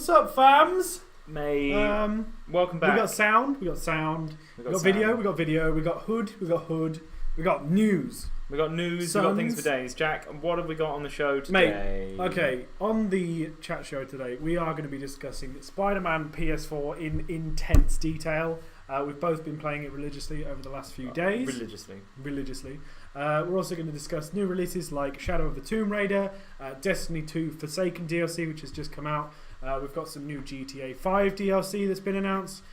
What's up, fams? Mate, welcome back. We got sound. We got video. We got video. We got hood. We got hood. We got news. We got news. We got things for days. Jack, what have we got on the show Mate, today? okay, on the chat show today, we are going to be discussing Spider-Man PS4 in intense detail. We've both been playing it religiously over the last few days. Religiously. We're also going to discuss new releases like Shadow of the Tomb Raider, Destiny 2 Forsaken DLC, which has just come out. We've got some new GTA 5 DLC that's been announced.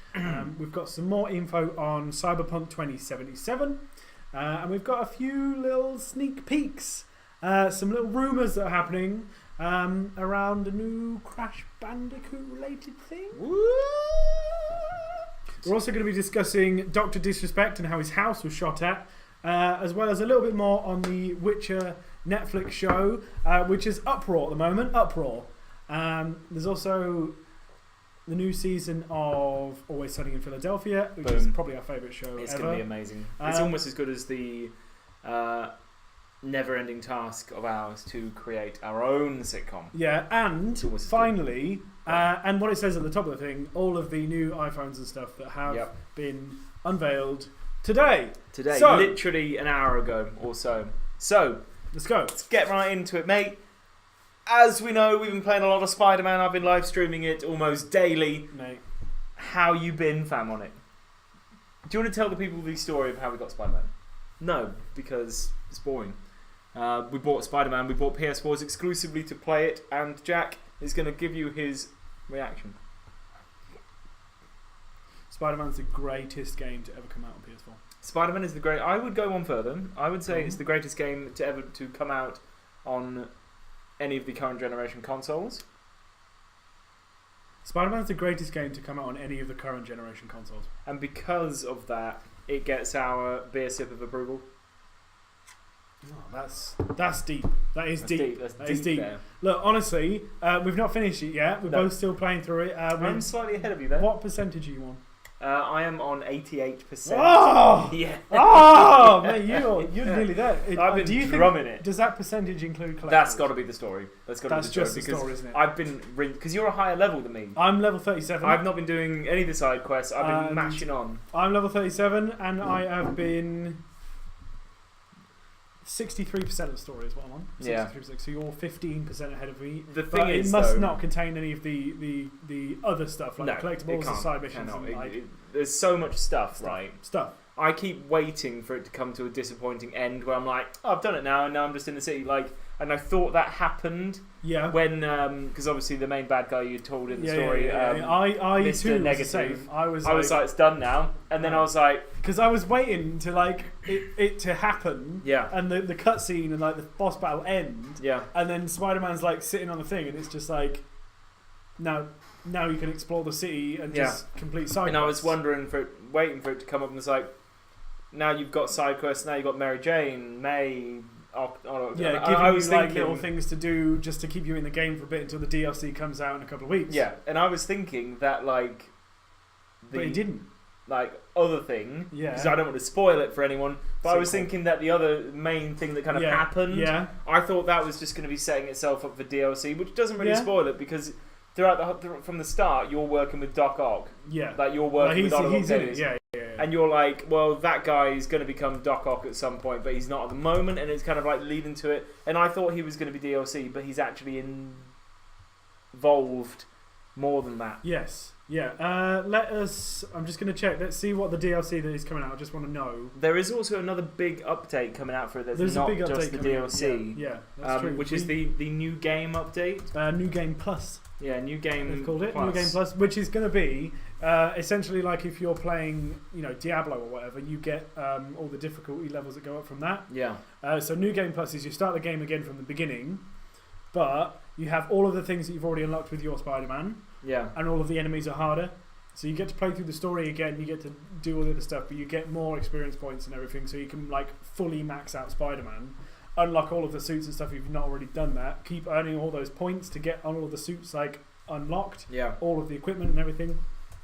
We've got some more info on Cyberpunk 2077. And we've got a few little sneak peeks, some little rumours that are happening around a new Crash Bandicoot related thing. Woo! We're also going to be discussing drdisrespect and how his house was shot at, as well as a little bit more on the Witcher Netflix show, which is uproar at the moment. Uproar. There's also the new season of Always Sunny in Philadelphia, which is probably our favourite show It's ever. going to be amazing. It's almost as good as the never-ending task of ours to create our own sitcom. Yeah, and finally, and what it says at the top of the thing, all of the new iPhones and stuff that have been unveiled today. So, literally an hour ago or so. So, let's go. Let's get right into it, mate. As we know, we've been playing a lot of Spider-Man. I've been live streaming it almost daily. Mate, how you been, fam, on it? Do you want to tell the people the story of how we got Spider-Man? No, because it's boring. We bought Spider-Man. We bought PS4s exclusively to play it, and Jack is going to give you his reaction. Spider-Man's the greatest game to ever come out on PS4. Spider-Man is the great. I would go one further. I would say it's the greatest game to ever to come out on any of the current generation consoles. Spider-Man's the greatest game to come out on any of the current generation consoles. And because of that, it gets our beer sip of approval. Oh, that's deep. That is deep. That's deep. There. Look, honestly, we've not finished it yet. We're both still playing through it. I'm slightly ahead of you there. What percentage are you on? I am on 88%. Oh! Yeah. Oh, mate, you're nearly there. I've been drumming it. Does that percentage include collectibles? That's got to be the story. That's just the story, isn't it? I've been... Because you're a higher level than me. I'm level 37. I've not been doing any of the side quests. I've been mashing on. I'm level 37, and I have been... 63% of the story is what I'm on. 63%. Yeah. So you're 15% ahead of me. The thing is, it must not contain any of the other stuff, like the collectibles, the side missions. There's so much stuff, right? Stuff. I keep waiting for it to come to a disappointing end where I'm like, oh, I've done it now, and now I'm just in the city. And I thought that happened. Yeah. When, because obviously the main bad guy you told in the story, I Mr. too Negative. was the same. I was like, it's done now, and then I was like, because I was waiting to it to happen. Yeah. And the cutscene and the boss battle end. Yeah. And then Spider-Man's sitting on the thing, and it's just now you can explore the city and just complete side quests. And I was waiting for it to come up, and it's like, now you've got side quests. Now you've got Mary Jane, May. Giving you little things to do just to keep you in the game for a bit until the DLC comes out in a couple of weeks. Yeah, and I was thinking that but it didn't. Other thing, because I don't want to spoil it for anyone, but I was thinking that the other main thing that kind of happened, I thought that was just going to be setting itself up for DLC, which doesn't really spoil it because from the start you're working with Doc Ock. Yeah, you're working with Otto Octavius. Yeah. And you're like, well, that guy is going to become Doc Ock at some point, but he's not at the moment, and it's kind of leading to it. And I thought he was going to be DLC, but he's actually involved more than that. Yes. Yeah. I'm just going to check. Let's see what the DLC that is coming out. I just want to know. There is also another big update coming out for it. There's not just the DLC. Yeah, that's true. Which is the new game update. New Game Plus. Yeah, new game. They've called it Plus. New Game Plus, which is going to be essentially like if you're playing, Diablo or whatever, you get all the difficulty levels that go up from that. Yeah. So New Game Plus is you start the game again from the beginning, but you have all of the things that you've already unlocked with your Spider-Man. Yeah. And all of the enemies are harder. So you get to play through the story again, you get to do all the other stuff, but you get more experience points and everything, so you can fully max out Spider-Man. Unlock all of the suits and stuff if you've not already done that. Keep earning all those points to get all of the suits unlocked. Yeah. All of the equipment and everything.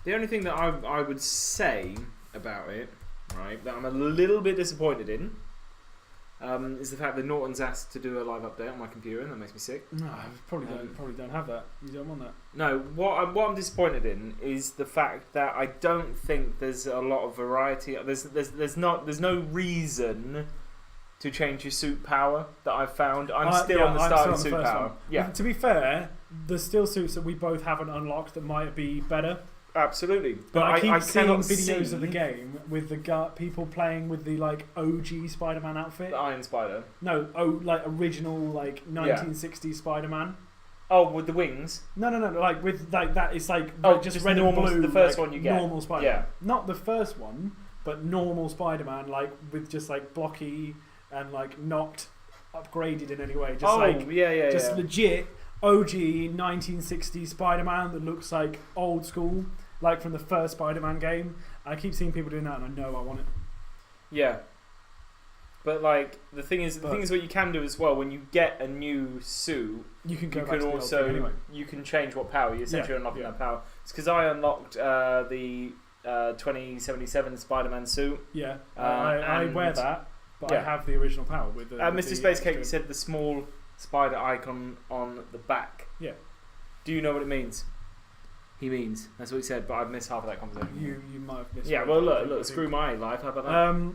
The only thing that I would say about it, right, that I'm a little bit disappointed in, is the fact that Norton's asked to do a live update on my computer, and that makes me sick. No, I probably don't have that. You don't want that. No, what I'm disappointed in is the fact that I don't think there's a lot of variety. There's no reason to change your suit power that I've found. I'm still on the starting suit power. Yeah. To be fair, there's still suits that we both haven't unlocked that might be better. Absolutely, But I keep seeing cannot videos see of the game with the people playing with the like OG Spider-Man outfit. the Iron Spider. No, like original like 1960s Spider-Man. Oh, with the wings. No, like with like that. It's like just red normal, and blue. the first like, one you get. Normal Spider-Man. Yeah. Not the first one, but normal Spider-Man, like with just like blocky and like not upgraded in any way. Just legit OG 1960s Spider-Man that looks like old school, like from the first Spider-Man game. I keep seeing people doing that, and I know I want it. Yeah. But like the thing is what you can do as well when you get a new suit, you can you can change what power you essentially unlocking that power. It's because I unlocked the 2077 Spider-Man suit. Yeah, I wear that, but I have the original power with the. Mr. Space Cake, you said the small spider icon on the back. Yeah. Do you know what it means? He means. That's what he said, but I've missed half of that conversation. You might have missed. Yeah. Well, look. Screw my life. How about that?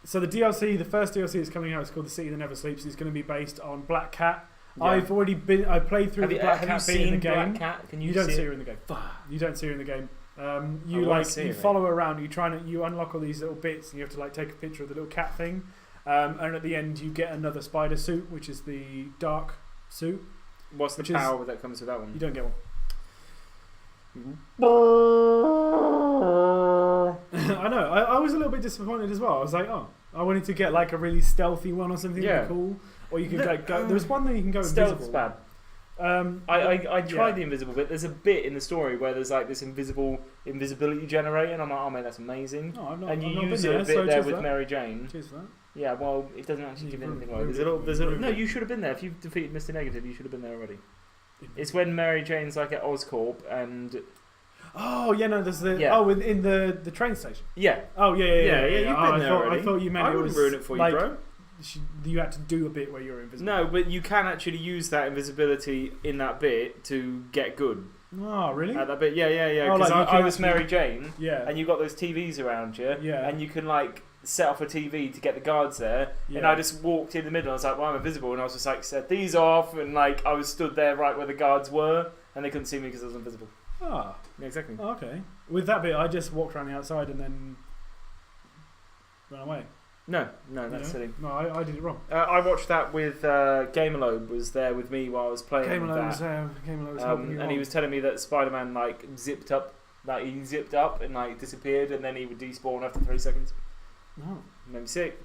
So the DLC, the first DLC is coming out. It's called The City That Never Sleeps. It's going to be based on Black Cat. Yeah. I played through the Black Cat bit in the game. Black Cat? You don't see her in the game. You don't see her in the game. You follow her around. You unlock all these little bits, and you have to like take a picture of the little cat thing. And at the end, you get another spider suit, which is the dark suit. What's the power that comes with that one? You don't get one. I know. I was a little bit disappointed as well. I was like, oh, I wanted to get like a really stealthy one or something really cool. Or you could go. There's one that you can go stealth's invisible. Bad. I tried the invisible bit. There's a bit in the story where there's like this invisibility generator, and I'm like, oh man, that's amazing. No, I'm not. And you I've use been it a bit there with Mary Jane. Cheers for that. Yeah, well, it doesn't actually give anything away. No, you should have been there. If you've defeated Mr. Negative, you should have been there already. It's when Mary Jane's like at Oscorp and. Oh yeah, no, there's the in the train station. Yeah. Oh yeah. You've been there already. I thought you meant I wouldn't ruin it for you, like, bro. You had to do a bit where you're invisible. No, but you can actually use that invisibility in that bit to get good. Oh, really? At that bit, yeah. Because I was Mary Jane, yeah, and you got those TVs around you, yeah, and you can like set off a TV to get the guards there, and I just walked in the middle. I was like, "Well, I'm invisible," and I was just like, "Set these off," and like I was stood there right where the guards were, and they couldn't see me because I was invisible. Ah, yeah, exactly. Oh, okay. With that bit, I just walked around the outside and then ran away. No, that's silly. No, I did it wrong. I watched that with Gamerlobe was there with me while I was playing Gamerlobe was helping you and he was telling me that Spider-Man like zipped up and like disappeared, and then he would despawn after 3 seconds. Oh, made me sick.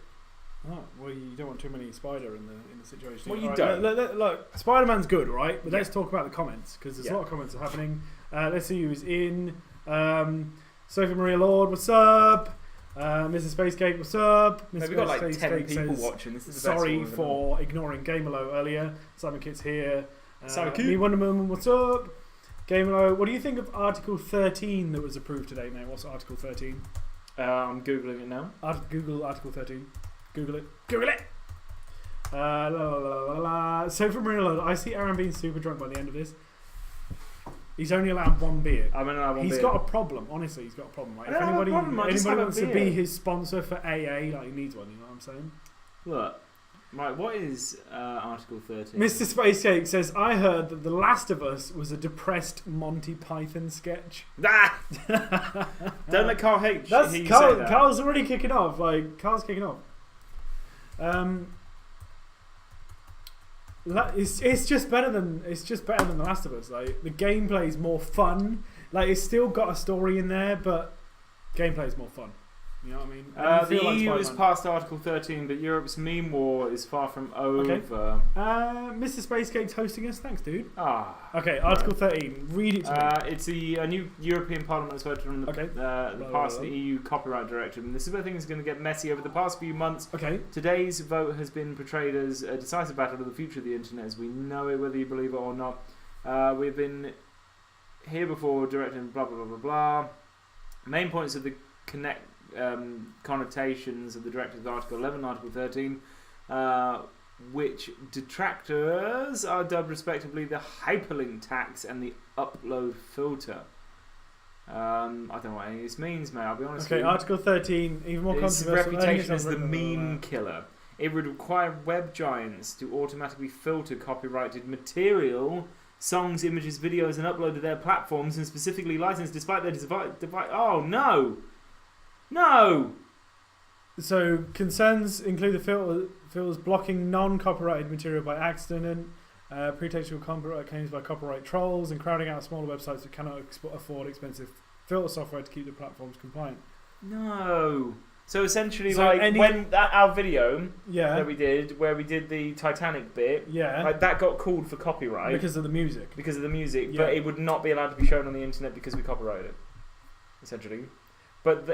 Oh, well, you don't want too many spider in the situation. Well, you don't. Look, Spider-Man's good, right? But let's talk about the comments, because there's a lot of comments are happening. Let's see who's in. Sophie Maria Lord, what's up? Mrs. Space Cake, what's up? Mrs. We've got like 10 people watching. This is the sorry best for ignoring Gamerlo earlier. Simon Kitt's here. Simon Kitt. Me Wonder Woman, what's up? Gamerlo, what do you think of Article 13 that was approved today, mate? What's Article 13? I'm Googling it now. Google Article 13. Google it. Google it! So from real, I see Aaron being super drunk by the end of this. He's only allowed one beer. I'm only allowed one beer. He's got a problem. Honestly, he's got a problem. Like, if anybody wants to be his sponsor for AA, like he needs one. You know what I'm saying? Look, right. What is Article 13? Mr. Space Cake says, "I heard that The Last of Us was a depressed Monty Python sketch." Ah! Don't let Carl hate. That's Carl. Carl's already kicking off. Like Carl's kicking off. It's just better than The Last of Us. Like the gameplay is more fun. Like it's still got a story in there, but gameplay is more fun. You know what I mean? The EU has passed Article 13, but Europe's meme war is far from over. Okay. Mr. Space Cake's hosting us. Thanks, dude. Okay, Article 13. Read it to me. It's a new European Parliament has voted on the pass the EU copyright directive, and this is where things are going to get messy over the past few months. Okay. Today's vote has been portrayed as a decisive battle of the future of the internet as we know it, whether you believe it or not. We've been here before directing blah blah blah blah blah. Main points of the connotations of the directive's Article 11 and Article 13. which detractors are dubbed respectively the hyperlink tax and the upload filter. I don't know what any of this means, mate. I'll be honest with you. Article 13, even more Its controversial. reputation as the meme killer. It would require web giants to automatically filter copyrighted material, songs, images, videos, and upload to their platforms, and specifically licensed despite their device. Oh no! No! So concerns include the filters blocking non-copyrighted material by accident, pretextual copyright claims by copyright trolls, and crowding out smaller websites that cannot afford expensive filter software to keep the platforms compliant. No. So essentially, So when our video Yeah. that we did, where we did the Titanic bit, Yeah. like that got called for copyright Because of the music. yeah. Yeah. But it would not be allowed to be shown on the internet because we copyrighted it, essentially. But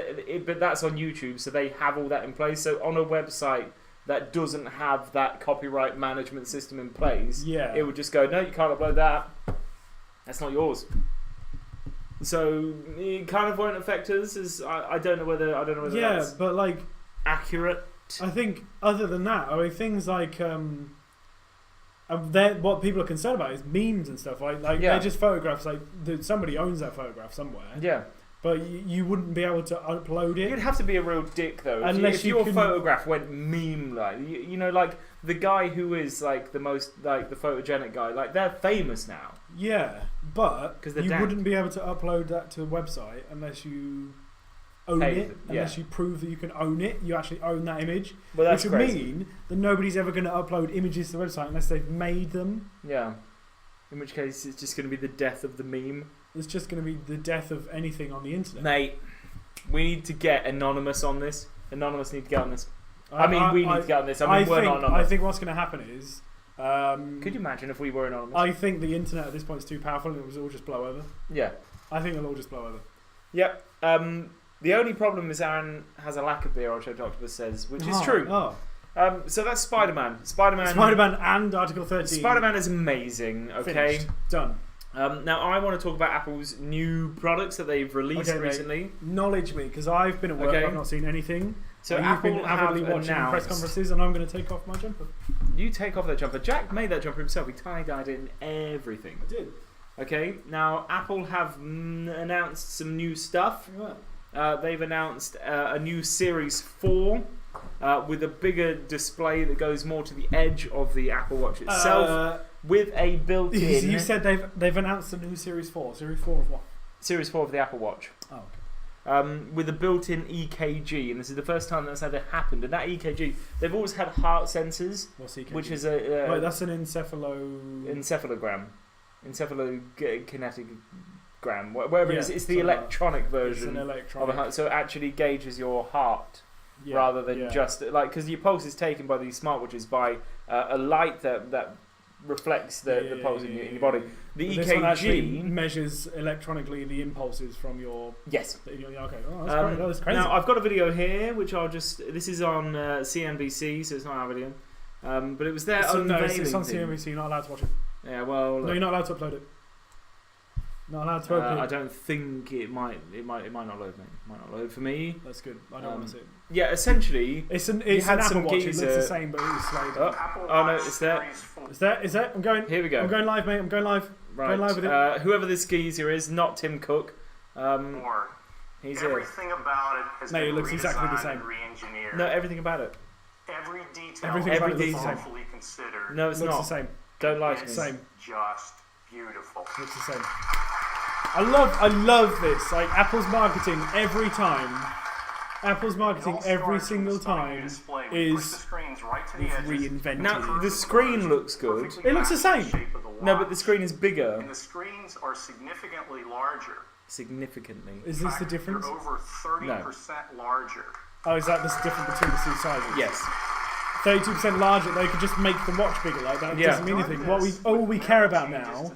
but that's on YouTube, so they have all that in place. So on a website that doesn't have that copyright management system in place, Yeah. it would just go, no, you can't upload that. That's not yours. So it kind of won't affect us. I don't know whether Yeah, that's but like accurate. I think other than that, I mean things like what people are concerned about is memes and stuff. Like Yeah. they're just photographs. Like somebody owns that photograph somewhere. Yeah. But you wouldn't be able to upload it. You'd have to be a real dick though. Unless if your can- photograph went meme like, you know, like the guy who is like the most like the photogenic guy, like they're famous now. Yeah, but 'Cause they're you damp. wouldn't be able to upload that to a website unless you own Pay it. them, Unless you prove that you can own it. You actually own that image. Well, that's which would crazy. mean that nobody's ever going to upload images to the website unless they've made them. Yeah. In which case, it's just going to be the death of the meme. It's just going to be the death of anything on the internet. Mate, we need to get Anonymous on this. Anonymous need to get on this. We need to get on this. I mean, we're not I Anonymous. think what's going to happen is... Could you imagine if we were Anonymous? I think the internet at this point is too powerful and it will all just blow over. Yeah. I think it'll all just blow over. Yep. The only problem is Aaron has a lack of beer, which Octopus says, which is true. Oh. So that's Spider-Man. Spider-Man and Article 13. Spider-Man is amazing, okay? Finished. Done. Now I want to talk about Apple's new products that they've released Okay, mate. recently. Knowledge me, because I've been at work, Okay. I've not seen anything. So You've Apple been have avidly watching announced. press conferences, and I'm going to take off my jumper. You take off that jumper. Jack made that jumper himself. He tie-dyed it and everything. I did. Okay. Now Apple have announced some new stuff. They've announced a new Series 4 with a bigger display that goes more to the edge of the Apple Watch itself, with a built-in. You said they've announced a new Series 4. Series 4 of what? Series 4 of the Apple Watch. Oh, okay. With a built-in EKG, and this is the first time that's ever happened. And that EKG, they've always had heart sensors, What's EKG? which is Wait, that's an encephalogram, encephalokinatic-gram, wherever it is. It's the something like electronic It's version an of a electronic. heart, so it actually gauges your heart Yeah, rather than yeah. just like, because your pulse is taken by these smartwatches by a light that reflects the pulse in your body. The This one actually EKG measures electronically the impulses from your. yes. Okay, oh, that's great. That's crazy. Now I've got a video here which I'll just. This is on CNBC, so it's not our video, but it was there. it's on thing. CNBC. You're not allowed to watch it. Yeah, well, No, you're not allowed to upload it. Not allowed to upload I it. don't think it might not load, mate. It might not load for me. That's good. I don't want to see it. Yeah, essentially. It's an had Apple some Watch. It looks geezer- the same, but it's slayed. Oh no, it's there. Is that? I'm going. Here we go. I'm going live, mate. I'm going live. Right. Going live with it. Whoever this geezer is, not Tim Cook. More. He's here. Everything about it has No, it been looks exactly the redesigned same. and re-engineered. No, everything about it. Every detail Everything about has it been looks the same. thoughtfully considered. No, it's Looks not. the same. Don't lie to me. It's Same. just beautiful. Looks the same. I love this. Like Apple's marketing every time. Apple's marketing It all every starts single with a stunning new time display. We push the is screens right to the we've edges. reinvented Now it. the screen looks good. Perfectly It looks the matches same. shape of the No, but watch. the screen is bigger. And the screens are significantly larger. Significantly. Is In this the fact, difference? They're over 30% larger. Oh, is that the difference between the two sizes? Yes. 32% larger. They could just make the watch bigger. Like that Yeah. doesn't mean anything. All we care about now.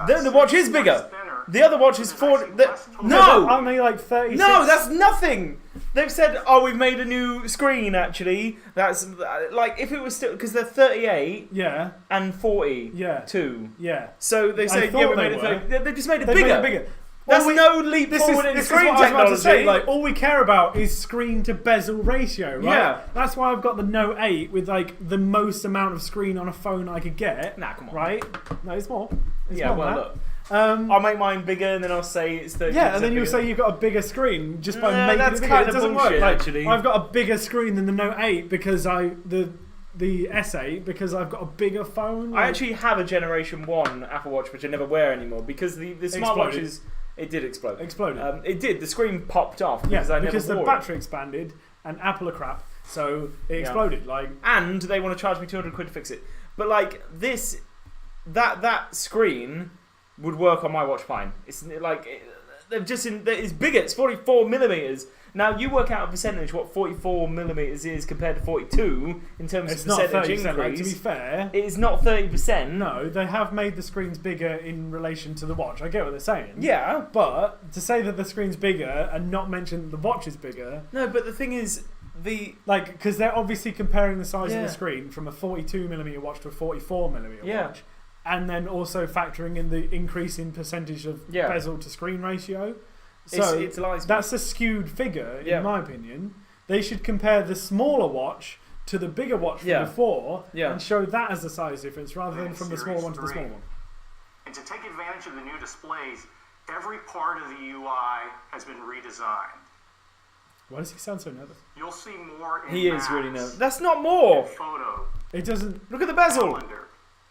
Then the watch is bigger. The other watch is 40. Aren't No! they like 36? No, that's nothing! They've said, oh, we've made a new screen actually. That's like, if it was still. Because they're 38 Yeah. and 40. Yeah. 2. Yeah. So they I say, thought yeah, we they made it. were. They just made it They bigger. made it bigger. There's no leap forward in screen what I was about to say. technology. Like, all we care about is screen to bezel ratio, right? Yeah. That's why I've got the Note 8 with like the most amount of screen on a phone I could get. Nah, come on. Right? No, it's more. It's Yeah, more well, than look. that. I'll make mine bigger and then I'll say it's 30%. Yeah, and then you'll bigger. say you've got a bigger screen just by No, making that's it bigger. kind It of doesn't bullshit, work. Like, actually. I've got a bigger screen than the Note 8 because the S8 because I've got a bigger phone. I actually have a Generation 1 Apple Watch which I never wear anymore because the smartwatches... It did explode. Exploded. It did. The screen popped off Yeah, because I never because the wore it. battery expanded and Apple are crap, so it exploded. Like, And they want to charge me 200 quid to fix it. But like this, that screen would work on my watch fine. It's like it's bigger. It's 44 millimeters. Now you work out a percentage what 44 millimeters is compared to 42 in terms it's of not percentage 30%. Like, increase. to be fair, It is not 30%. no, they have made the screens bigger in relation to the watch. I get what they're saying. Yeah. But to say that the screen's bigger and not mention that the watch is bigger, No, but the thing is, like, because they're obviously comparing the size of Yeah. the screen from a 42mm watch to a 44mm Yeah. watch, and then also factoring in the increase in percentage of Yeah. bezel to screen ratio. So it's lies. that's a skewed figure, Yeah. in my opinion. They should compare the smaller watch to the bigger watch from Yeah. before Yeah. and show that as the size difference rather than In from the Series small one to the 3. small one. And to take advantage of the new displays, every part of the UI has been redesigned. Why does he sound so nervous? You'll see more in He is really maps, nervous. That's not more. photo, It doesn't. Look at the bezel. calendar.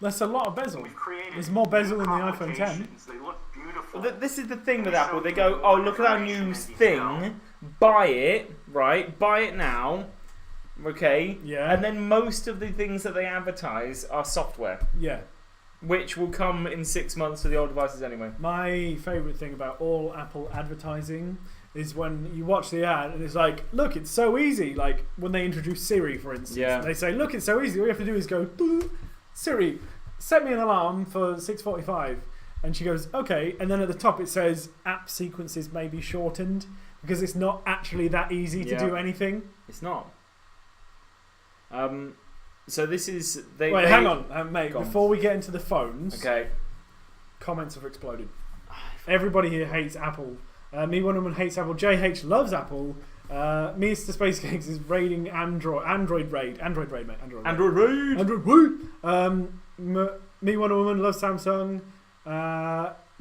That's a lot of bezel. We've created There's more bezel new in the iPhone 10. complications. They look beautiful. This is the thing with Apple. They go, oh, look at our new thing. Buy it, right? Buy it now. Okay? Yeah. And then most of the things that they advertise are software, Yeah. which will come in 6 months for the old devices anyway. My favourite thing about all Apple advertising is when you watch the ad and it's like, look, it's so easy. Like when they introduce Siri, for instance. Yeah. They say, look, it's so easy. All you have to do is go, "Boo, Siri, set me an alarm for 6:45. And she goes, okay. And then at the top it says, app sequences may be shortened because it's not actually that easy to Yeah. do anything. It's not. So this is... Wait, hang on, mate. Go on. Before we get into the phones, Okay. comments have exploded. Everybody here hates Apple. Me, one woman hates Apple. JH loves Apple. Mr. Space Cakes is raiding Android raid, mate. Android raid. Android Raid. Android raid. Me, one woman loves Samsung.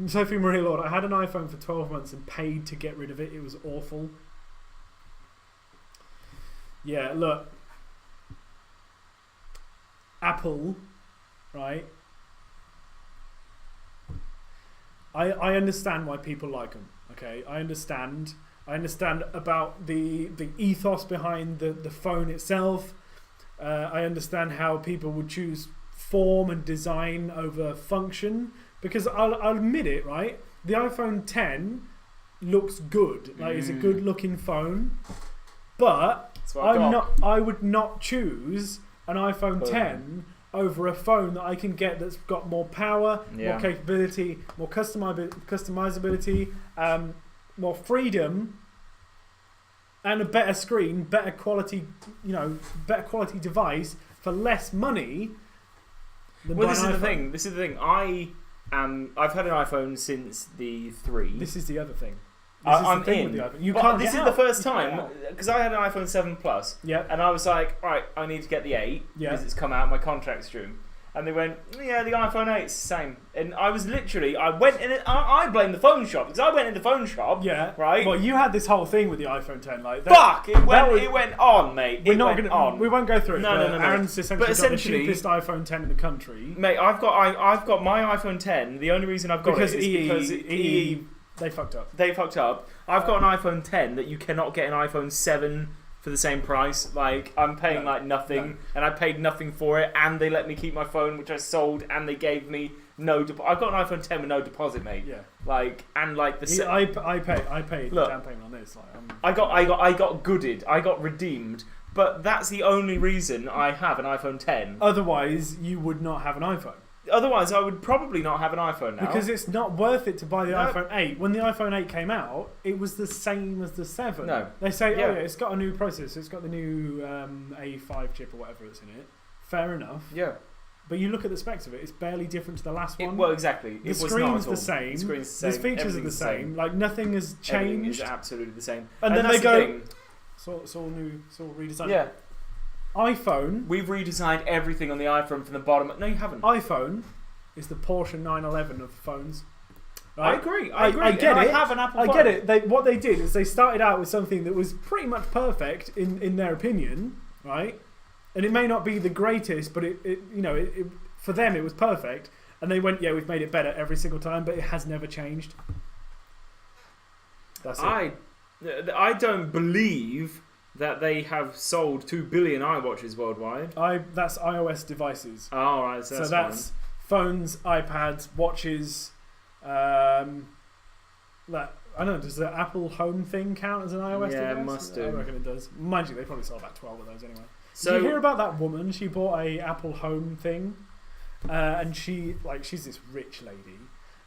Sophie Marie Lord. I had an iPhone for 12 months and paid to get rid of it. It was awful. Yeah, look. Apple, right? I understand why people like them. Okay, I understand about the ethos behind the phone itself. I understand how people would choose form and design over function because I'll admit it, right? The iPhone 10 looks good. Like it's a good looking phone, but That's what I've got. I would not choose an iPhone 10 over a phone that I can get that's got more power, more capability, more customizability, more freedom, and a better screen, better quality device for less money. Well, this is the thing. This is the thing. I've had an iPhone since the 3. This is the other thing. I'm in. With the iPhone. You But can't this get is the out. first You can't time get out. because I had an iPhone 7 Plus, Yeah. and I was like, right, I need to get the 8 because it's come out. My contract's due, and they went, yeah, the iPhone 8's the same. And I was literally, I went in it. I blame the phone shop because I went in the phone shop. Yeah. Right. Well, you had this whole thing with the iPhone 10, like that. Fuck! It went on, mate. We're It not went gonna. on. We won't go through it. No, but no. Aaron's essentially got the essentially- cheapest iPhone 10 in the country Mate, I've got my iPhone 10. The only reason I've got because it is because EE they fucked up. they fucked up. I've got an iPhone 10 that you cannot get an iPhone 7 for the same price. Like I'm paying like nothing, and I paid nothing for it, and they let me keep my phone, which I sold, and they gave me no. I've got an iPhone 10 with no deposit, mate. Yeah. Like and like the. I paid Look, down payment on this. Like, I got gooded. I got redeemed. But that's the only reason I have an iPhone 10. otherwise, you would not have an iPhone Otherwise, I would probably not have an iPhone now. because it's not worth it to buy the No. iPhone 8. When the iPhone 8 came out, it was the same as the 7. No. They say, Yeah. oh yeah, it's got a new processor. It's got the new A5 chip or whatever that's in it. Fair enough. Yeah. But you look at the specs of it; it's barely different to the last one. Well, exactly. The screen's the same. The features are the same. Like nothing has changed. Everything is absolutely the same. And then they go. It's all new. It's all redesigned. Yeah. iPhone. We've redesigned everything on the iPhone from the bottom. No, you haven't. iPhone is the Porsche 911 of phones. Right? I agree. I get it. I have an Apple phone. I get it. What they did is they started out with something that was pretty much perfect in their opinion, right? And it may not be the greatest, but it for them it was perfect. And they went, yeah, we've made it better every single time, but it has never changed. That's it. I don't believe that they have sold 2 billion iWatches worldwide. That's iOS devices. Oh, right. So that's phones, iPads, watches. I don't know. Does the Apple Home thing count as an iOS device? Yeah, it must do. I reckon it does. Mind you, they probably sold about 12 of those anyway. So, did you hear about that woman? She bought a Apple Home thing, and she's this rich lady,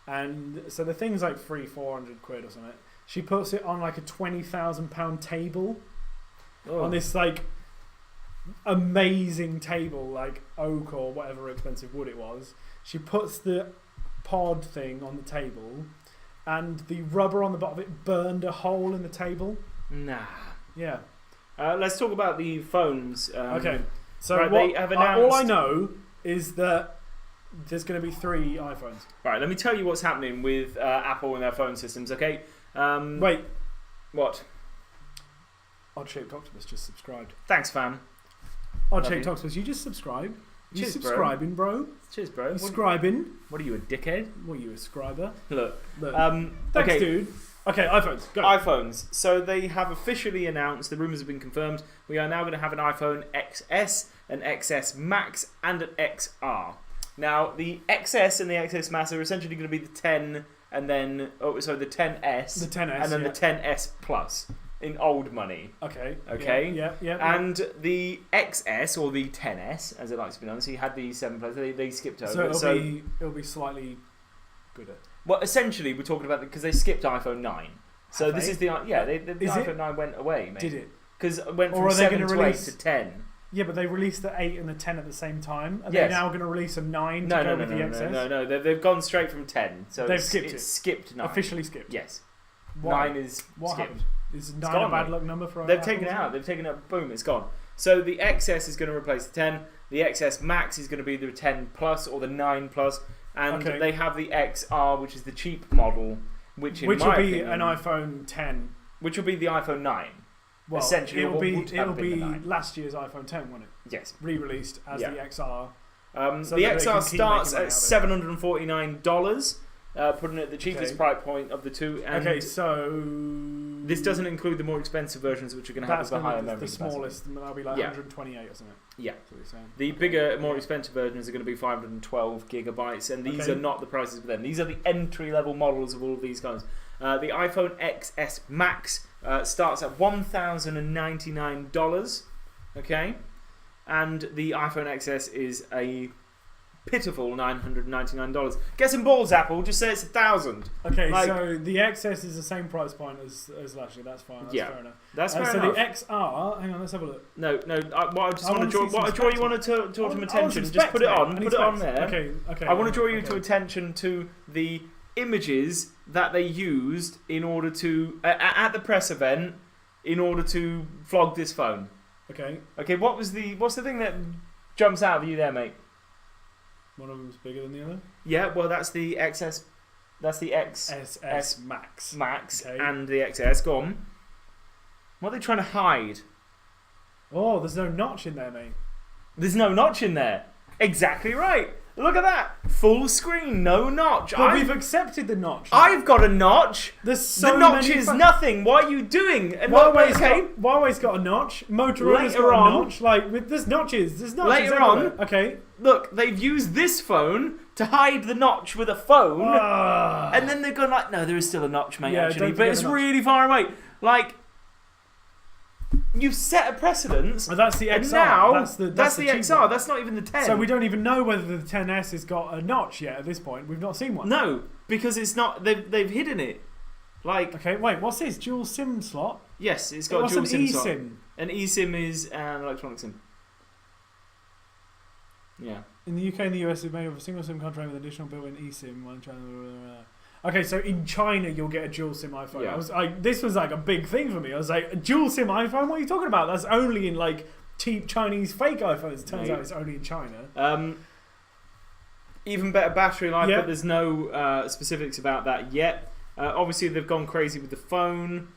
and so the thing's like £400 or something. She puts it on like a £20,000 table, on this like amazing table, like oak or whatever expensive wood it was. She puts the pod thing on the table, and the rubber on the bottom of it burned a hole in the table. Nah. Yeah. Let's talk about the phones. Okay. So right, they have announced... all I know is that there's going to be 3 iPhones. Right, let me tell you what's happening with Apple and their phone systems, okay? Wait. What? Odd-Shaped Octopus just subscribed. Thanks, fam. Odd-Shaped Octopus, you just subscribed? You Cheers, subscribing, bro? Cheers, bro. You subscribing? What are you, a dickhead? What are you, a scriber? Look. Thanks, okay. dude. Okay, iPhones. Go. iPhones. So they have officially announced, the rumours have been confirmed, we are now going to have an iPhone XS, an XS Max, and an XR. Now, the XS and the XS Max are essentially going to be the 10 and then... the 10S. The 10S, and then the 10S Plus in old money. Okay. Yeah. And the XS, or the 10S, as it likes to be known, so you had the 7 Plus, they skipped over. So it'll be slightly gooder. Well, essentially, we're talking about because they skipped iPhone 9. So this is the iPhone 9 went away, mate. Did it? Because it went from 7 to 8 to 10. Yeah, but they released the 8 and the 10 at the same time. Are yes. they now going to release a 9 to go with the XS? No. They've gone straight from 10. So they've skipped it. Skipped 9. Officially skipped. Yes. Why? 9 is what skipped. Happened? Is 9 a bad luck number for They've taken it out. They've taken it. Boom, it's gone. So the XS is going to replace the 10. The XS Max is going to be the 10 Plus or the 9 Plus. And they have the XR, which is the cheap model, which will be an iPhone 10. Which will be the iPhone 9. Well, essentially, it'll be last year's iPhone 10, won't it? Yes. Re-released as the XR. The XR starts at $749, putting it at the cheapest price point of the two. And so this doesn't include the more expensive versions, which are going to have the higher memory capacity. The smallest, that'll be like 128 or something. Yeah. The bigger, more expensive versions are going to be 512 gigabytes, and these are not the prices for them. These are the entry-level models of all of these guys. The iPhone XS Max starts at $1,099, okay? And the iPhone XS is a pitiful $999. Get some balls, Apple. Just say it's 1,000. Okay, so the XS is the same price point as last year. That's fine. That's fair enough. That's fair enough. So the XR, hang on, let's have a look. No. What I draw you want to draw to attention. Just put it on. Put it on there. Okay. I want to draw you to attention to the images that they used in order to at the press event in order to flog this phone. Okay. What's the thing that jumps out of you there, mate? One of them's bigger than the other? Yeah, well, that's the XS. That's the XS Max. And the XS. Go on. What are they trying to hide? Oh, there's no notch in there, mate. There's no notch in there. Exactly right. Look at that. Full screen, no notch. But we've accepted the notch. I've got a notch. There's so the notch is nothing. What are you doing? And Huawei's got a notch. Motorola's got a notch. There's notches. There's notches later everywhere. on. Okay. Look, they've used this phone to hide the notch with a phone. And then they've gone like, no, there is still a notch, mate, actually. But it's really far away. You've set a precedence. Well, that's the XR. Now, that's the XR. One. That's not even the 10. So we don't even know whether the 10S has got a notch yet at this point. We've not seen one. No, because it's not. They've hidden it. Okay, wait. What's this? Dual SIM slot? Yes, it's got a dual SIM slot. An eSIM? An eSIM is an electronic SIM. Yeah. In the UK and the US, it's made of a single SIM contract with additional built-in eSIM. Okay, so in China, you'll get a dual SIM iPhone. Yeah. This was like a big thing for me. I was like, a dual SIM iPhone? What are you talking about? That's only in like cheap Chinese fake iPhones. Turns out it's only in China. Even better battery life, Yeah. but there's no specifics about that yet. Obviously, they've gone crazy with the phone.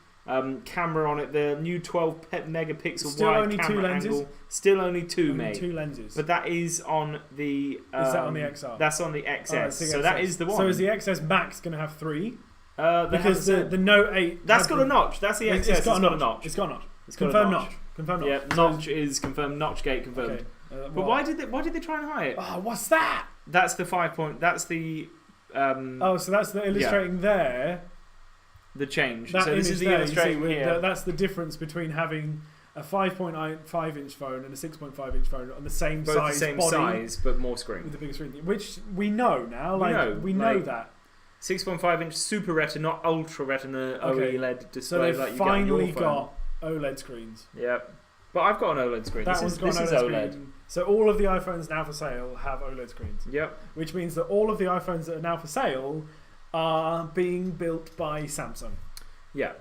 Camera on it, the new 12 megapixel Still wide only camera 2 lenses? angle. Still only two, Only mate. 2 lenses. But that is on the. Is that on the XR? That's on the XS. Oh, so that is the one. So is the XS Max going to have 3? Because Because the Note 8... that's got a notch. That's the XS. It's got a notch. It's got a notch. It's got Confirmed a notch. notch. Confirmed Yeah, notch. notch is confirmed. Notchgate confirmed. Okay. But why did they try and hide it? Oh, what's that? That's the 5 point. That's the. Oh, so that's the illustrating there. The change. That So this is the there, illustrating here. that's the difference between having a 5.5-inch phone and a 6.5-inch phone on the same Both size the same body size, but more screen. with a bigger screen, which we know now. We know like, that. 6.5-inch Super Retina, not Ultra Retina Okay. OLED display. So they've like you get on your finally phone. got OLED screens. Yep. But I've got an OLED screen. That This one's is got an OLED. screen. So all of the iPhones now for sale have OLED screens. Yep. Which means that all of the iPhones that are now for sale are being built by Samsung. Yeah.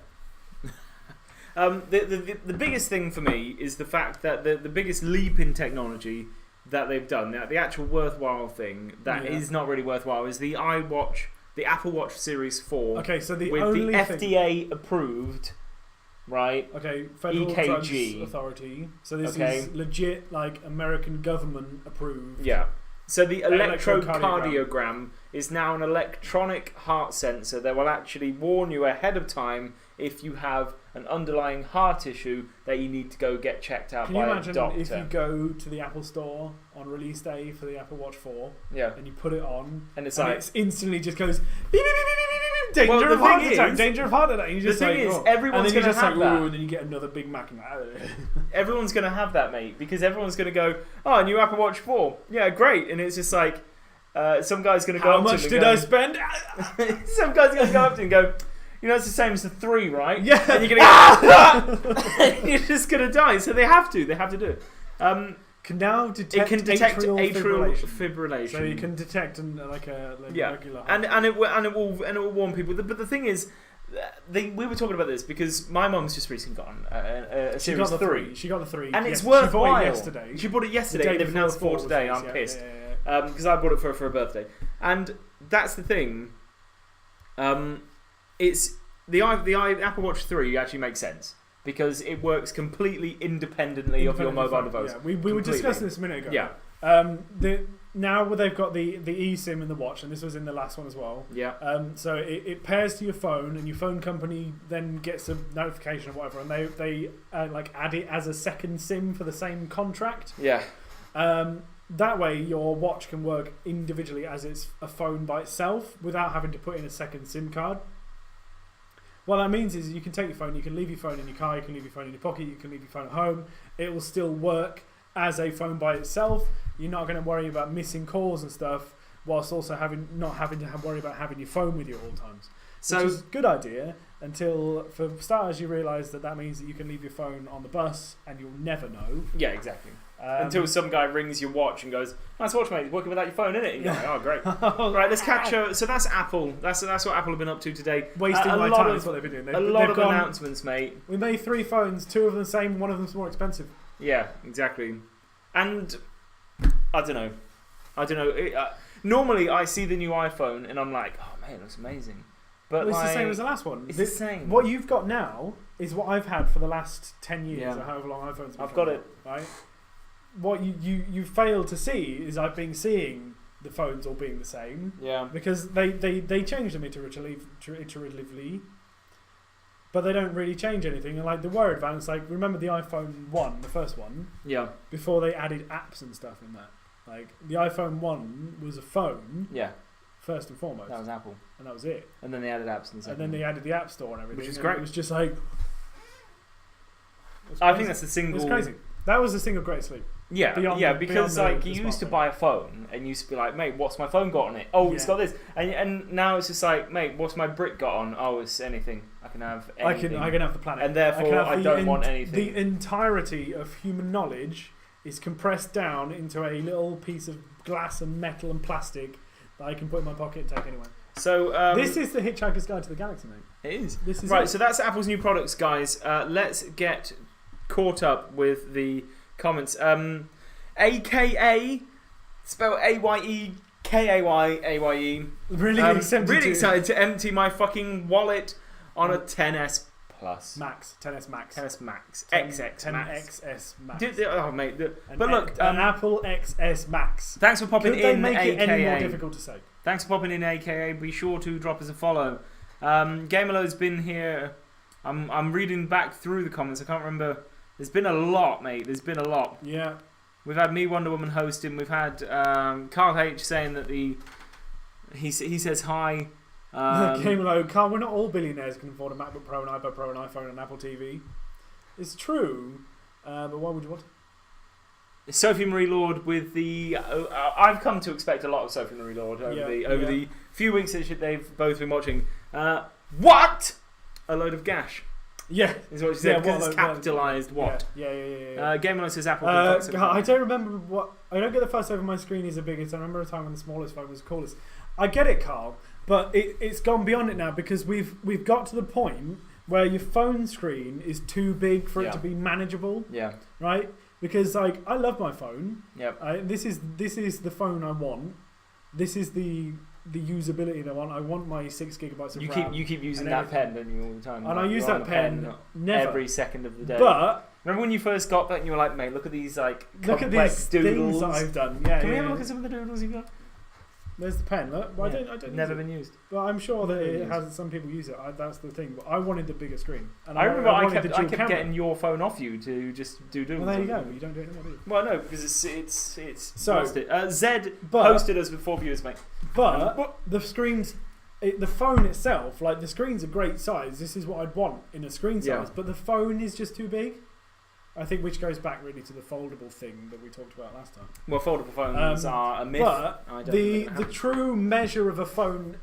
The biggest thing for me is the fact that the biggest leap in technology that they've done, the actual worthwhile thing that is not really worthwhile, is the Apple Watch Series 4. Okay, so the with only the thing, FDA approved, right? okay, Federal EKG. Drugs Authority. So this is legit, like American government approved. Yeah. So the Electrocardiogram. electrocardiogram is now an electronic heart sensor that will actually warn you ahead of time if you have an underlying heart issue that you need to go get checked out Can by you a imagine doctor. if you go to the Apple Store on release day for the Apple Watch 4 Yeah. and you put it on And it's and like it instantly just goes beep, beep, beep, beep, beep, beep, danger Well, of the heart thing attack, is- danger of heart attack. And you just the thing like, is, oh. everyone's and then gonna you just have like, that. ooh, and then you get another Big Mac and everyone's going to have that, mate, because everyone's going to go, oh, new Apple Watch 4. Yeah, great. And it's just like, some guy's going to go how up to much him did I spend? Some guy's going to go up to him and go, you know, it's the same as the 3, right? Yeah. And you're going to go, you're just going to die. So they have to do it. Can now It detect can detect atrial atrial fibrillation. fibrillation. So you can detect like a regular heart and it will warn people. But the thing is, we were talking about this because my mum's just recently gotten a She Series got the 3. She got the 3. And it's She worthwhile. bought it yesterday. She bought it yesterday. The day They've before announced 4 was today. released, I'm pissed yeah. because I bought it for her birthday. And that's the thing. It's the Apple Watch 3 actually makes sense because it works completely independently of your mobile device. Yeah, we were discussing this a minute ago. Yeah. Now they've got the eSIM in the watch, and this was in the last one as well. Yeah. So it pairs to your phone, and your phone company then gets a notification or whatever, and they like add it as a second SIM for the same contract. Yeah. That way, your watch can work individually as it's a phone by itself without having to put in a second SIM card. What that means is you can take your phone, you can leave your phone in your car, you can leave your phone in your pocket, you can leave your phone at home. It will still work as a phone by itself. You're not going to worry about missing calls and stuff, whilst also not having to worry about having your phone with you at all times. So which is a good idea until, for starters, you realise that means that you can leave your phone on the bus and you'll never know. yeah, exactly. Until some guy rings your watch and goes, "Nice watch, mate. It's working without your phone, isn't it?" And you're like, "Oh, great." Right, let's catch up. So that's Apple. That's what Apple have been up to today. Wasting my time is what they've been doing. A lot of announcements, mate. We made 3 phones, 2 of them the same, one of them's more expensive. Yeah, exactly. And I don't know. Normally, I see the new iPhone and I'm like, "Oh man, it looks amazing." But well, it's the same as the last one. It's the same. What you've got now is what I've had for the last 10 years, or however long iPhones have been. I've got it. Right? What you fail to see is I've been seeing the phones all being the same. Yeah. Because they change them iteratively, but they don't really change anything. And like the word advance, like remember the iPhone 1, the first one? Yeah. Before they added apps and stuff in that. Like the iPhone 1 was a phone. Yeah. First and foremost. That was Apple. And that was it. And then they added apps in the second. And then they added the App Store and everything. Which is and great. It was just like... I think that's the single... It was crazy. That was the single greatest leap. Yeah, Beyond because the like you used to buy a phone and you used to be like, mate, what's my phone got on it? Oh, it's got this. And now it's just like, mate, what's my brick got on? Oh, it's anything. I can have anything. I can have the planet. And therefore, I don't want anything. The entirety of human knowledge is compressed down into a little piece of glass and metal and plastic that I can put in my pocket and take anywhere. So this is the Hitchhiker's Guide to the Galaxy, mate. It is. This is right. it. So that's Apple's new products, guys. Let's get caught up with the comments. AKA, spelled AYEKAYAYE. Really excited to empty my fucking wallet on a 10s Plus. Max. 10s Max. 10s Max. 10 XX Max. XS Max. Oh, mate. But look. An Apple XS Max. Thanks for popping Could they in, make AKA. it any more difficult to say? Thanks for popping in, AKA. Be sure to drop us a follow. Gamerlo's been here. I'm reading back through the comments. I can't remember. There's been a lot, mate. There's been a lot. Yeah. We've had me, Wonder Woman, hosting. We've had Carl H saying that he says hi. Gamerlo, Carl, we're not all billionaires who can afford a MacBook Pro, an iPad Pro, an iPhone, and an Apple TV. It's true, but why would you want it? Sophie Marie Lord with the... I've come to expect a lot of Sophie Marie Lord over the few weeks that they've both been watching. What? A load of gash. Yeah. Is what she said, because it's capitalised what. Yeah. Gamerlo says Apple... I don't remember what... I don't get the fuss over my screen is the biggest. I remember a time when the smallest phone was the coolest. I get it, Carl, but it's gone beyond it now because we've got to the point where your phone screen is too big for it to be manageable. Yeah. Right? Because like I love my phone. Yep. This is the phone I want. This is the usability that I want. I want my 6 gigabytes of RAM. You keep using that pen, don't you, all the time? And I use that pen never. Every second of the day. But remember when you first got that and you were like, mate, look at these look at these doodles things that I've done. Yeah. Can we have a look at some of the doodles you've got? There's the pen. Look, well, I don't never been used. But I'm sure that it has. Some people use it. That's the thing. But I wanted the bigger screen. And I remember I kept camera. getting your phone off you to just do doodles. Well, there you go. You don't do it anymore, do you? Well, no, because it's so Zed posted us with 4 viewers, mate. But the screens, the phone itself, like the screen's a great size. This is what I'd want in a screen size. But the phone is just too big. I think which goes back really to the foldable thing that we talked about last time. Well, foldable phones are a myth. But the true measure of a phone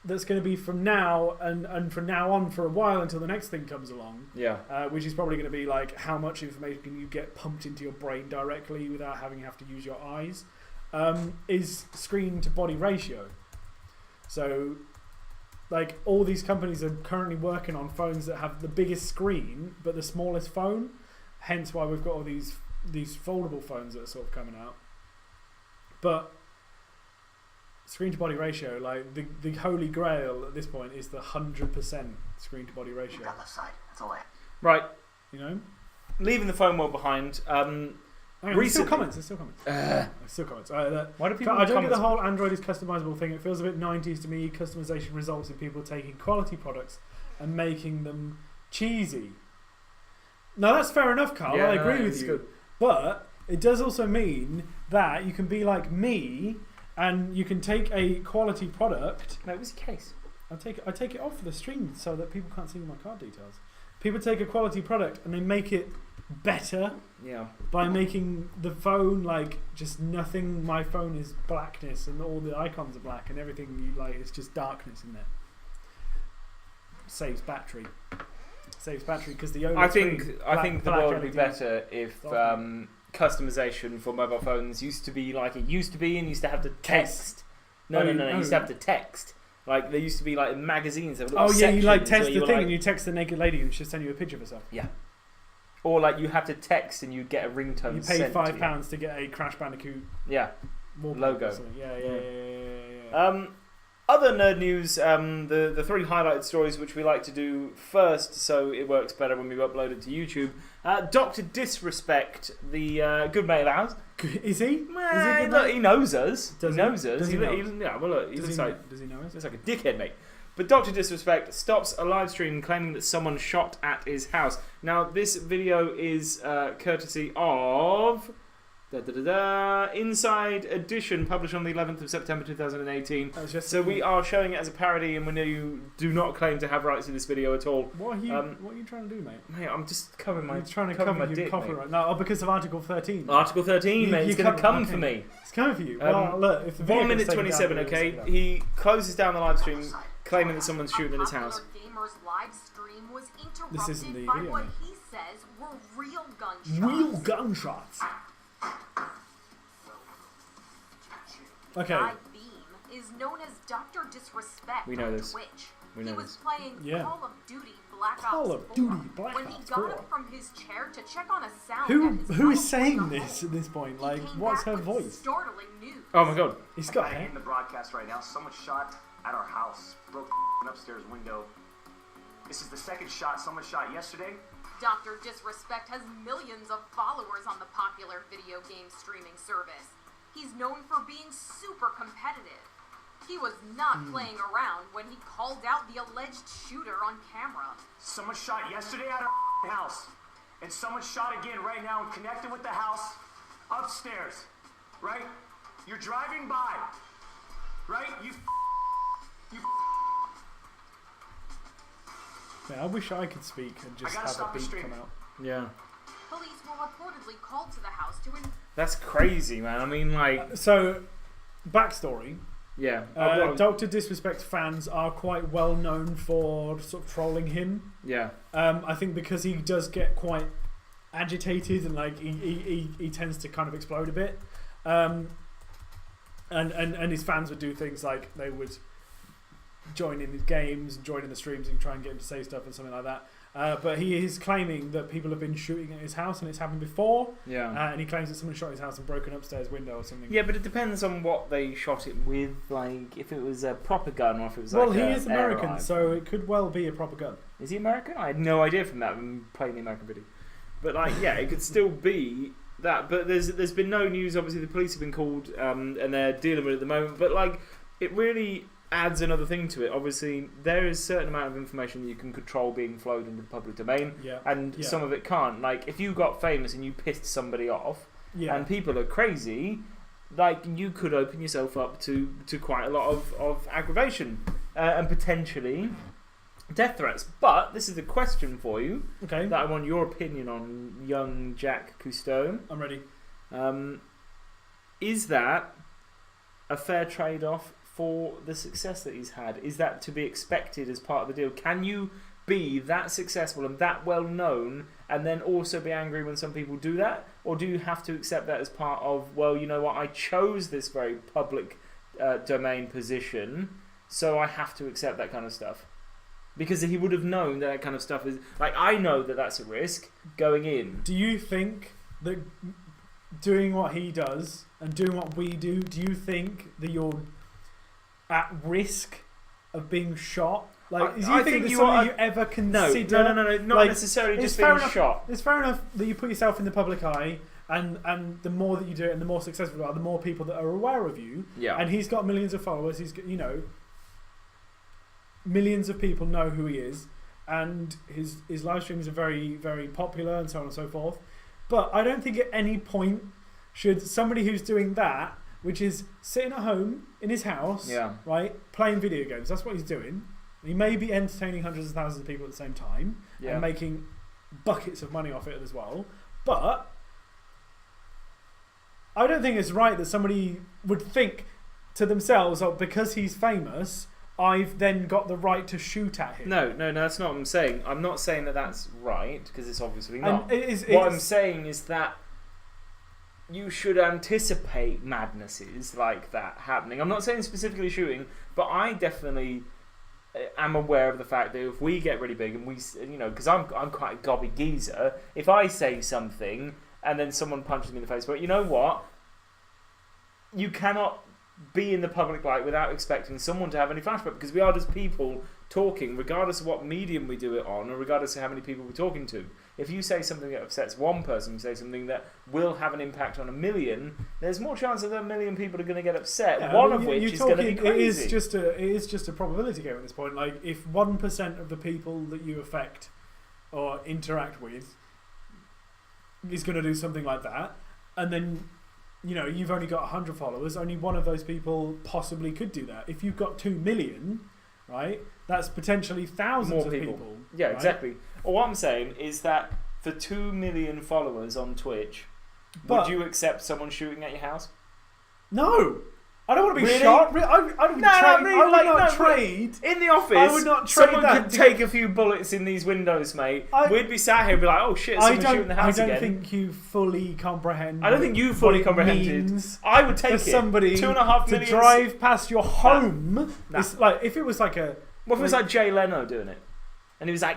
that's going to be from now and from now on for a while until the next thing comes along, which is probably going to be like how much information can you get pumped into your brain directly without having to use your eyes, is screen to body ratio. So like all these companies are currently working on phones that have the biggest screen but the smallest phone. Hence why we've got all these foldable phones that are sort of coming out. But screen to body ratio, like the holy grail at this point is the 100% screen to body ratio. That left side. That's all I have. Right. You know? Leaving the phone world behind. There's still comments. Why do people I don't get the whole Android is customizable thing. It feels a bit 90s to me. Customization results in people taking quality products and making them cheesy. No, that's fair enough, Carl. I agree with you. Good. But it does also mean that you can be like me and you can take a quality product. No, it was a case. I take it off the stream so that people can't see my card details. People take a quality product and they make it better by making the phone like just nothing. My phone is blackness and all the icons are black and everything you like is just darkness in there. Saves battery because the OLED I think the world would be better if customization for mobile phones used to be like it used to be and used to have to text. No. You used to have to text. Like there used to be like magazines. You like test the thing and you text the naked lady and she'll send you a picture of herself. Yeah. Or like you have to text and you get a ringtone. You pay £5 to get a Crash Bandicoot. Logo. Yeah. Other nerd news, the 3 highlighted stories which we like to do first so it works better when we upload it to YouTube. Dr. Disrespect, the good mate of ours. Is he? Look, he knows us. Does he know us? Does he know us? Looks like a dickhead, mate. But Dr. Disrespect stops a live stream claiming that someone shot at his house. Now, this video is courtesy of... Inside Edition, published on the 11th of September 2018. So we are showing it as a parody, and we know you do not claim to have rights to this video at all. What are you trying to do, mate? Mate, I'm just covering my. You're trying to cover my dick, copyright. No, because of Article 13. Article 13, mate. It's going to come for me. It's coming for you. Well, look, if the 1 minute 27. Okay, he closes down the live stream, claiming that someone's shooting at his house. This isn't the video. What he says were real gunshots. Real gunshots. Okay. Guy Beam is known as Dr. Disrespect We know on this. Twitch. We He know was this. playing Call of Duty Black Call Ops of 4 Duty Black when he Ops got 4. up from his chair to check on a sound Who is saying this at this point? Like, what's her voice? Startling news. Oh my god. He's got In hair. the broadcast right now, someone shot at our house, broke an upstairs window. This is the second shot. Someone shot yesterday. Dr. Disrespect has millions of followers on the popular video game streaming service. He's known for being super competitive. He was not playing around when he called out the alleged shooter on camera. Someone shot yesterday at our house, and someone shot again right now and connected with the house upstairs. Right? You're driving by. Right? You. Man, I wish I could speak and just I gotta have stop a the beat stream. come out. Yeah. Police were reportedly called to the house to That's crazy, man. I mean, like, So, backstory. yeah. Dr. Disrespect fans are quite well known for sort of trolling him. Yeah. I think because he does get quite agitated and like he tends to kind of explode a bit. And his fans would do things like they would join in his games and join in the streams and try and get him to say stuff and something like that. But he is claiming that people have been shooting at his house and it's happened before. Yeah. And he claims that someone shot his house and broke an upstairs window or something. Yeah, but it depends on what they shot it with. Like, if it was a proper gun or if it was Well, like he a is American, air so it could well be a proper gun. Is he American? I had no idea from that when playing the American video. But like, yeah, it could still be that. But there's been no news. Obviously, the police have been called and they're dealing with it at the moment. But like, it really adds another thing to it. Obviously, there is a certain amount of information that you can control being flowed into the public domain, and some of it can't. Like, if you got famous and you pissed somebody off, and people are crazy, like, you could open yourself up to quite a lot of aggravation and potentially death threats. But this is a question for you that I want your opinion on, young Jack Cousteau. I'm ready. Is that a fair trade-off for the success that he's had? Is that to be expected as part of the deal? Can you be that successful and that well known and then also be angry when some people do that? Or do you have to accept that as part of, well, you know what, I chose this very public domain position, so I have to accept that kind of stuff? Because he would have known that kind of stuff is... Like, I know that that's a risk going in. Do you think that doing what he does and doing what we do you think that you're at risk of being shot? Like, do you think that's something you ever consider? No, not like, necessarily just being shot. It's fair enough that you put yourself in the public eye, and the more that you do it and the more successful you are, the more people that are aware of you. Yeah. And he's got millions of followers. He's got, you know, millions of people know who he is, and his live streams are very, very popular and so on and so forth. But I don't think at any point should somebody who's doing that, which is sitting at home in his house, right, playing video games. That's what he's doing. He may be entertaining hundreds of thousands of people at the same time and making buckets of money off it as well. But I don't think it's right that somebody would think to themselves, oh, because he's famous, I've then got the right to shoot at him. No, that's not what I'm saying. I'm not saying that that's right, because it's obviously not. And what I'm saying is that you should anticipate madnesses like that happening. I'm not saying specifically shooting, but I definitely am aware of the fact that if we get really big and we, you know, because I'm quite a gobby geezer, if I say something and then someone punches me in the face, but you know what? You cannot be in the public light without expecting someone to have any flashback, because we are just people talking, regardless of what medium we do it on, or regardless of how many people we're talking to. If you say something that upsets one person, you say something that will have an impact on 1 million, there's more chance that 1 million people are going to get upset, one of which is going to be crazy. It is just a probability game at this point. Like, if 1% of the people that you affect or interact with is going to do something like that, and then, you know, you've only got 100 followers, only one of those people possibly could do that. If you've got 2 million, right, that's potentially thousands of people. Yeah, right? exactly. Well, what I'm saying is that for 2 million followers on Twitch, would you accept someone shooting at your house? No. I don't want to be Really? shot. I would not trade. In the office, I would not trade someone that. could take a few bullets in these windows, mate. We'd be sat here and be like, oh shit, someone's shooting the house again. I don't think you fully comprehend. I don't think you fully comprehended. I would take for somebody 2.5 million to drive past your home. Nah. It's like if it was like a. What if it was like Jay Leno doing it, and he was like.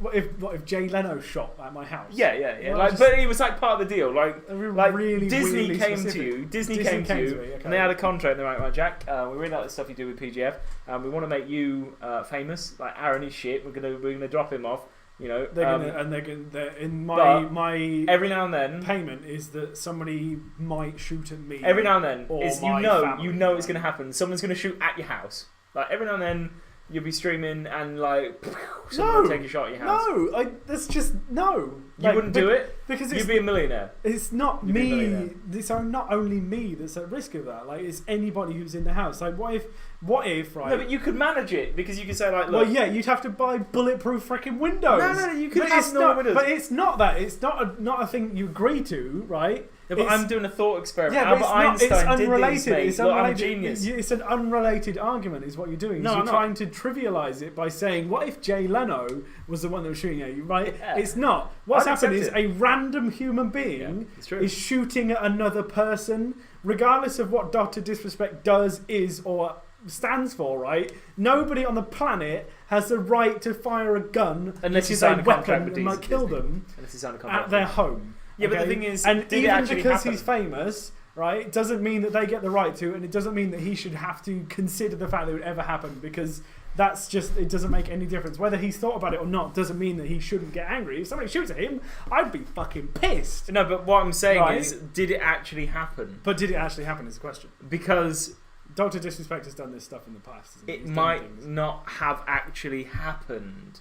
What if Jay Leno shot at my house? Yeah. Well, like, but he was like part of the deal. Like really, Disney really came specific. to you. Disney came to you, me, okay. and they had a contract. And they're like, right, Jack, we really like the stuff you do with PGF. We want to make you famous. Like Aaron is shit. We're gonna drop him off. You know, my every now and then payment is that somebody might shoot at me. Every now and then, or is my family. you know it's gonna happen. Someone's gonna shoot at your house. Like every now and then. You'll be streaming and like someone will take a shot at your house. No, that's just no. You wouldn't do it because you'd be a millionaire. It's not me. It's not only me that's at risk of that. Like it's anybody who's in the house. Like what if right? No, but you could manage it because you could say like, look. Well, yeah, you'd have to buy bulletproof freaking windows. No, you could have normal windows. But it's not that. It's not a thing you agree to, right? Yeah, but I'm doing a thought experiment. Yeah, Albert Einstein it's unrelated. did this, mate. It's Look, unrelated. I'm a genius. It's an unrelated argument, is what you're doing. No, you're I'm not. trying to trivialise it by saying, "What if Jay Leno was the one that was shooting at you?" Right? Yeah. It's not. What's I'd happened is accept a random human being it's true. is shooting at another person, regardless of what Dr. Disrespect does, is, or stands for. Right? Nobody on the planet has the right to fire a gun, unless which you is sign a a contract weapon, with and might kill them unless you sign a contract at their home. Yeah, but the Okay? thing is, and did it even actually because happen? he's famous, right, it doesn't mean that they get the right to, and it doesn't mean that he should have to consider the fact that it would ever happen, because that's just, it doesn't make any difference. Whether he's thought about it or not doesn't mean that he shouldn't get angry. If somebody shoots at him, I'd be fucking pissed. No, but what I'm saying Right? is, did it actually happen? But did it actually happen is the question. Because Dr. Disrespect has done this stuff in the past. Hasn't he? it He's done might things. not have actually happened.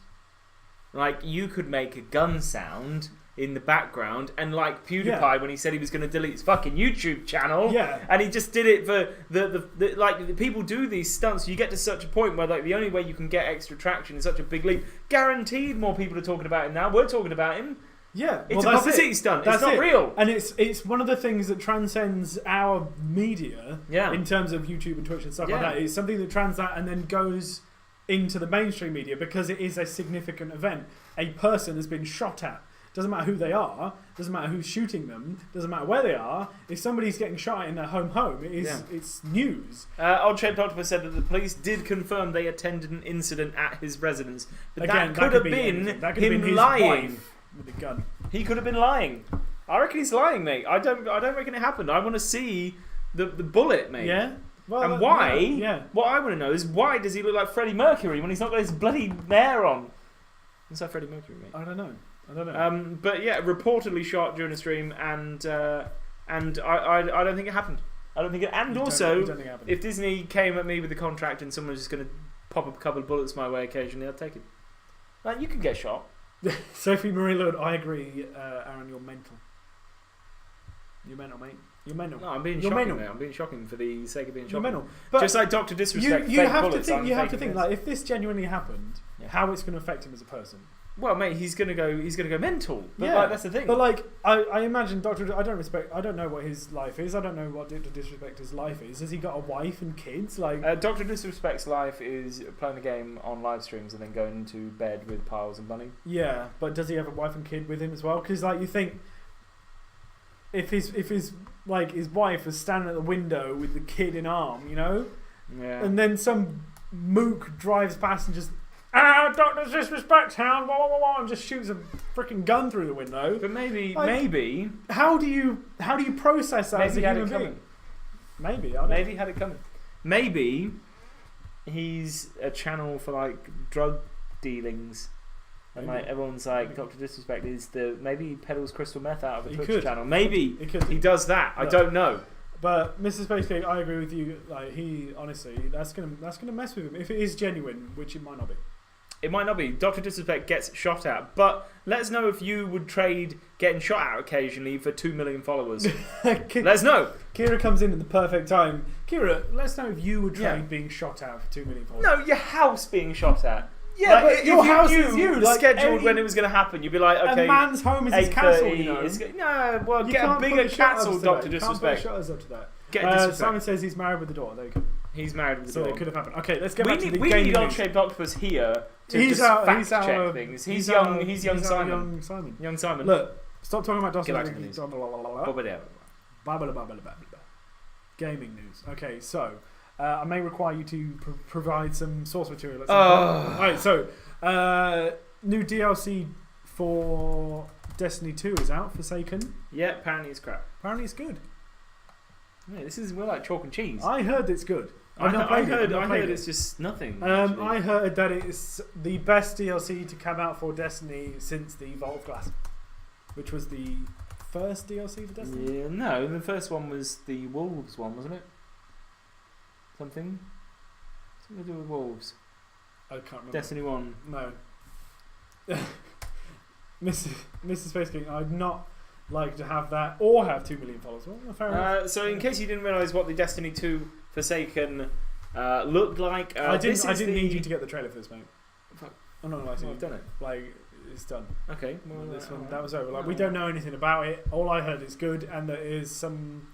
Like, you could make a gun sound in the background, and like PewDiePie when he said he was going to delete his fucking YouTube channel, and he just did it for the like people do these stunts. You get to such a point where like the only way you can get extra traction is such a big leap. Guaranteed, more people are talking about him now. We're talking about him. Yeah, it's a publicity stunt. It's not real, and it's one of the things that transcends our media. Yeah. In terms of YouTube and Twitch and stuff like that, it's something that transcends that and then goes into the mainstream media because it is a significant event. A person has been shot at. Doesn't matter who they are. Doesn't matter who's shooting them. Doesn't matter where they are. If somebody's getting shot in their home, it is it's news. Old Shaped Octopus said that the police did confirm they attended an incident at his residence, but Again, that could have been him his lying wife with a gun. He could have been lying. I reckon he's lying, mate. I don't reckon it happened. I want to see the bullet, mate. Yeah. Well, and why? Yeah. What I want to know is why does he look like Freddie Mercury when he's not got his bloody hair on? Looks like Freddie Mercury, mate. I don't know. But yeah, reportedly shot during a stream, and I don't think it happened. I don't think it. And also, if Disney came at me with a contract and someone was just going to pop a couple of bullets my way occasionally, I'd take it. Like, you can get shot. Sophie Marie Lord, I agree. Aaron, you're mental. You're mental, mate. You're mental. No, I'm being shocking, mate. I'm being shocking for the sake of being shocking. You're mental. But just like Dr. Disrespect. You have to think. You have to think. Like, if this genuinely happened, how it's going to affect him as a person. Well, mate, he's gonna go mental. But like, that's the thing. But like, I imagine Dr. I don't know what his life is. I don't know what Dr. Disrespect's life is. Has he got a wife and kids? Like, Dr. Disrespect's life is playing a game on live streams and then going to bed with Piles and Bunny. Yeah, but does he have a wife and kid with him as well? Because like, you think if his like his wife was standing at the window with the kid in arm, you know, and then some mook drives past and just. Dr. Disrespect, hound, blah, blah, blah, blah, and just shoots a freaking gun through the window. But maybe, how do you process that as a human being? Maybe he had it coming. Maybe he's a channel for like drug dealings, and like everyone's like Dr. Disrespect is maybe he peddles crystal meth out of a Twitch channel. Maybe he does that. I don't know. But Mr. Space Cake, I agree with you. Like, he honestly, that's gonna mess with him if it is genuine, which it might not be. It might not be. Dr. Disrespect gets shot at, but let us know if you would trade getting shot at occasionally for 2 million followers. Let us know. Kira comes in at the perfect time. Kira, let us know if you would trade being shot at for 2 million followers. No, your house being shot at. Yeah, like, but your house is you. Like, scheduled when it was going to happen. You'd be like, okay. A man's home is his castle, you know. No, well, you get a bigger castle, Dr. Disrespect. You can't put shutters up to that. Simon says he's married with the daughter. There you go. He's married with the daughter. So it could have happened. Okay, let's get back to the we game need news. Odd-Shaped Octopus here to fact check things. He's young Simon. Young Simon. Look, stop talking about Dawson. Get back to the news. Gaming news. Okay, so I may require you to provide some source material. Alright, so new DLC for Destiny 2 is out, Forsaken. Yeah, apparently it's crap. Apparently it's good. Yeah, we're like chalk and cheese. I heard it's good. I heard it's just nothing. I heard that it's the best DLC to come out for Destiny since the Vault of Glass, which was the first DLC for Destiny. Yeah, no, the first one was the Wolves one, wasn't it? Something to do with Wolves. I can't remember. Destiny 1. No. Mrs. Space King, I'd not like to have that or have 2 million followers. Well, fair enough. So, in case you didn't realise what the Destiny 2 Forsaken looked like, I didn't need you to get the trailer for this, mate. Fuck. I'm not going to lie to you. I've done it. Like, it's done. Okay. Well, this one, that was over. Like, we don't know anything about it. All I heard is good, and there is some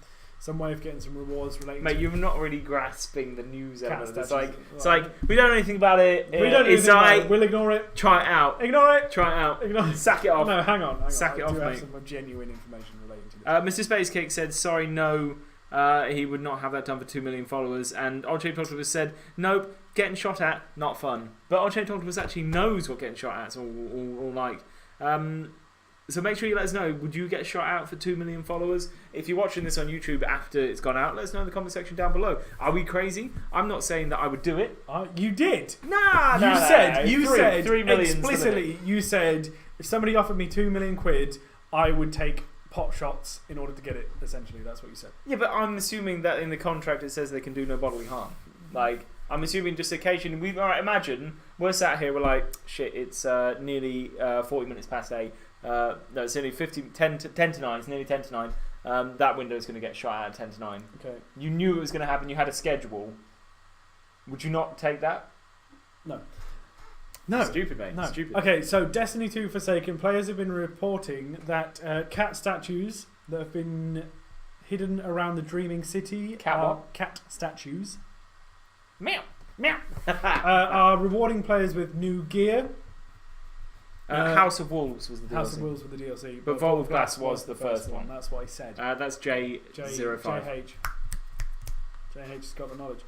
way of getting some rewards related. Mate, you're not really grasping the news element. It's like we don't know anything about it. We don't know anything about it. We'll ignore it. Try it out. Ignore it. Try it out. Ignore it. Sack it off. No, hang on. Sack it off, I do have mate. some genuine information relating to this. Mr. Space Cake said, sorry, no, he would not have that done for 2 million followers. And Odd-Shaped Octopus said, nope, getting shot at, not fun. But Odd-Shaped Octopus actually knows what getting shot at is all like. So make sure you let us know, would you get shot out for 2 million followers? If you're watching this on YouTube after it's gone out, let us know in the comment section down below. Are we crazy? I'm not saying that I would do it. You did. You said 3 million explicitly. You said if somebody offered me 2 million quid, I would take pot shots in order to get it. Essentially, that's what you said. Yeah, but I'm assuming that in the contract it says they can do no bodily harm. Like, I'm assuming just occasionally. Imagine we're sat here, we're like, shit, it's nearly 40 minutes past 8. No, it's only 10 to 9. It's nearly 10 to 9. That window is going to get shot at 10 to 9. Okay. You knew it was going to happen. You had a schedule. Would you not take that? No. Stupid, mate. No. Stupid. Okay, so Destiny 2 Forsaken players have been reporting that cat statues that have been hidden around the Dreaming City cat statues. Meow. Meow. Are rewarding players with new gear. House of Wolves was the DLC. House of Wolves with the DLC. But Vault of Glass was the first one. That's what I said. That's J05. JH's got the knowledge.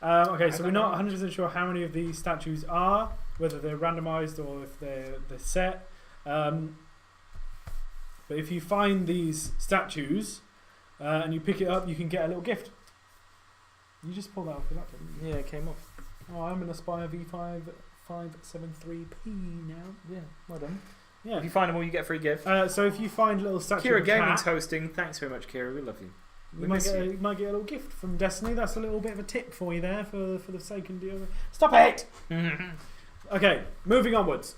Okay, so we're not 100% sure how many of these statues are, whether they're randomised or if they're set. But if you find these statues and you pick it up, you can get a little gift. You just pulled that off your laptop, didn't you? Yeah, it came off. Oh, I'm an Aspire V5 573p now. Yeah, well done. Yeah. If you find them all, you get a free gift. So if you find little statues, Kira Gaming's hosting. Thanks very much, Kira. We love you. You might get a little gift from Destiny. That's a little bit of a tip for you there for the sake and deal. Stop it! Okay, moving onwards.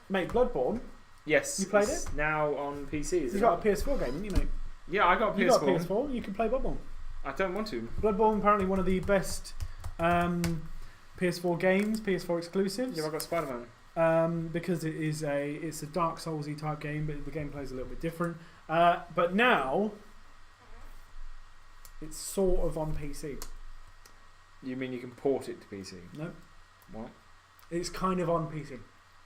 Mate, Bloodborne. Yes. You played it? Now on PC. You got a PS4 game, didn't you, mate? Yeah, I got a PS4. You got a PS4. You can play Bloodborne. I don't want to. Bloodborne apparently one of the best PS4 games, PS4 exclusives. Yeah, I got Spiderman. Because it's a Dark Souls-y type game, but the gameplay is a little bit different. But now it's sort of on PC. You mean you can port it to PC? No. What? It's kind of on PC.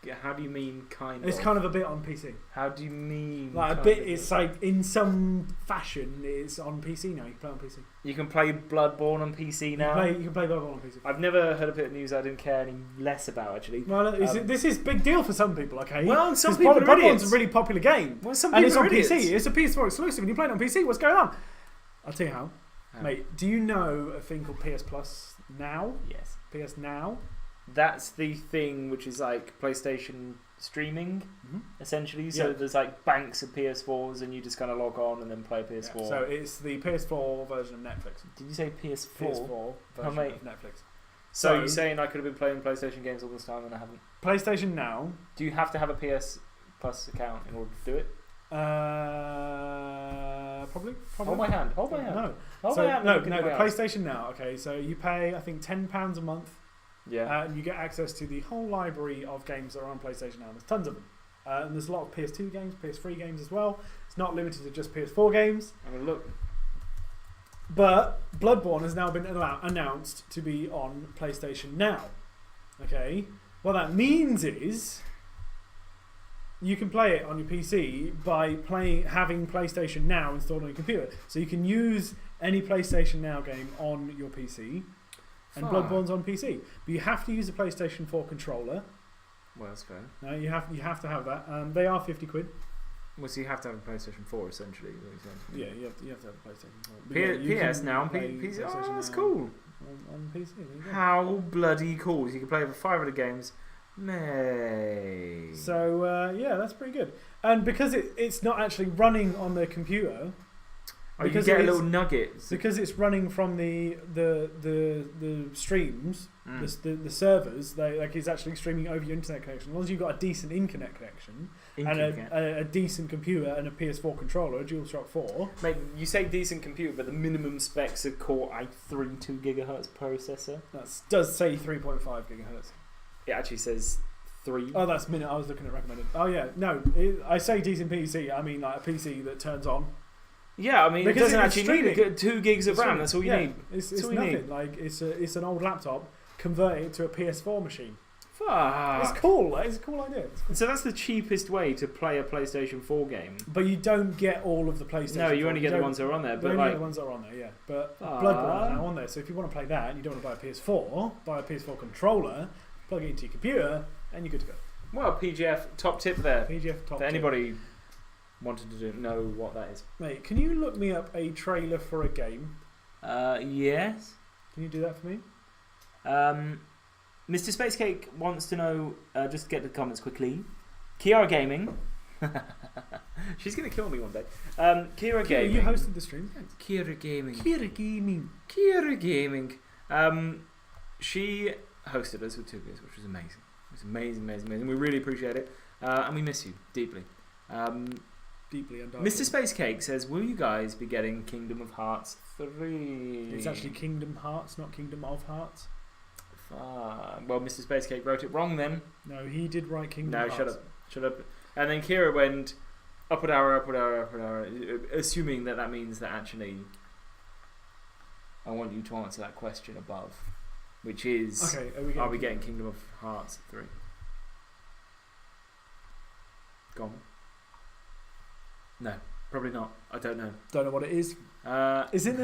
Yeah, how do you mean kind of? It's kind of a bit on PC. How do you mean? Like a bit. It's like in some fashion. It's on PC now. You can play on PC. You can play Bloodborne on PC now. You can play Bloodborne on PC. I've never heard a bit of news I didn't care any less about actually. Well, this is a big deal for some people. Okay. Well, some people are Bloodborne's idiots. a really popular game. Well, some and people it's on are idiots. PC. It's a PS4 exclusive, and you play it on PC. What's going on? I'll tell you how. Mate, do you know a thing called PS Plus Now? Yes. PS Now. That's the thing which is like PlayStation streaming, essentially. So there's like banks of PS4s, and you just kind of log on and then play PS4. Yeah. So it's the PS4 version of Netflix. Did you say PS4? PS4 version of Netflix. So you're saying I could have been playing PlayStation games all this time and I haven't? PlayStation Now. Do you have to have a PS Plus account in order to do it? Probably. Hold my hand. Hold my hand. No. Hold my hand. No. The PlayStation Now. Okay, so you pay I think £10 a month. Yeah. And you get access to the whole library of games that are on PlayStation Now. There's tons of them. And there's a lot of PS2 games, PS3 games as well. It's not limited to just PS4 games. I'm gonna look. But Bloodborne has now been announced to be on PlayStation Now. Okay? What that means is you can play it on your PC by having PlayStation Now installed on your computer. So you can use any PlayStation Now game on your PC, and Bloodborne's on PC. But you have to use a PlayStation 4 controller. Well, that's fair. No, you have to have that. They are £50. Well, so you have to have a PlayStation 4, essentially. Yeah, you have to have a PlayStation 4. PS Now on PC. Oh, that's cool. On PC. There you go. How bloody cool. So you can play over 500 games. May. So, yeah, that's pretty good. And because it's not actually running on the computer... Oh, you get a little nugget. Because it's running from the streams, the servers, it's actually streaming over your internet connection. As long as you've got a decent internet connection and a decent computer and a PS4 controller, a DualShock 4. Mate, you say decent computer, but the minimum specs are Core i3 2 GHz processor. That does say 3.5 gigahertz. It actually says 3. Oh, that's minute. I was looking at recommended. Oh yeah, no, I say decent PC. I mean like a PC that turns on. Yeah, I mean, because it doesn't actually need 2 gigs of RAM. That's all you need. It's nothing. Like it's an old laptop. Convert it to a PS4 machine. Fuck. It's cool. It's a cool idea. Cool. So that's the cheapest way to play a PlayStation 4 game. But you don't get all of the PlayStation. No, you only get the ones that are on there. But only get the ones that are on there. Yeah, but Bloodborne is now on there. So if you want to play that, and you don't want to buy a PS4, buy a PS4 controller, plug it into your computer, and you're good to go. Well, PGF top tip there. PGF top for anybody wanted to know what that is. Mate, can you look me up a trailer for a game? Yes. Can you do that for me? Mr. Spacecake wants to know, just to get the comments quickly, Kiara Gaming. She's going to kill me one day. Kiara Gaming. You hosted the stream. Thanks. Kiara Gaming. Kiara Gaming. Kiara Gaming. She hosted us with 2 beers, which was amazing. It was amazing, amazing, amazing. We really appreciate it. And we miss you deeply. Deeply and darkly. Mr. Spacecake says, will you guys be getting Kingdom of Hearts 3? It's actually Kingdom Hearts, not Kingdom of Hearts. Well, Mr. Spacecake wrote it wrong then. No, he did write Kingdom Hearts. No, shut up. And then Kira went upward arrow, assuming that means that actually I want you to answer that question above, which is, okay, are we getting Kingdom of Hearts 3? Gone. No, probably not. I don't know. Don't know what it is. Is it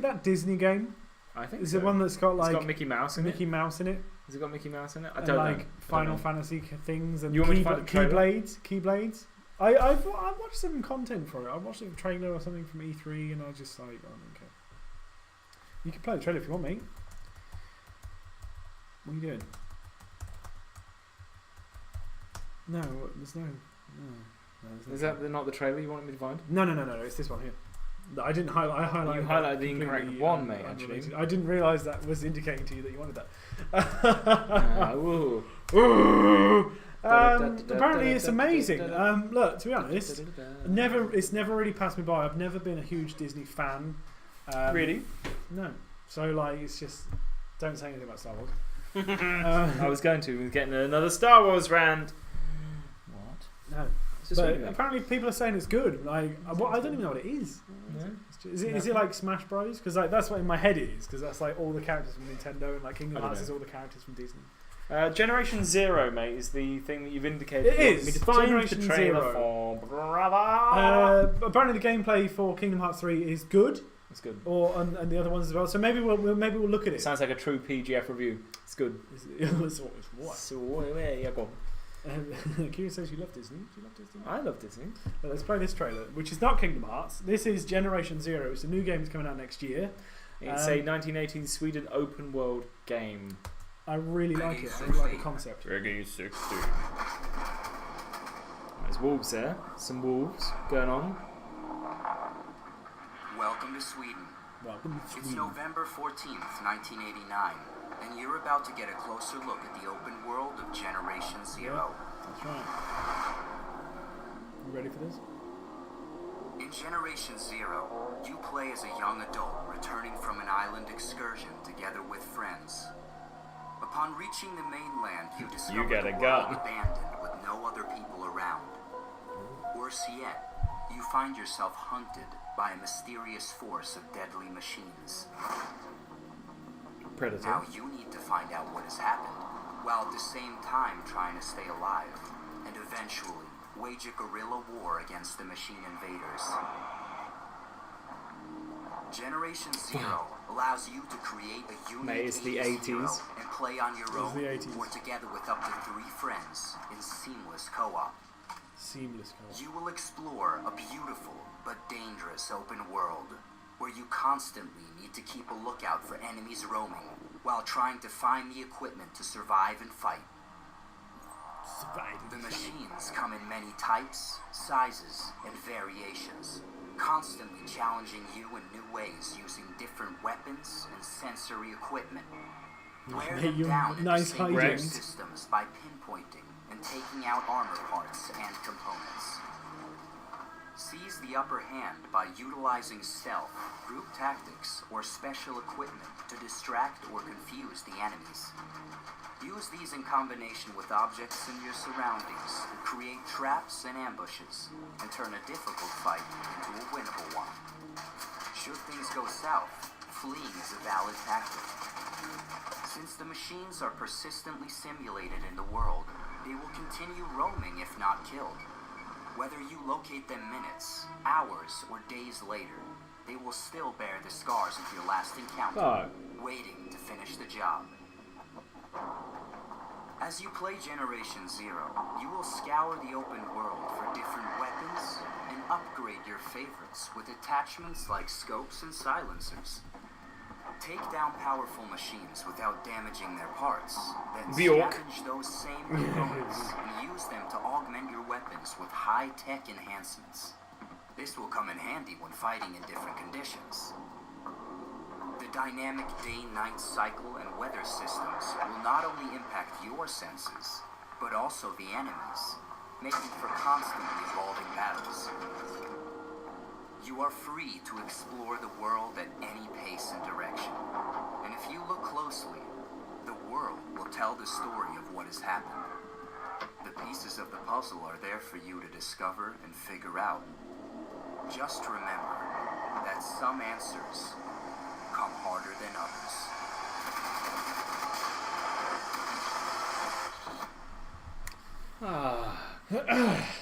that Disney game? I think is so. it one that's got like it's got Mickey Mouse in it? Mouse in it? Has it got Mickey Mouse in it? I and don't know. Like Final Fantasy things and Keyblades. I've watched some content for it. I watched a trailer or something from E3 and I was just like, oh, okay. You can play the trailer if you want, mate. What are you doing? No, there's no. Is that not the trailer you wanted me to find? No. It's this one here. I didn't highlight. You highlighted the incorrect one, mate. Actually, I didn't realise that was indicating to you that you wanted that. Apparently, it's amazing. Look, to be honest, it's never really passed me by. I've never been a huge Disney fan. Really? No. So like, it's just don't say anything about Star Wars. I was going to. We're getting another Star Wars rant. What? No. But apparently people are saying it's good. Like, I don't even know what it is. No. Is it like Smash Bros? Because like that's what in my head it is. Because that's like all the characters from Nintendo and like Kingdom Hearts is all the characters from Disney. Generation 0, mate, is the thing that you've indicated. It is. Generation 0. Brother. Apparently the gameplay for Kingdom Hearts 3 is good. It's good. And the other ones as well. So maybe we'll look at it. Sounds like a true PGF review. It's good. What? So yeah, go on. Kira says you love Disney. Do you love Disney? I love Disney. Well, let's play this trailer, which is not Kingdom Hearts. This is Generation 0. It's a new game that's coming out next year. It's a 1918 Sweden open world game. I really like it. I really like the concept. Peggy 16. There's wolves there. Some wolves going on. Welcome to Sweden. It's November 14th, 1989. And you're about to get a closer look at the open world of Generation 0. Yeah, that's right. You ready for this? In Generation 0, you play as a young adult returning from an island excursion together with friends. Upon reaching the mainland, you discover the world abandoned with no other people around. Worse yet, you find yourself hunted by a mysterious force of deadly machines. Predator. Now you need to find out what has happened, while at the same time trying to stay alive, and eventually wage a guerrilla war against the machine invaders. Generation Zero allows you to create a unique Mate, it's the 80s hero 80s. and play on your own the 80s. or together with up to 3 friends in seamless co-op. Seamless co-op. You will explore a beautiful but dangerous open world where you constantly need to keep a lookout for enemies roaming while trying to find the equipment to survive and fight. The machines come in many types, sizes, and variations, constantly challenging you in new ways using different weapons and sensory equipment. Wear them down in nice distinct hiding. systems by pinpointing and taking out armor parts and components. Seize the upper hand by utilizing stealth, group tactics, or special equipment to distract or confuse the enemies. Use these in combination with objects in your surroundings to create traps and ambushes, and turn a difficult fight into a winnable one. Should things go south, fleeing is a valid tactic. Since the machines are persistently simulated in the world, they will continue roaming if not killed. Whether you locate them minutes, hours, or days later, they will still bear the scars of your last encounter, waiting to finish the job. As you play Generation Zero, you will scour the open world for different weapons and upgrade your favorites with attachments like scopes and silencers. Take down powerful machines without damaging their parts, then scavenge those same components and use them to augment your weapons with high-tech enhancements. This will come in handy when fighting in different conditions. The dynamic day-night cycle and weather systems will not only impact your senses, but also the enemies, making for constantly evolving battles. You are free to explore the world at any pace and direction, and if you look closely, the world will tell the story of what has happened. The pieces of the puzzle are there for you to discover and figure out. Just remember that some answers come harder than others.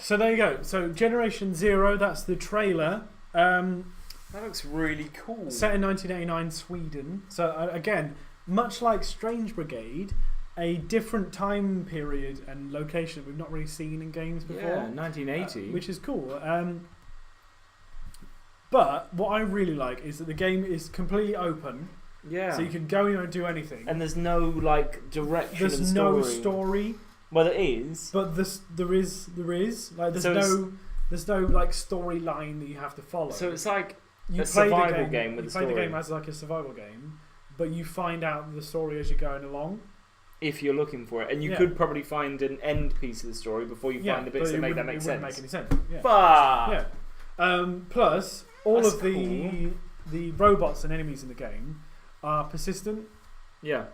So there you go. So Generation Zero, that's the trailer. That looks really cool. Set in 1989 Sweden. So again, much like Strange Brigade, a different time period and location that we've not really seen in games before. Yeah, 1980. Which is cool. But what I really like is that the game is completely open. Yeah. So you can go in and do anything. And there's no like direction. There's no story. Well, there is. But there is. Like there's So there's no like storyline that you have to follow. So it's like you a survival game with a story. You play the game as like a survival game, but you find out the story as you're going along. If you're looking for it, and you could probably find an end piece of the story before you find the bits that make that make sense. It wouldn't make any sense. Yeah. But yeah. Plus, all That's of the robots and enemies in the game are persistent. Yeah.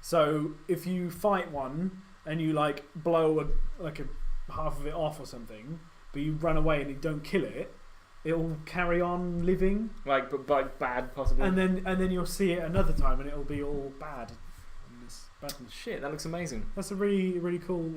So if you fight one and you like blow a half of it off or something, but you run away and you don't kill it, it'll carry on living. Like bad possibly. And then you'll see it another time and it'll be all bad. Shit, that looks amazing. That's a really cool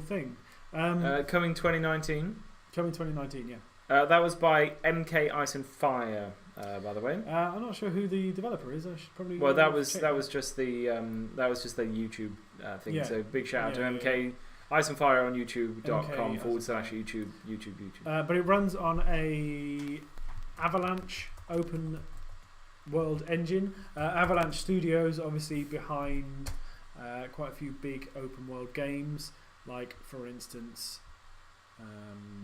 thing. Coming 2019. Coming 2019, yeah. That was by MK Ice and Fire, by the way. I'm not sure who the developer is. I should probably. Well, that was just the YouTube thing. Yeah. So big shout out to MK Ice and Fire on YouTube.com/YouTube. But it runs on a Avalanche open world engine. Avalanche Studios, obviously behind quite a few big open world games, like for instance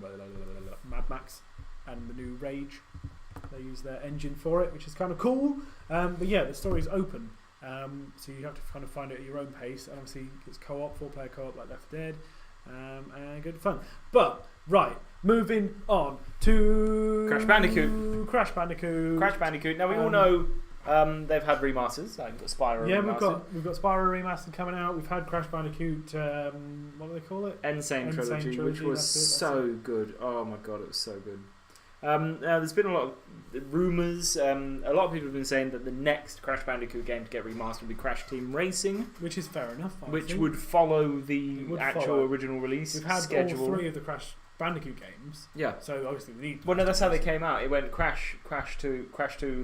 Mad Max and the new Rage. They use their engine for it, which is kind of cool. But yeah, the story's open, so you have to kind of find it at your own pace. And obviously, it's co-op, 4-player co-op like Left 4 Dead, and good fun. But right, moving on to Crash Bandicoot. Crash Bandicoot. Now we all know they've had remasters. Like we've got Spyro. Yeah, remastered. we've got Spyro remastered coming out. We've had Crash Bandicoot. What do they call it? Insane Trilogy, which was so good. Oh my god, it was so good. There's been a lot of rumours. A lot of people have been saying that the next Crash Bandicoot game to get remastered will be Crash Team Racing, which is fair enough. Which would follow the actual original release We've had schedule. all 3 of the Crash Bandicoot games. Yeah. So obviously we need. Well, no, that's how they came out. It went Crash 2,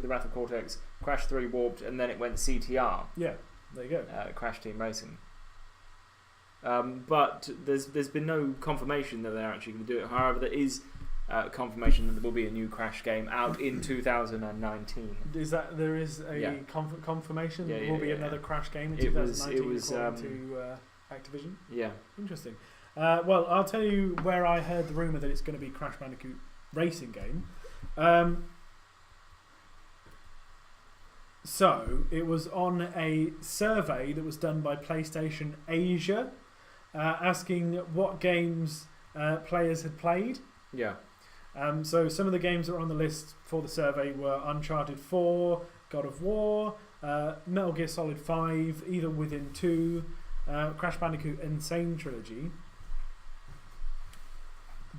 The Wrath of Cortex, Crash 3 Warped, and then it went CTR. Yeah. There you go. Crash Team Racing. But there's been no confirmation that they're actually going to do it. However, there is confirmation that there will be a new Crash game out in 2019. Is that there is a confirmation that there will be another Crash game in 2019 according to Activision? Yeah. Interesting. Well, I'll tell you where I heard the rumour that it's going to be Crash Bandicoot Racing game. So, it was on a survey that was done by PlayStation Asia, asking what games players had played. Yeah. So, some of the games that were on the list for the survey were Uncharted 4, God of War, Metal Gear Solid 5, Either Within 2, Crash Bandicoot Insane Trilogy.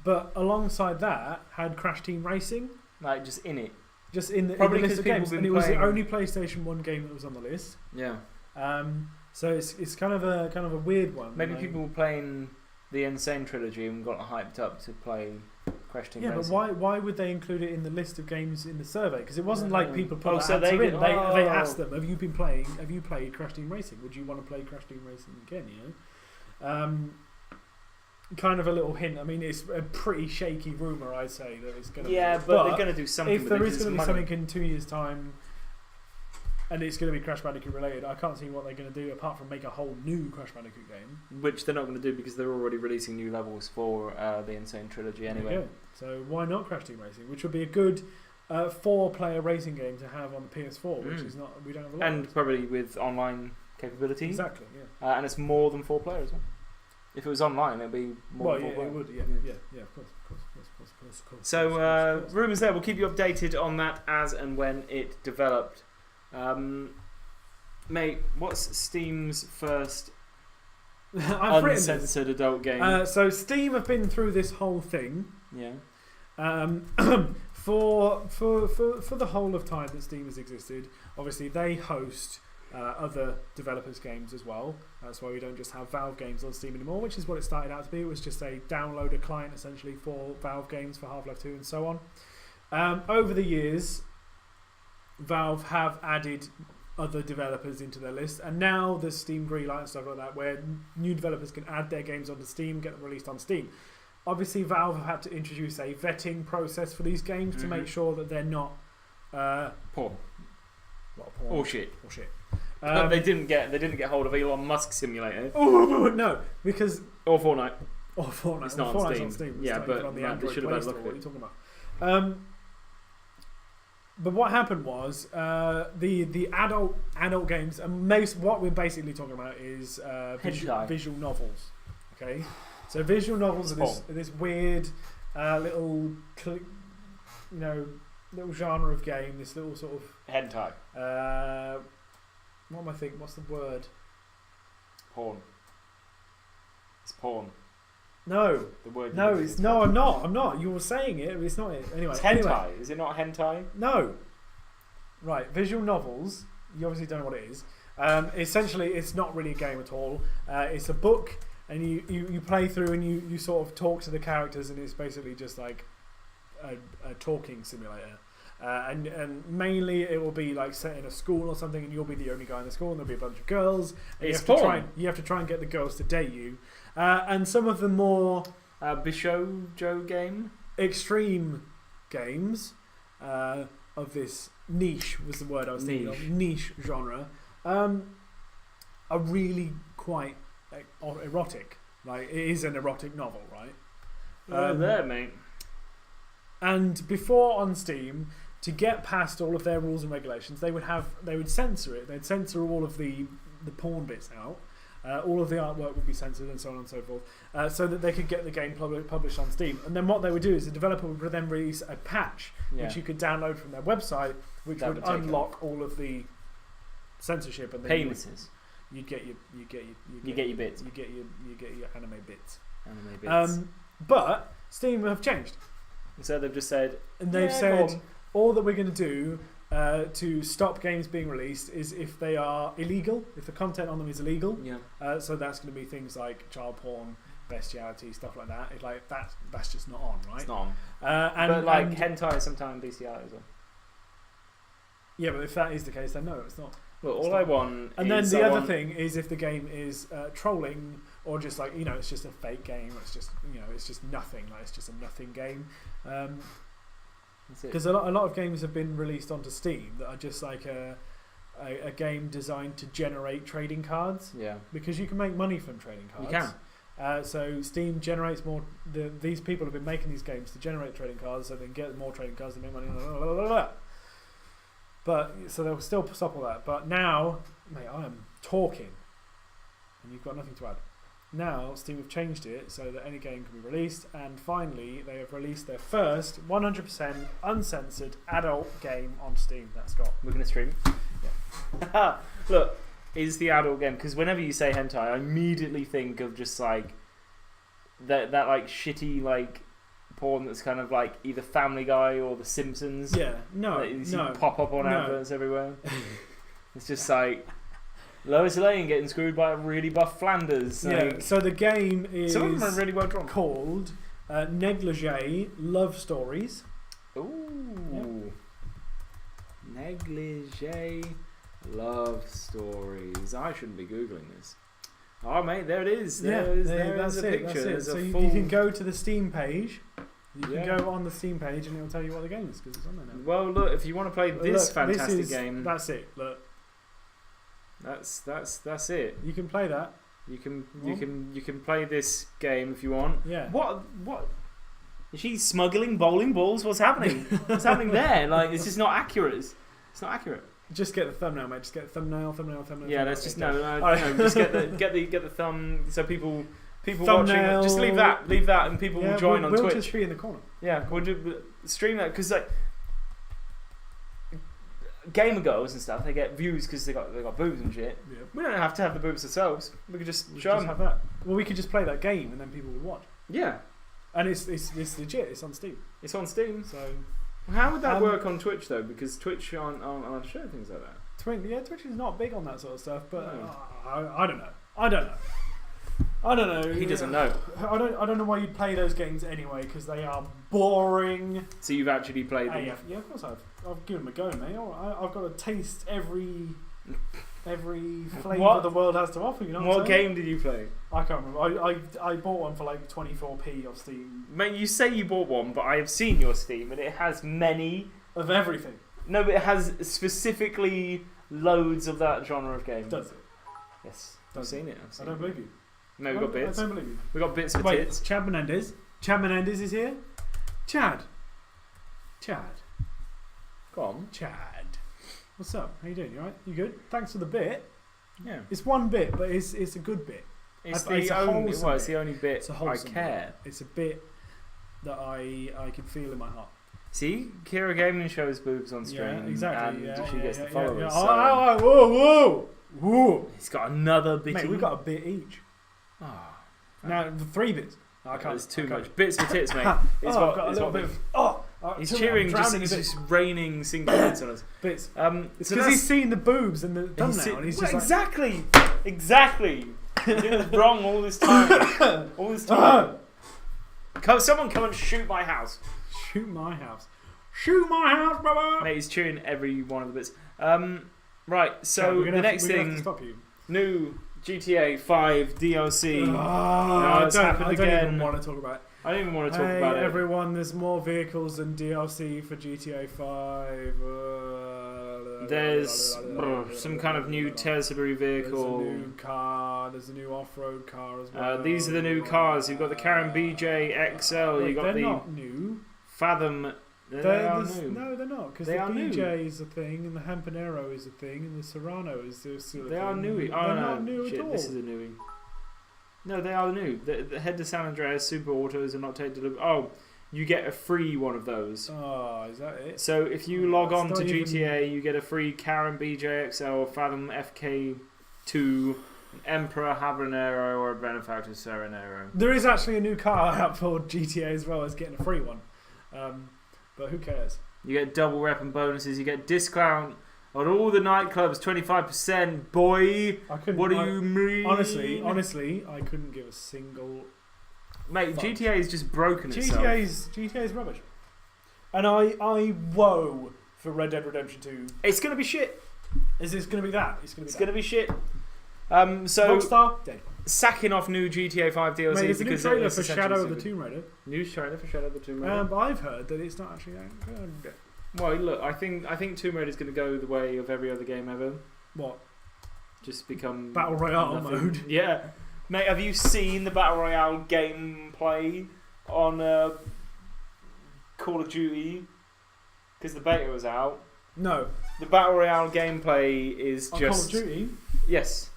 But alongside that, had Crash Team Racing. Like, just in it. Just in the list of games, and it was the only PlayStation 1 game that was on the list. Yeah. So it's kind of a weird one. Maybe people were playing the Insane Trilogy and got hyped up to play Crash Team Racing. Yeah, but why would they include it in the list of games in the survey? Because it wasn't like people put so they they asked them, have you played Crash Team Racing? Would you want to play Crash Team Racing again? You know. Kind of a little hint. I mean, it's a pretty shaky rumour, I'd say, that it's going to be. Yeah, but they're going to do something. If there is going to be something in 2 years' time, and it's going to be Crash Bandicoot related, I can't see what they're going to do apart from make a whole new Crash Bandicoot game. Which they're not going to do because they're already releasing new levels for the Insane Trilogy anyway. Okay. So why not Crash Team Racing, which would be a good 4-player racing game to have on the PS4, which is not. We don't have a lot. And probably with online capability. Exactly. Yeah. And it's more than 4 players. If it was online, it'd be more than 4 players. It would. Yeah. Of course. So rumours there. We'll keep you updated on that as and when it developed. Mate, what's Steam's first uncensored adult game? So Steam have been through this whole thing. Yeah. For the whole of time that Steam has existed, obviously they host other developers' games as well. That's why we don't just have Valve games on Steam anymore, which is what it started out to be. It was just a downloader client essentially for Valve games, for Half-Life 2 and so on. Over the years, Valve have added other developers into their list, and now there's Steam Greenlight and stuff like that, where new developers can add their games onto Steam, get them released on Steam. Obviously, Valve have had to introduce a vetting process for these games to make sure that they're not porn. Not porn. Or shit. They didn't get hold of Elon Musk Simulator. No, because or Fortnite. It's not on Steam. Steam. Yeah, but on the they should have had a look at it. What are you talking about? But what happened was the adult games, and what we're basically talking about is visual novels. Okay, so visual novels are this weird little little genre of game. This little sort of hentai. What am I thinking? What's the word? Porn. It's porn. No. The word. No, it's no. I'm not. You were saying it. It's not it. Anyway. It's hentai. Is it not hentai? No. Right. Visual novels. You obviously don't know what it is. Essentially, it's not really a game at all. It's a book, and you play through, and you sort of talk to the characters, and it's basically just like a talking simulator. And mainly it will be like set in a school or something, and you'll be the only guy in the school, and there'll be a bunch of girls. And you have to try and get the girls to date you. And some of the more Bishojo game, extreme games of this niche was the word I was thinking of. Niche genre are really quite erotic. Like it is an erotic novel, right? There, mate. And before on Steam, to get past all of their rules and regulations, they would censor it. They'd censor all of the porn bits out. All of the artwork would be censored and so on and so forth, so that they could get the game published on Steam. And then what they would do is the developer would then release a patch which you could download from their website, which would unlock all of the censorship and then penises. You get your bits. You get your anime bits. Anime bits. But Steam have changed. So they've just said, and they've said all that we're going to do to stop games being released is if they are illegal, if the content on them is illegal. Yeah. So that's going to be things like child porn, bestiality, stuff like that. It's like that's just not on, right? It's not on. But hentai sometimes bestiality as well. Yeah, but if that is the case, then no, it's not. Look, all I want. And then the other thing is if the game is trolling or just like it's just a fake game. Or it's just it's just nothing. Like it's just a nothing game. Because a lot of games have been released onto Steam that are just like a game designed to generate trading cards. Yeah. Because you can make money from trading cards. You can. So Steam generates more. These people have been making these games to generate trading cards, so they can get more trading cards and make money. Blah, blah, blah, blah. But so they'll still stop all that. But now, mate, I am talking, and you've got nothing to add. Now Steam have changed it so that any game can be released, and finally they have released their first 100% uncensored adult game on Steam. That's got. We're gonna stream. Yeah. Look, is the adult game? Because whenever you say hentai, I immediately think of just like that like shitty like porn that's kind of like either Family Guy or The Simpsons. Yeah. No. You pop up on adverts everywhere. It's just like Lois Lane getting screwed by a really buff Flanders. Yeah. So the game is some of them are really well drawn. Called Negligee Love Stories. Ooh. Yeah. Negligee Love Stories. I shouldn't be googling this. Oh mate, there it is. There's a picture. So you can go to the Steam page. You can go on the Steam page and it'll tell you what the game is because it's on there now. Well, look, if you want to play this fantastic game, that's it. Look, that's it. You can play that. You can play this game if you want. Yeah. What? Is she smuggling bowling balls? What's happening? What's happening there? Like it's just not accurate. It's not accurate. Just get the thumbnail, mate. Just get the thumbnail. Yeah, that's just no. Just get the thumb. So people watching. Just leave that, and people will join on Twitch. We'll just be in the corner. Yeah, we'll stream that because like gamer girls and stuff, they get views because they got boobs and shit. Yeah. We don't have to have the boobs ourselves. We could just show them. Have that. Well, we could just play that game and then people would watch. Yeah, and it's legit. It's on Steam. It's on Steam. So how would that work on Twitch though? Because Twitch aren't showing things like that. Twitch is not big on that sort of stuff, but I don't know. He doesn't know. I don't know why you'd play those games anyway because they are boring. So you've actually played them? Yeah, of course I've given them a go, mate. I've got to taste every flavour the world has to offer. You know what game did you play? I can't remember. I bought one for like 24p off Steam. Mate, you say you bought one, but I have seen your Steam and it has many of everything. No, but it has specifically loads of that genre of game. Does it? Yes. I've seen it. I don't believe you. No, we've got bits. I don't believe you. We've got bits for tits. Chad Menendez. Chad Menendez is here. Chad. Go on. Chad. What's up? How you doing? You alright? You good? Thanks for the bit. Yeah. It's one bit, but it's a good bit. It's the only bit I care. It's a bit that I can feel in my heart. See, Kira Gaming shows boobs on stream. Yeah, exactly. And she gets the followers. Yeah. Whoa! He's got another bit. Mate, we got a bit each. Oh. Now, 3 bits. I can't. There's too much. Bits for tits, mate. I've got a little bit of... He's cheering, it's just raining single bits on us. Bits. It's because he's seen the boobs and the thumbnail and he's just exactly. You're doing it wrong all this time. Someone come and shoot my house. Shoot my house, brother! Mate, he's cheering every one of the bits. Right, so the next thing, new GTA 5 DLC. I don't even want to talk about it. I don't even want to talk about it. Everyone, there's more vehicles than DLC for GTA 5. There's some kind of new Tesla vehicle. There's a new car. There's a new off-road car as well. These are the new cars. You've got the Karen BJ XL. You've got they're not new. Fathom. They are new. No, they're not. Because the BJ is a thing, and the Hampanero is a thing, and the Serrano is still a They are new. They're not new at all. This is a newie. No, they are new. The head to San Andreas Super Autos are not taken delivery. Oh, you get a free one of those. Oh, is that it? So if you log on to GTA, you get a free Karen BJ XL, Fathom FK2, Emperor Habanero, or a Benefactor Serenero. There is actually a new car out for GTA as well as getting a free one. But who cares? You get double weapon bonuses. You get discount on all the nightclubs, 25%. Boy, what do you mean? Honestly, I couldn't give a single. Mate, GTA is just broken itself. GTA is rubbish. And I woe for Red Dead Redemption 2. It's gonna be shit. Is this gonna be that? It's gonna be shit. So Rockstar dead. Sacking off new GTA 5 DLC. Mate, there's a new because trailer it's for essentially Shadow of the stupid. Tomb Raider. New trailer for Shadow of the Tomb Raider. But I've heard that it's not actually that good. Well, look, I think Tomb Raider is going to go the way of every other game ever. What? Just become Battle Royale nothing. mode. Yeah, mate. Have you seen the Battle Royale gameplay on Call of Duty? Because the beta was out. No. The Battle Royale gameplay is On just Call of Duty. Yes.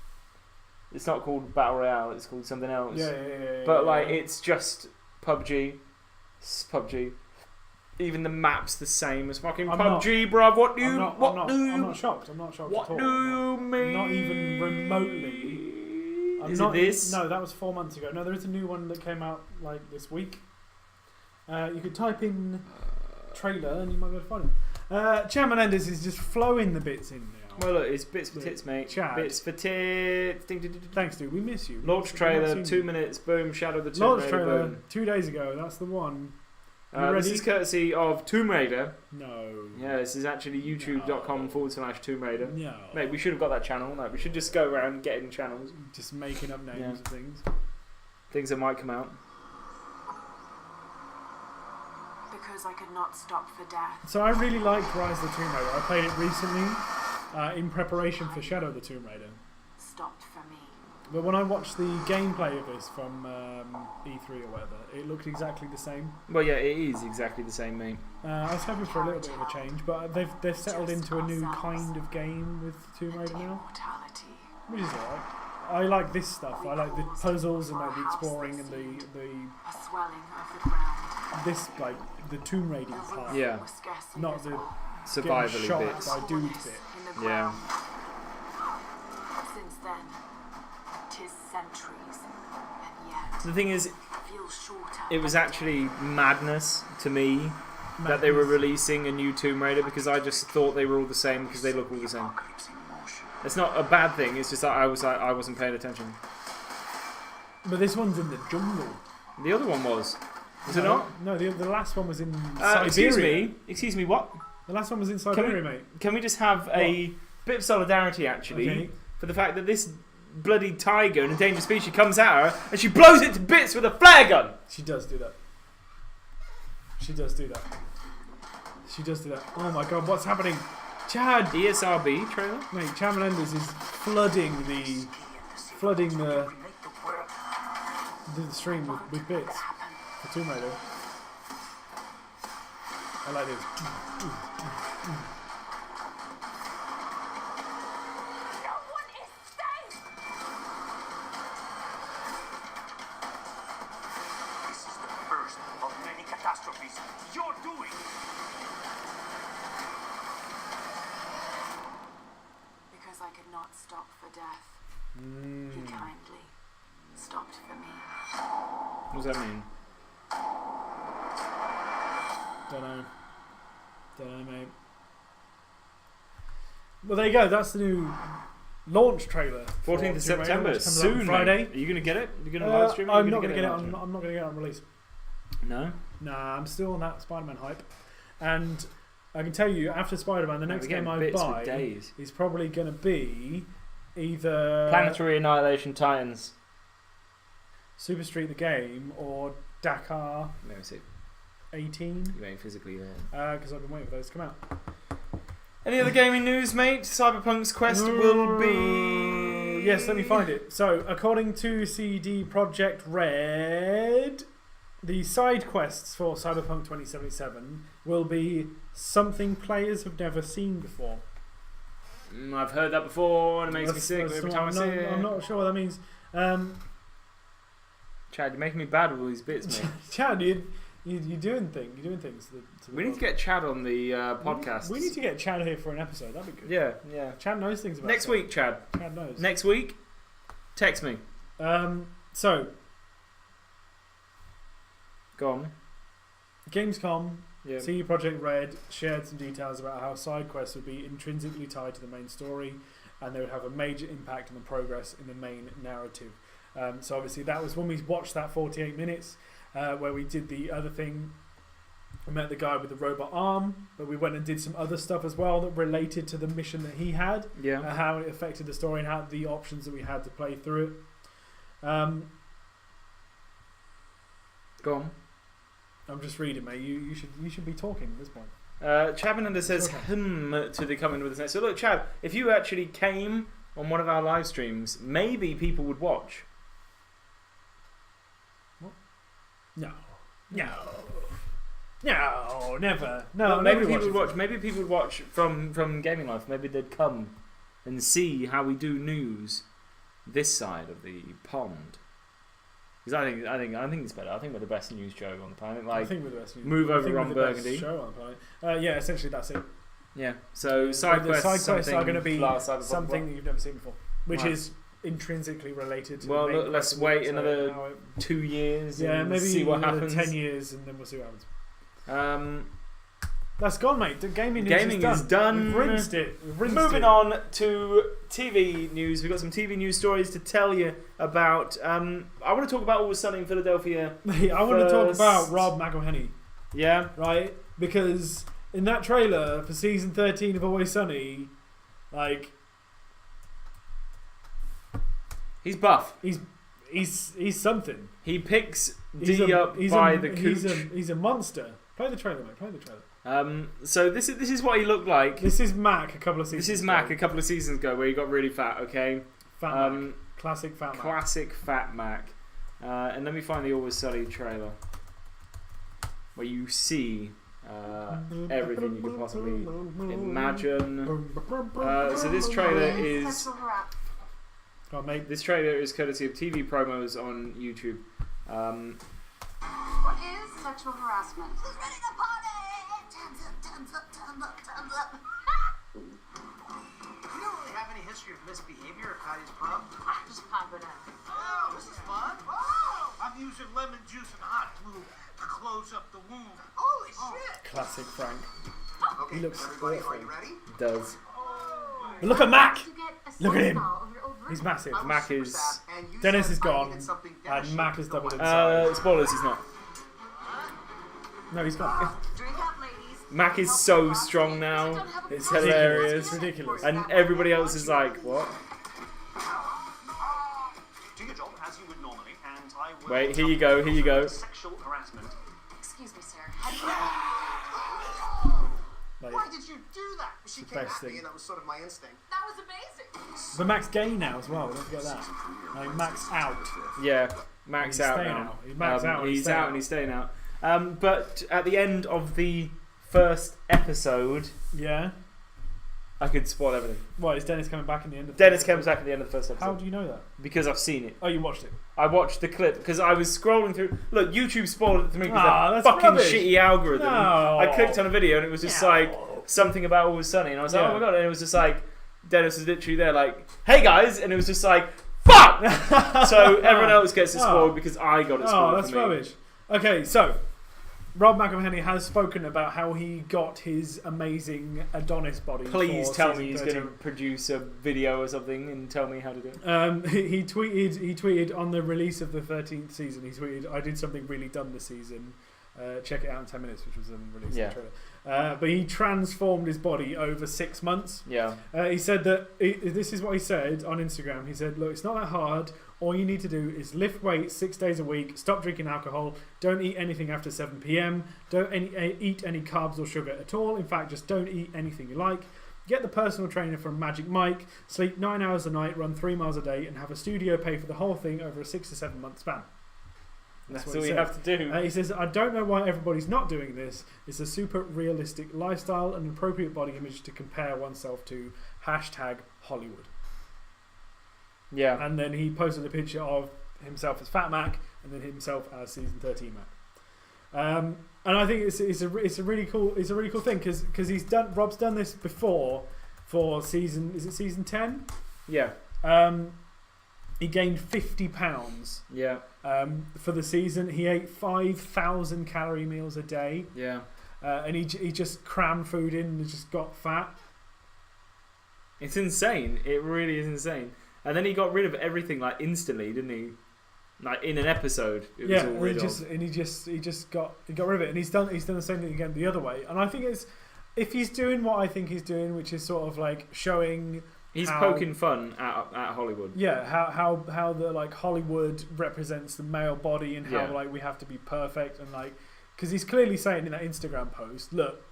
It's not called Battle Royale. It's called something else. Yeah. But like, it's just PUBG. It's PUBG. Even the map's the same as fucking PUBG, bruv. What do you? I'm not shocked. I'm not shocked What at all. do you mean? Not even remotely. Is it this? No, that was 4 months ago. No, there is a new one that came out like this week. You could type in trailer and you might be able to find it. Chad Menendez is just flowing the bits in now. Well, look, it's bits for tits, mate. Chad. Bits for tits. Thanks, dude. We miss you. Launch trailer, 2 minutes. Boom. Shadow of the Tomb Launch Raider. trailer Boom. 2 days ago. That's the one. This is courtesy of Tomb Raider. No. Yeah, this is actually youtube.com/Tomb Raider. No. Mate, we should have got that channel. No, we should just go around getting channels. Just making up names of things. Things that might come out. Because I could not stop for death. So I really liked Rise of the Tomb Raider. I played it recently in preparation for Shadow of the Tomb Raider. Stopped for me. But when I watched the gameplay of this from E3 or whatever, it looked exactly the same. Well, yeah, it is exactly the same, mate. I was hoping for a little bit of a change, but they've settled into a new kind of game with Tomb Raider now, which is alright. I like this stuff. I like the puzzles and like the exploring and the A swelling of the ground. this like the Tomb Raiding part. Yeah. Not the Survivally getting shot bits. by dudes bit. Yeah. Since then, 'tis centuries, and yet The thing is, feels shorter. it was actually madness to me that they were releasing a new Tomb Raider because I just thought they were all the same because they look all the same. It's not a bad thing. It's just that I wasn't paying attention. But this one's in the jungle. The other one was it not? No, the last one was in Siberia. Excuse me. What? The last one was in Siberia, mate. Can we just have a bit of solidarity actually for the fact that this bloody tiger, an endangered species, comes at her and she blows it to bits with a flare gun? She does do that. She does do that. She does do that. Oh my god, what's happening? Chad! ESRB trailer? Mate, Chad Menendez is flooding the stream with bits for Tomb Raider. I like this. No one is safe! This is the first of many catastrophes you're doing. Because I could not stop for death. He kindly stopped for me. What does that mean? Don't know, mate. Well, there you go. That's the new launch trailer. 14th of September. Soon, Friday. Mate. Are you going to get it? You're going to live stream it? I'm not going to get it. I'm not going to get it on release. No? Nah, I'm still on that Spider-Man hype. And I can tell you, after Spider-Man, the next game I buy is probably going to be either Planetary Annihilation Titans. Super Street the game or Dakar Let me see. 18. You ain't physically there. Because I've been waiting for those to come out. Any other gaming news, mate? Cyberpunk's quest will be... Yes, let me find it. So, according to CD Projekt Red, the side quests for Cyberpunk 2077 will be something players have never seen before. I've heard that before and it makes me sick every time I see it. I'm not sure what that means. Chad, you're making me bad with all these bits, mate. Chad, you're doing things. You're doing things to the We need to get Chad on the podcast. We need to get Chad here for an episode. That'd be good. Yeah. Chad knows things about Next stuff. week, Chad. Chad knows. Next week, text me. So, Go on. Gamescom Yeah. CD Projekt Red shared some details about how side quests would be intrinsically tied to the main story, and they would have a major impact on the progress in the main narrative. So obviously that was when we watched that 48 minutes where we did the other thing. We met the guy with the robot arm, but we went and did some other stuff as well that related to the mission that he had, how it affected the story and how the options that we had to play through it. Go on. I'm just reading, mate. You should be talking at this point. Chabinanda says to the comment with us next. So look, Chab, if you actually came on one of our live streams, maybe people would watch. What? No, never. No, maybe people would watch. Maybe people would watch from Gaming Life. Maybe they'd come and see how we do news this side of the pond. Because I think it's better. I think we're the best news show on the planet. Like, I think we're the best news. Move over Ron Burgundy. Best show on the planet. Yeah, essentially that's it. Yeah. So side quests are going to be something that you've never seen before, which is intrinsically related to. Well, let's wait another 2 years. Yeah, and maybe see what happens. 10 years, and then we'll see what happens. That's gone, mate. The gaming is done. We've rinsed it. Moving on to TV news. We've got some TV news stories to tell you about. I want to talk about Always Sunny in Philadelphia. I want to talk about Rob McElhenney. Yeah. Right? Because in that trailer for season 13 of Always Sunny, like, he's buff. He's something. He picks D up by the cooch. He's a monster. Play the trailer, mate. Play the trailer. So this is what he looked like. This is Mac a couple of seasons. This is Mac a couple of seasons ago, where he got really fat. Okay. Fat Mac. Classic fat Mac. Classic fat Mac. And let me find the Always Sunny trailer, where you see everything you could possibly imagine. So this trailer is. Oh, mate. This trailer is courtesy of TV promos on YouTube. What is sexual harassment? Who's running a party? Thumbs up. You don't really have any history of misbehavior at Patty's pub? Just piping up. Oh, this is fun. Oh, I'm using lemon juice and hot glue to close up the wound. Holy shit! Classic Frank. Okay, He looks everybody, awful. are you ready? Does. But look at Mac! Look at him! He's massive. I was Mac super is- sad, and you Dennis said is I gone, needed something and dashing Mac has to doubled go in on. size. Spoilers, he's not. No, he's gone. Drink up, ladies. Mac is so strong now. It's hilarious. It's ridiculous. And everybody else is like, what? Do your job as you would normally, and I will. Wait, here you go, here you go. Sexual harassment. Excuse me, sir. How do you Like, Why did you do that? She the came best at me, thing. and that was sort of my instinct. That was amazing. but Mac's gay now as well. Don't forget that. Like, Mac's out. Yeah, Mac's He's out staying now. out. Mac's out and he's He's staying out out. and he's staying out. But at the end of the first episode, Yeah. I could spoil everything. What, is Dennis coming back in the end of the Dennis comes back at the end of the first episode. How do you know that? Because I've seen it. Oh, you watched it. I watched the clip because I was scrolling through. Look, YouTube spoiled it to me because Ah, that that's fucking rubbish. shitty algorithm. No. I clicked on a video and it was just like something about Always Sunny, and I was like, Yeah. oh my god! And it was just like Dennis was literally there, like, "Hey guys," and it was just like, "Fuck!" So everyone else gets it spoiled because I got it spoiled. Oh, that's for me. rubbish. Okay, so Rob McElhenney has spoken about how he got his amazing Adonis body. Please for tell season me he's 13. going to produce a video or something and tell me how to do it. He tweeted on the release of the 13th season. He tweeted, "I did something really dumb this season. Check it out in 10 minutes," which was the release of the trailer. But he transformed his body over 6 months. Yeah. He said that this is what he said on Instagram. He said, "Look, it's not that hard. All you need to do is lift weights 6 days a week, stop drinking alcohol, don't eat anything after 7 p.m, don't eat any carbs or sugar at all. In fact, just don't eat anything you like. Get the personal trainer from Magic Mike, sleep 9 hours a night, run 3 miles a day, and have a studio pay for the whole thing over a 6 to 7 month span." That's what all he you said. have to do. He says, "I don't know why everybody's not doing this. It's a super realistic lifestyle and appropriate body image to compare oneself to. #Hollywood." Yeah. And then he posted a picture of himself as Fat Mac and then himself as season 13 Mac. And I think it's a really cool thing because Rob's done this before for season 10? Yeah. He gained 50 pounds. Yeah. For the season. He ate 5,000 calorie meals a day. Yeah. and he just crammed food in and just got fat. It's insane. It really is insane. And then he got rid of everything like instantly, didn't he? Like in an episode, it was all rid of. And he just got rid of it, and he's done the same thing again the other way. And I think it's, if he's doing what I think he's doing, which is sort of like showing, he's poking fun at Hollywood. Yeah, how the like Hollywood represents the male body, and how like we have to be perfect, and like, because he's clearly saying in that Instagram post, look,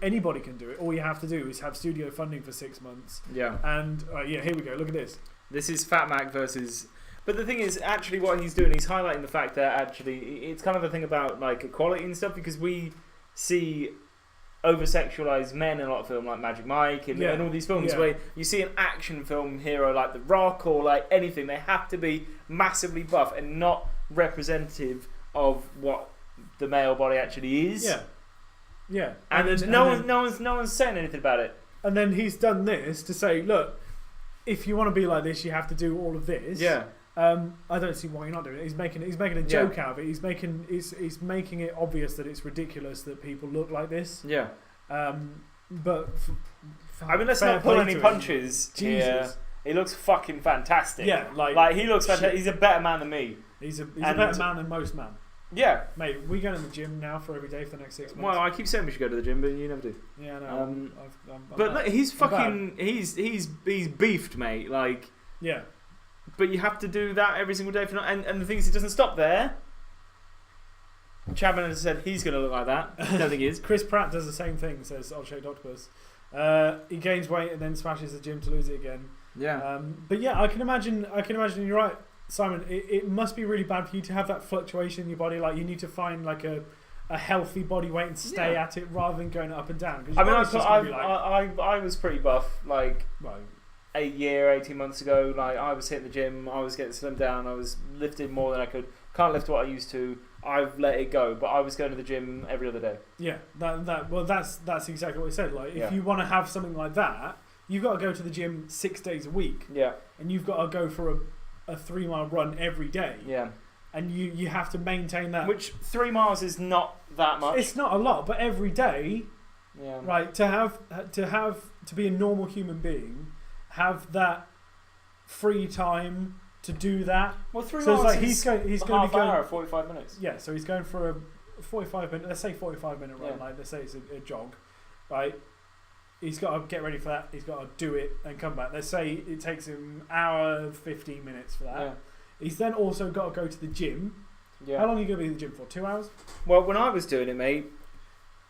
anybody can do it. All you have to do is have studio funding for 6 months. Yeah. And here we go. Look at this. This is Fat Mac versus. But the thing is, actually, what he's doing, he's highlighting the fact that actually it's kind of a thing about like equality and stuff, because we see over-sexualized men in a lot of film, like Magic Mike and all these films where you see an action film hero like The Rock or like anything, they have to be massively buff and not representative of what the male body actually is. Yeah. Yeah. And no one's saying anything about it. And then he's done this to say, look, if you want to be like this, you have to do all of this. Yeah. I don't see why you're not doing it. He's making a joke out of it. He's making it obvious that it's ridiculous that people look like this. Yeah. But I mean, let's not pull any punches. Jesus. He looks fucking fantastic. Yeah. Like he looks fantastic. He's a better man than me. He's a better man than most men. Yeah, mate, we go to the gym now for every day for the next 6 months. Well, I keep saying we should go to the gym, but you never do. Yeah, no. But look, he's fucking, he's beefed, mate. Like, yeah. But you have to do that every single day for and the thing is, it doesn't stop there. Chapman has said he's going to look like that. I don't think he is. Chris Pratt does the same thing. Says Odd Shaped Octopus. He gains weight and then smashes the gym to lose it again. Yeah. But yeah, I can imagine. You're right, Simon. It must be really bad for you to have that fluctuation in your body. Like, you need to find like a healthy body weight and stay at it rather than going up and down. I mean, I was pretty buff like 18 months ago. Like, I was hitting the gym, I was getting slimmed down, I was lifting more than I could. Can't lift what I used to. I've let it go, but I was going to the gym every other day. Yeah, that's exactly what he said. Like, if you want to have something like that, you've got to go to the gym 6 days a week. Yeah, and you've got to go for a 3 mile run every day. Yeah. And you have to maintain that. Which 3 miles is not that much. It's not a lot, but every day, right, to be a normal human being, have that free time to do that. Well, 3 miles is half hour, 45 minutes. Yeah, so he's going for a 45-minute, let's say 45-minute run, like let's say it's a jog, right? He's got to get ready for that. He's got to do it and come back. Let's say it takes him an hour, 15 minutes for that. Yeah. He's then also got to go to the gym. Yeah. How long are you going to be in the gym for? 2 hours? Well, when I was doing it, mate,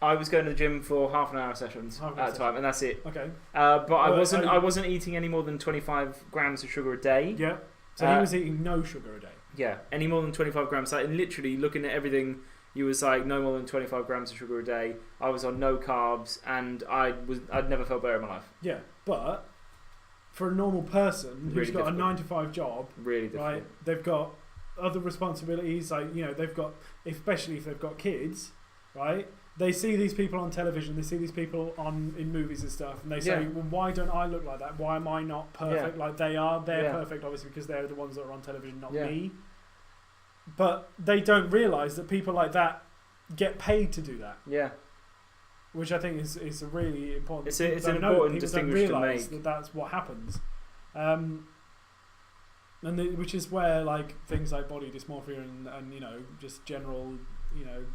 I was going to the gym for half an hour sessions at a time, and that's it. Okay. But I wasn't eating any more than 25 grams of sugar a day. Yeah. So he was eating no sugar a day. Yeah. Any more than 25 grams. Like, and literally looking at everything, you was like no more than 25 grams of sugar a day. I was on no carbs, and I'd never felt better in my life. Yeah, but for a normal person who's got a 9 to 5 job, really difficult. Right, they've got other responsibilities, like, you know, they've got, especially if they've got kids, right? They see these people on television, they see these people in movies and stuff, and they say, well, why don't I look like that? Why am I not perfect like they are? They're perfect, obviously, because they're the ones that are on television, not me. But they don't realise that people like that get paid to do that. Yeah. Which I think is a really important. It's an important distinction to make. That's what happens, which is where like things like body dysmorphia and you know, just general, you know,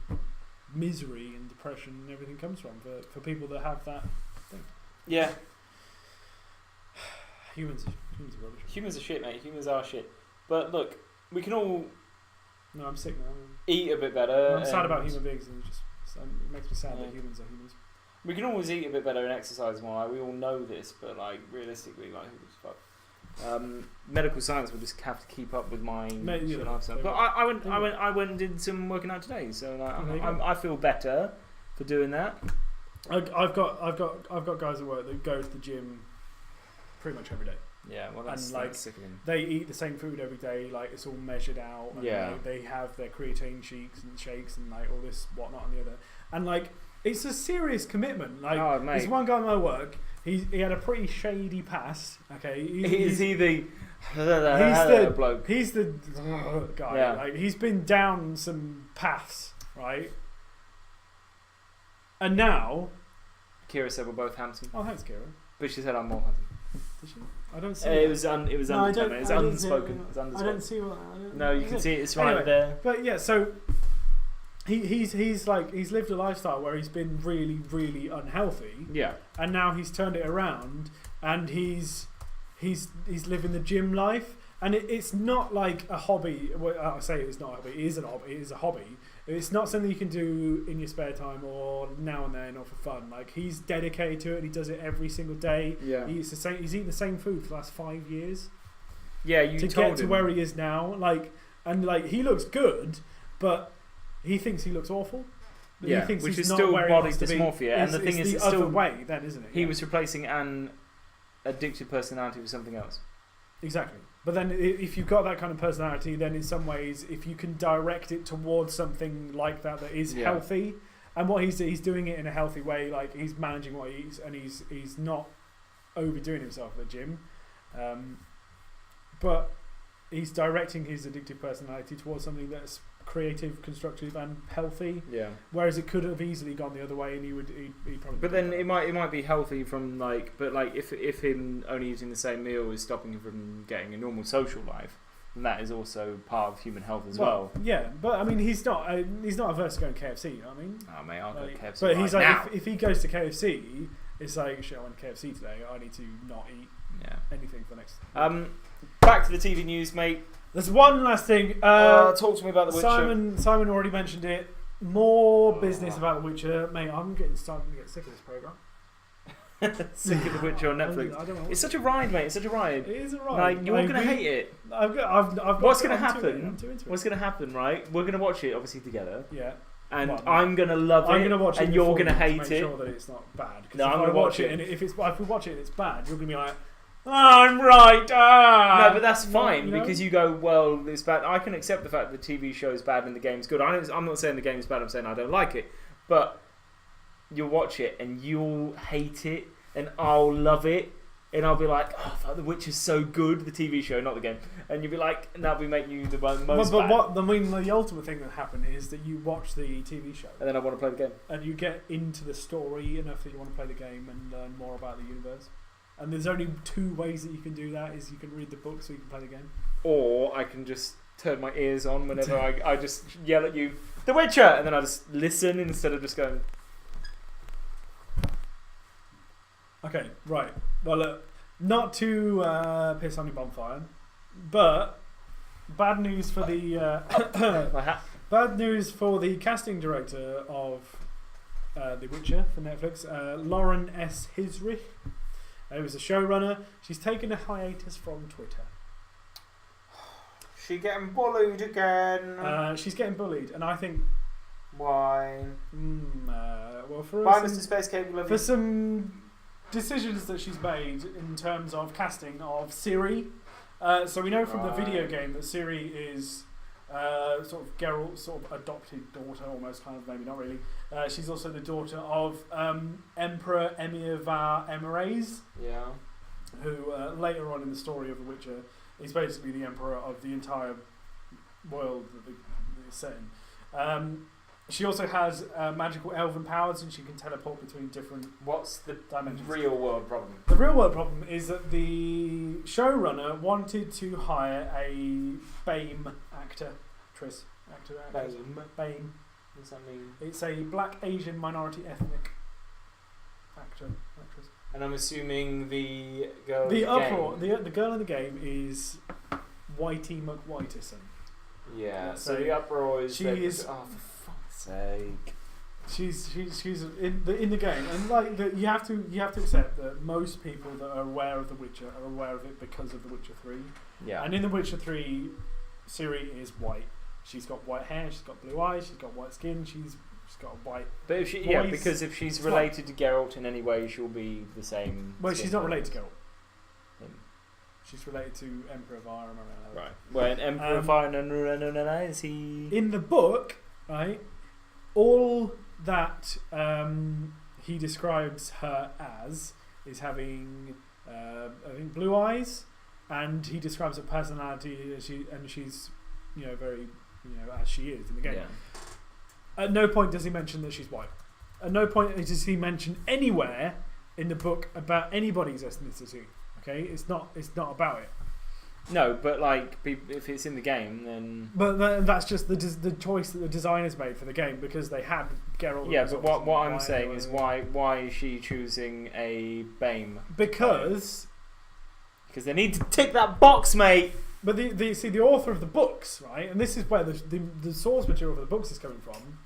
misery and depression and everything comes from for people that have that thing. Yeah. Humans are rubbish. Humans are shit, mate. Humans are shit. But look, we can all. No, I'm sick now. Eat a bit better. I'm sad about human beings, and it makes me sad that humans are humans. We can always eat a bit better and exercise more. Like, we all know this, but like realistically, like, who gives a fuck? Medical science will just have to keep up with my lifestyle. But I went and did some working out today, so like, I feel better for doing that. I've got guys at work that go to the gym pretty much every day. Yeah, well, that's sickening. They eat the same food every day, like it's all measured out. And they have their creatine shakes and like all this whatnot and the other. And like, it's a serious commitment. Like, there's one guy at my work. He had a pretty shady past. Okay, he's the bloke. He's the guy. Yeah. Like, he's the guy. Like, he's been down some paths, right? And now, Kira said we're both handsome, oh thanks, Kira. but she said I'm more handsome. Did she? I don't see. It was unspoken. It was I don't unspoken. I don't see what. No, you can see it. It's right Anyway, there. But yeah, so he's lived a lifestyle where he's been really, really unhealthy. Yeah. And now he's turned it around, and he's living the gym life, and it's not like a hobby. Well, I say it's not a hobby. It is a hobby. It is a hobby. It's not something you can do in your spare time or now and then or for fun. Like, he's dedicated to it, and he does it every single day. Yeah. He's eaten the same food for the last 5 years. Yeah, you to told get to him. where he is now. He looks good, but he thinks he looks awful. Yeah, he thinks which he's is not still where he body wants to be. dysmorphia, and the thing is, the it's other still way, then, isn't it? He was replacing an addicted personality with something else. Exactly. But then, if you've got that kind of personality, then in some ways, if you can direct it towards something like that is healthy, and what he's doing it in a healthy way, like he's managing what he eats, and he's not overdoing himself at the gym, but he's directing his addictive personality towards something that's creative, constructive, and healthy. Yeah. Whereas it could have easily gone the other way, and he'd probably. But then it might be healthy from if him only eating the same meal is stopping him from getting a normal social life, then that is also part of human health as well. Yeah, but I mean, he's not averse to going to KFC. You know what I mean? Oh mate, I'll go to KFC. But he's right like, now. if he goes to KFC, it's like, shit, I went to KFC today. I need to not eat anything for the next. Back to the TV news, mate. There's one last thing. Talk to me about The Witcher. Simon already mentioned it. More business about The Witcher, mate. I'm starting to get sick of this program. Sick of The Witcher on Netflix. I don't know. It's such a ride, mate. It's such a ride. It is a ride. Like, you're gonna hate it. What's going to happen? I'm too into it. What's going to happen? Right, we're going to watch it obviously together. Yeah. And I'm going to love it. I'm going to watch it, and you're going to hate make it. Sure that it's not bad. No, I'm going to watch it. And if we watch it and it's bad, you're going to be like, I'm right. No, but that's fine because you go, well, it's bad. I can accept the fact that the TV show is bad and the game's good. I'm not saying the game's bad. I'm saying I don't like it. But you'll watch it and you'll hate it, and I'll love it, and I'll be like, oh, fuck, The Witcher's so good, the TV show, not the game. And you'll be like, and that'll be making you the most But bad. the ultimate thing that happened is that you watch the TV show, and then I want to play the game, and you get into the story enough that you want to play the game and learn more about the universe. And there's only two ways that you can do that: is you can read the book so you can play the game, or I can just turn my ears on whenever I just yell at you, The Witcher, and then I just listen instead of just going. Okay, right. Well, look, not to piss on your bonfire, but bad news for the bad news for the casting director of The Witcher for Netflix, Lauren S. Hisrich. Who was a showrunner. She's taken a hiatus from Twitter. She getting bullied again. She's getting bullied, and I think why? Well, for Bye, Mr. Space Cake. For some decisions that she's made in terms of casting of Ciri. So we know from the video game that Ciri is sort of Geralt's sort of adopted daughter, almost, kind of, maybe not really. She's also the daughter of Emperor Emir var Emreis, who later on in the story of The Witcher is basically the emperor of the entire world that it's set in. She also has magical elven powers, and she can teleport between different What's the dimensions. real world problem? The real world problem is that the showrunner wanted to hire a BAME actress. BAME. What does that mean? It's a black Asian minority ethnic actress. And I'm assuming the girl. The uproar. The girl in the game is Whitey McWhiteson. Yeah. So the uproar is. She is. Oh, for fuck's sake. She's in the game, and like you have to accept that most people that are aware of The Witcher are aware of it because of The Witcher 3. Yeah. And in The Witcher 3, Ciri is white. She's got white hair. She's got blue eyes. She's got white skin. She's got a white. But if voice. because if she's related to Geralt in any way, she'll be the same. Well, she's not related to Geralt. She's related to Emperor Var. Right. When Emperor Var is he? In the book, right, all that he describes her as is having, I think, blue eyes, and he describes her personality as she's, very, as she is in the game. Yeah. At no point does he mention that she's white. At no point does he mention anywhere in the book about anybody's ethnicity. Okay, it's not about it. No, but like if it's in the game, then. But that's just the choice that the designers made for the game because they had Geralt. Yeah, but what I'm saying is why is she choosing a BAME? Because they need to tick that box, mate. But the author of the books, right, and this is where the source material for the books is coming from.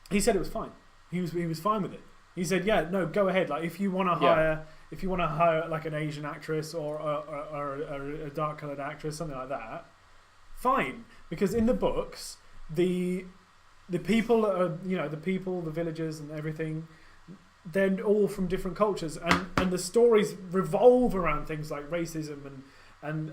He said it was fine. He was fine with it. He said, yeah, no, go ahead. Like if you want to hire like an Asian actress or a dark coloured actress, something like that, fine. Because in the books, the people that are, the villagers and everything, they're all from different cultures, and the stories revolve around things like racism and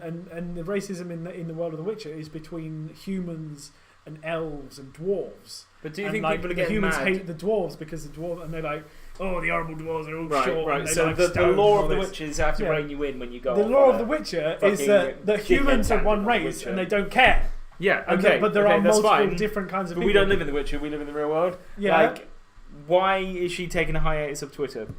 the racism in the world of The Witcher is between humans and elves and dwarves. But do you think people are getting humans mad? hate the dwarves because the dwarves, and they're like, oh, the horrible dwarves are all short. Right. And they So like the law of the Witches have to rein you in when you go. The law of the Witcher is that humans are one race and they don't care. Yeah, okay. But there are multiple different kinds of people. But we don't live in The Witcher. We live in the real world. Yeah. Like, why is she taking a hiatus of Twitter?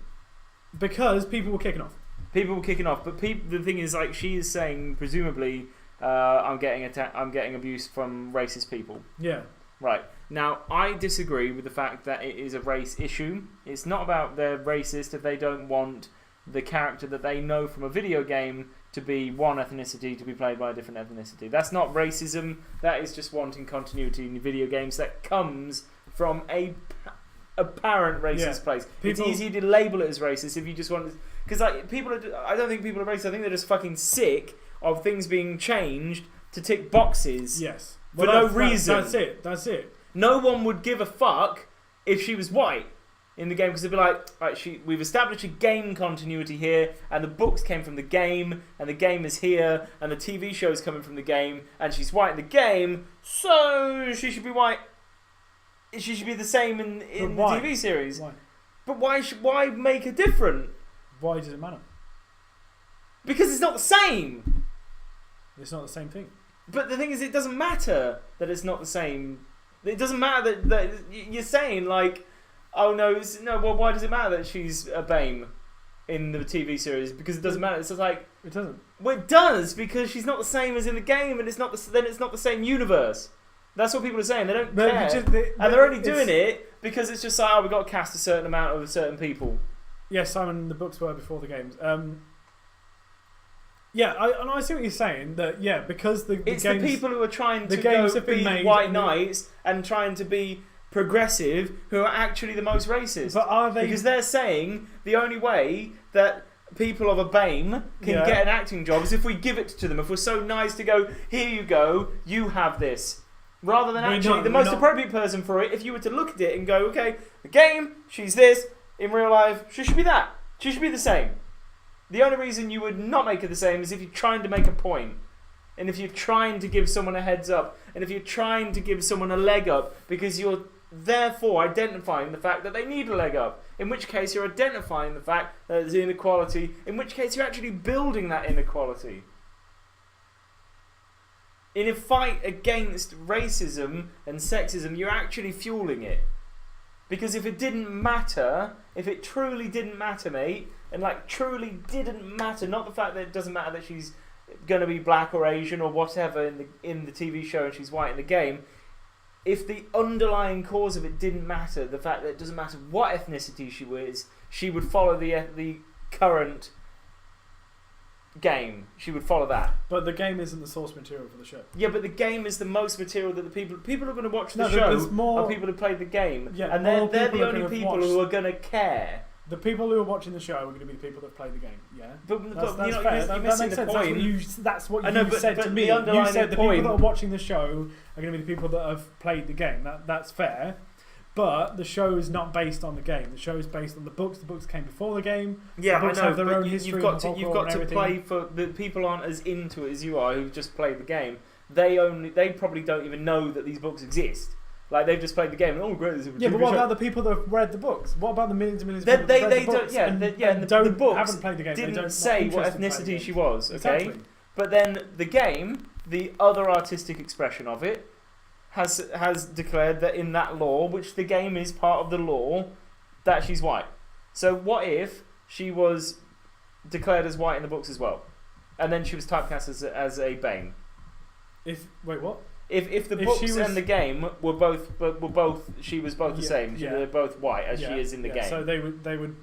Because people were kicking off. But the thing is, like, she is saying, presumably, I'm getting abuse from racist people. Yeah. Right. Now, I disagree with the fact that it is a race issue. It's not about they're racist if they don't want the character that they know from a video game to be one ethnicity to be played by a different ethnicity. That's not racism. That is just wanting continuity in video games that comes from a apparent racist place. It's easy to label it as racist if you just want... Because like, I don't think people are racist. I think they're just fucking sick of things being changed to tick boxes. Yes. For no reason. That's it. No one would give a fuck if she was white in the game because they'd be like, right, we've established a game continuity here, and the books came from the game, and the game is here, and the TV show is coming from the game, and she's white in the game, so she should be white. She should be the same in the TV series. Why? But why make it different? Why does it matter? Because it's not the same. It's not the same thing. But the thing is, it doesn't matter that it's not the same. It doesn't matter that you're saying like, oh no, well, why does it matter that she's a BAME in the TV series? Because it doesn't matter. It's just like it doesn't. Well, it does because she's not the same as in the game, and it's not the same universe. That's what people are saying. They don't care, and they're only doing it because it's just like, oh, we've got to cast a certain amount of certain people. Yes, Simon. The books were before the games. Yeah, I see what you're saying. That because it's the people who are trying to be white knights and trying to be progressive who are actually the most racist. But are they? Because they're saying the only way that people of a BAME can get an acting job is if we give it to them. If we're so nice to go, here you go, you have this. Rather than the most appropriate person for it, if you were to look at it and go, okay, the game, she's this, in real life, she should be that. She should be the same. The only reason you would not make it the same is if you're trying to make a point. And if you're trying to give someone a heads up. And if you're trying to give someone a leg up. Because you're therefore identifying the fact that they need a leg up. In which case you're identifying the fact that there's inequality. In which case you're actually building that inequality. In a fight against racism and sexism, you're actually fueling it. Because if it didn't matter, if it truly didn't matter, mate, and like truly didn't matter, not the fact that it doesn't matter that she's going to be black or Asian or whatever in the TV show and she's white in the game, if the underlying cause of it didn't matter, the fact that it doesn't matter what ethnicity she was, she would follow the current game. She would follow that. But the game isn't the source material for the show. Yeah, but the game is the most material that the people are going to watch the show are people who played the game. Yeah, and they're the only people who are going to care. The people who are watching the show are going to be the people that play the game. Yeah, that's fair. That makes sense. That's what you said to me. You said the people that are watching the show are going to be the people that have played the game. That's fair. But the show is not based on the game. The show is based on the books. The books came before the game. Yeah, the books I know. Have their own history. You've got to play for the people aren't as into it as you are who've just played the game. They probably don't even know that these books exist. Like they've just played the game. And, oh, great! Yeah, but what about the people that have read the books? What about the millions and millions of people that read the books? The books haven't played the game. Didn't say what ethnicity she was. Okay, exactly. But then the game, the other artistic expression of it, has declared that in that law, which the game is part of the law, that she's white. So what if she was declared as white in the books as well, and then she was typecast as a BAME? Wait, what? If the books and the game were both she was both the same. They're both white as she is in the game. So they would.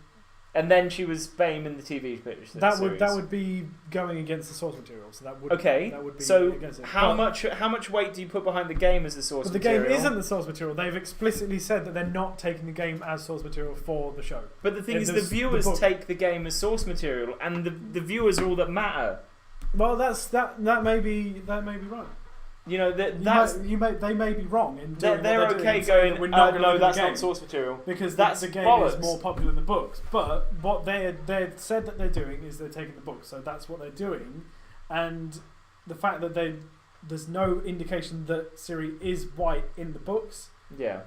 And then she was BAME in the TV series. That would be going against the source material. So that would That would be so against it. how much weight do you put behind the game as the source material? But the game isn't the source material. They've explicitly said that they're not taking the game as source material for the show. But the thing is, the viewers take the game as source material, and the viewers are all that matter. Well, that may be right. You know they may be wrong in doing they're okay going. No, that's not source material because that's the game bollocks. is more popular than the books. But what they said that they're doing is they're taking the books, so that's what they're doing. And the fact that there's no indication that Ciri is white in the books,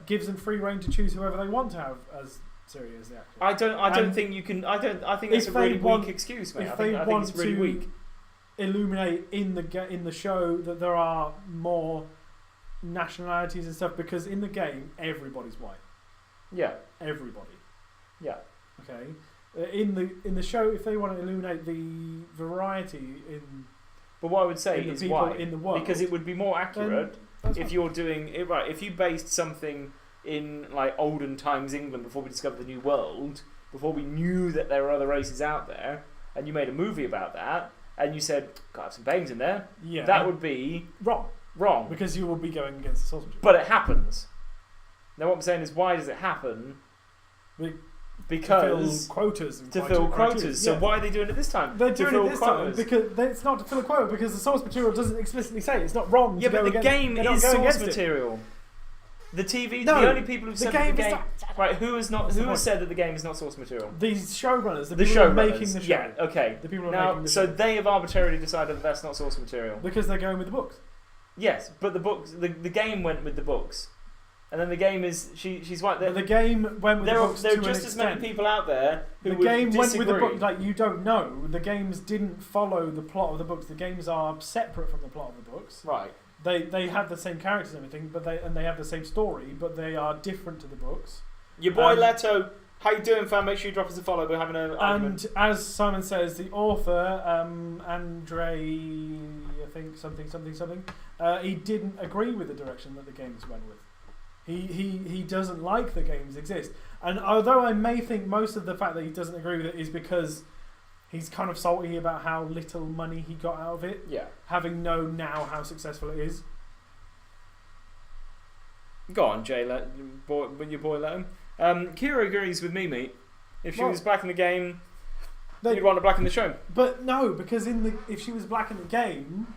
gives them free reign to choose whoever they want to have as Ciri as the actor. I don't think you can. I think it's a really weak excuse, mate. I think it's really weak. Illuminate in the show that there are more nationalities and stuff, because in the game everybody's white. Yeah. Everybody. Yeah. Okay. In the show, if they want to illuminate the variety in. But what I would say is why in the world, because it would be more accurate if you're doing it right. If you based something in like olden times England before we discovered the New World, before we knew that there were other races out there, and you made a movie about that. And you said, "Got to have some BAMEs in there." Yeah, that would be wrong because you would be going against the source material. But it happens. Now, what I'm saying is, why does it happen? Because to fill quotas. So why are they doing it this time? They're doing it this time because it's not to fill a quota, because the source material doesn't explicitly say it's not wrong. Yeah, but the game is source material. The TV, the only people who've said that the game, right? Who has said that the game is not source material? These showrunners, the people who are making the show. Yeah, okay. The people who are making the show. So they have arbitrarily decided that that's not source material because they're going with the books. Yes, but the books, the game went with the books, and then the game is she's white. But the game went with the books. There are just as many people out there who the game went with the book. Like you don't know, the games didn't follow the plot of the books. The games are separate from the plot of the books. Right. They have the same characters and everything, but they have the same story, but they are different to the books. Your boy Leto, how you doing, fam? Make sure you drop us a follow. We're having an argument. And as Simon says, the author, Andre, I think something, he didn't agree with the direction that the games went with. He doesn't like the games exist. And although I may think most of the fact that he doesn't agree with it is because he's kind of salty about how little money he got out of it. Yeah. Having known now how successful it is. Go on, Jay. Your boy let him. Kira agrees with me, mate. If she was black in the game, you'd want her black in the show. But no, because if she was black in the game,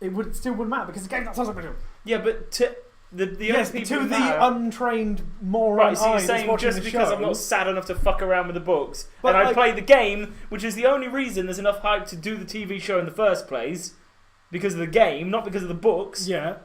it still wouldn't matter because the game's not something material. Yeah, but to the untrained moron. Right, so you're saying just because I'm not sad enough to fuck around with the books, and I play the game, which is the only reason there's enough hype to do the TV show in the first place, because of the game, not because of the books. Yeah.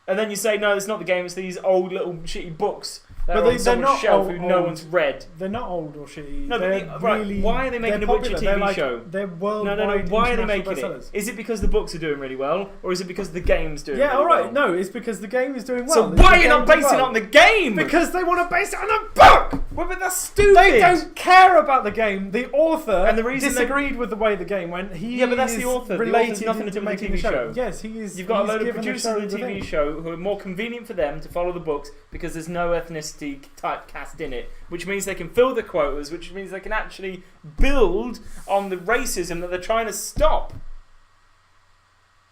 And then you say, no, it's not the game, it's these old little shitty books that are on they're not shelf who no one's read. They're not old or shitty. No, but why are they making a Witcher TV show? They're worldwide. No. Why are they making it? Is it because the books are doing really well, or is it because the game's doing really well? Yeah, alright. No, it's because the game is doing well. So why are you not basing it on the game? Because they want to base it on a book! Well, but that's stupid. They don't care about the game. The author and the reason disagreed with the way the game went. But that's the author. The author's nothing to do with the TV show. Yes, he is. You've got a load of producers of the TV show who are more convenient for them to follow the books because there's no ethnicity typecast in it, which means they can fill the quotas, which means they can actually build on the racism that they're trying to stop.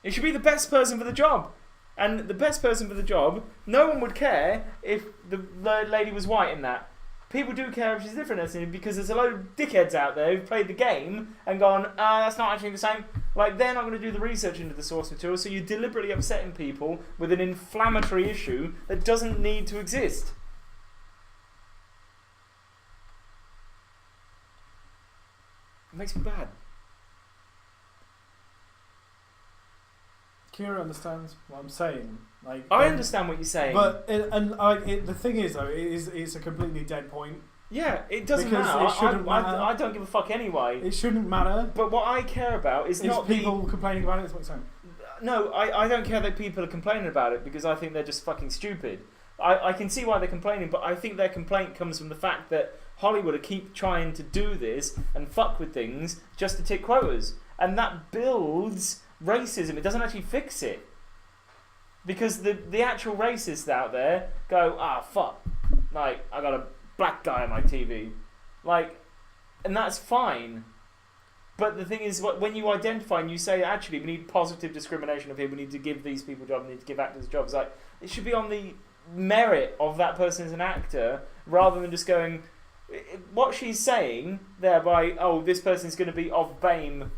It should be the best person for the job. And the best person for the job, no one would care if the lady was white in that. People do care if she's different ethnicity because there's a load of dickheads out there who've played the game and gone, that's not actually the same. Like, they're not going to do the research into the source material, so you're deliberately upsetting people with an inflammatory issue that doesn't need to exist. It makes me bad. Kira understands what I'm saying. Like, I understand what you're saying, but the thing is though, it's a completely dead point. Yeah, it doesn't matter. It shouldn't matter. I don't give a fuck anyway. It shouldn't matter. But what I care about is not people complaining about it. Is what I'm saying. No, I don't care that people are complaining about it because I think they're just fucking stupid. I can see why they're complaining, but I think their complaint comes from the fact that Hollywood keep trying to do this and fuck with things just to tick quotas. And that builds racism. It doesn't actually fix it. Because the actual racists out there go, fuck, like, I got a black guy on my TV. Like, and that's fine. But the thing is, when you identify and you say, actually, we need positive discrimination of him, we need to give these people jobs, we need to give actors jobs, like, it should be on the merit of that person as an actor, rather than just going, what she's saying thereby, this person's going to be of BAME,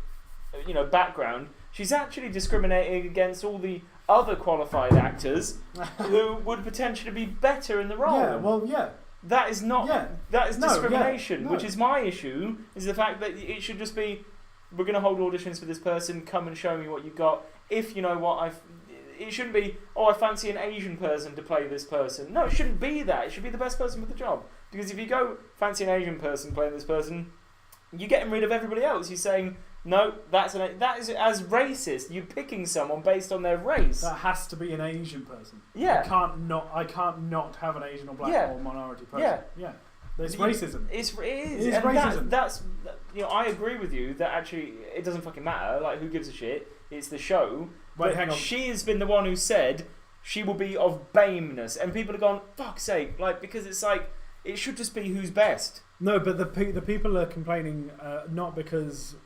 background, she's actually discriminating against all the other qualified actors who would potentially be better in the role. Yeah, well, yeah. That is not. Yeah. That is discrimination, no. Which is my issue. Is the fact that it should just be, we're going to hold auditions for this person. Come and show me what you got. If you know what it shouldn't be. I fancy an Asian person to play this person. No, it shouldn't be that. It should be the best person for the job. Because if you go fancy an Asian person playing this person, you're getting rid of everybody else. You're saying no. That is as racist. You're picking someone based on their race. That has to be an Asian person. Yeah. I can't not have an Asian or black or minority person. Yeah. It's racism. It is and racism. That's I agree with you that actually it doesn't fucking matter. Like, who gives a shit? It's the show. Wait, but hang on. She has been the one who said she will be of BAME-ness, and people are gone, fuck's sake, like, because it's like it should just be who's best. No, but the people are complaining not because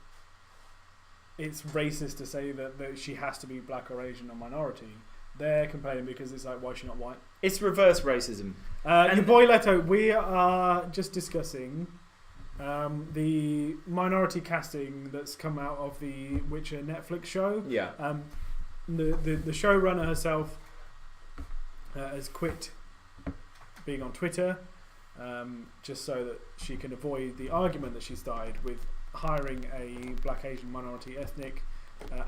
it's racist to say that she has to be black or Asian or minority. They're complaining because it's like, why is she not white? It's reverse racism. Your boy Leto, we are just discussing the minority casting that's come out of the Witcher Netflix show. Yeah. The showrunner herself has quit being on Twitter just so that she can avoid the argument that she started with hiring a black, Asian, minority, ethnic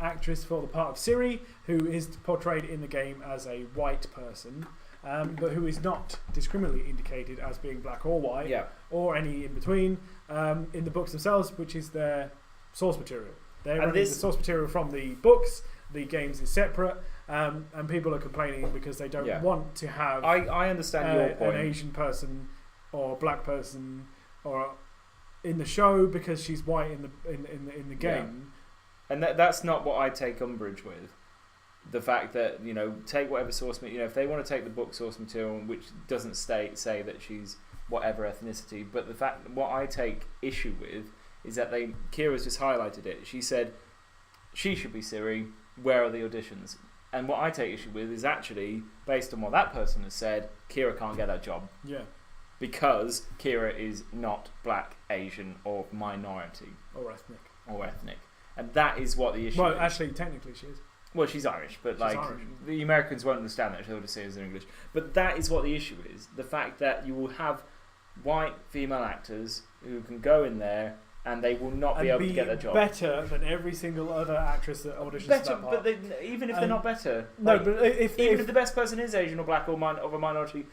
actress for the part of Ciri, who is portrayed in the game as a white person, but who is not discriminately indicated as being black or white, or any in between in the books themselves, which is their source material. They're running the source material from the books. The games is separate, and people are complaining because they don't want to have. I understand your point. An Asian person or a black person or in the show because she's white in the game. And that's not what I take umbrage with. The fact that, take whatever source material, if they want to take the book source material, which doesn't say that she's whatever ethnicity, but the fact, what I take issue with is that Kira's just highlighted it. She said, she should be Ciri, where are the auditions? And what I take issue with is actually, based on what that person has said, Kira can't get that job. Yeah. Because Kira is not black, Asian, or minority. Or ethnic. And that is what the issue is. Well, actually, technically she is. Well, she's Irish, but Irish. The Americans won't understand that. She'll just say it in English. But that is what the issue is. The fact that you will have white female actors who can go in there and they will not be able to get their job. Better than every single other actress that auditions for that part. But even if they're not better. No, but if the best person is Asian or black or of a minority,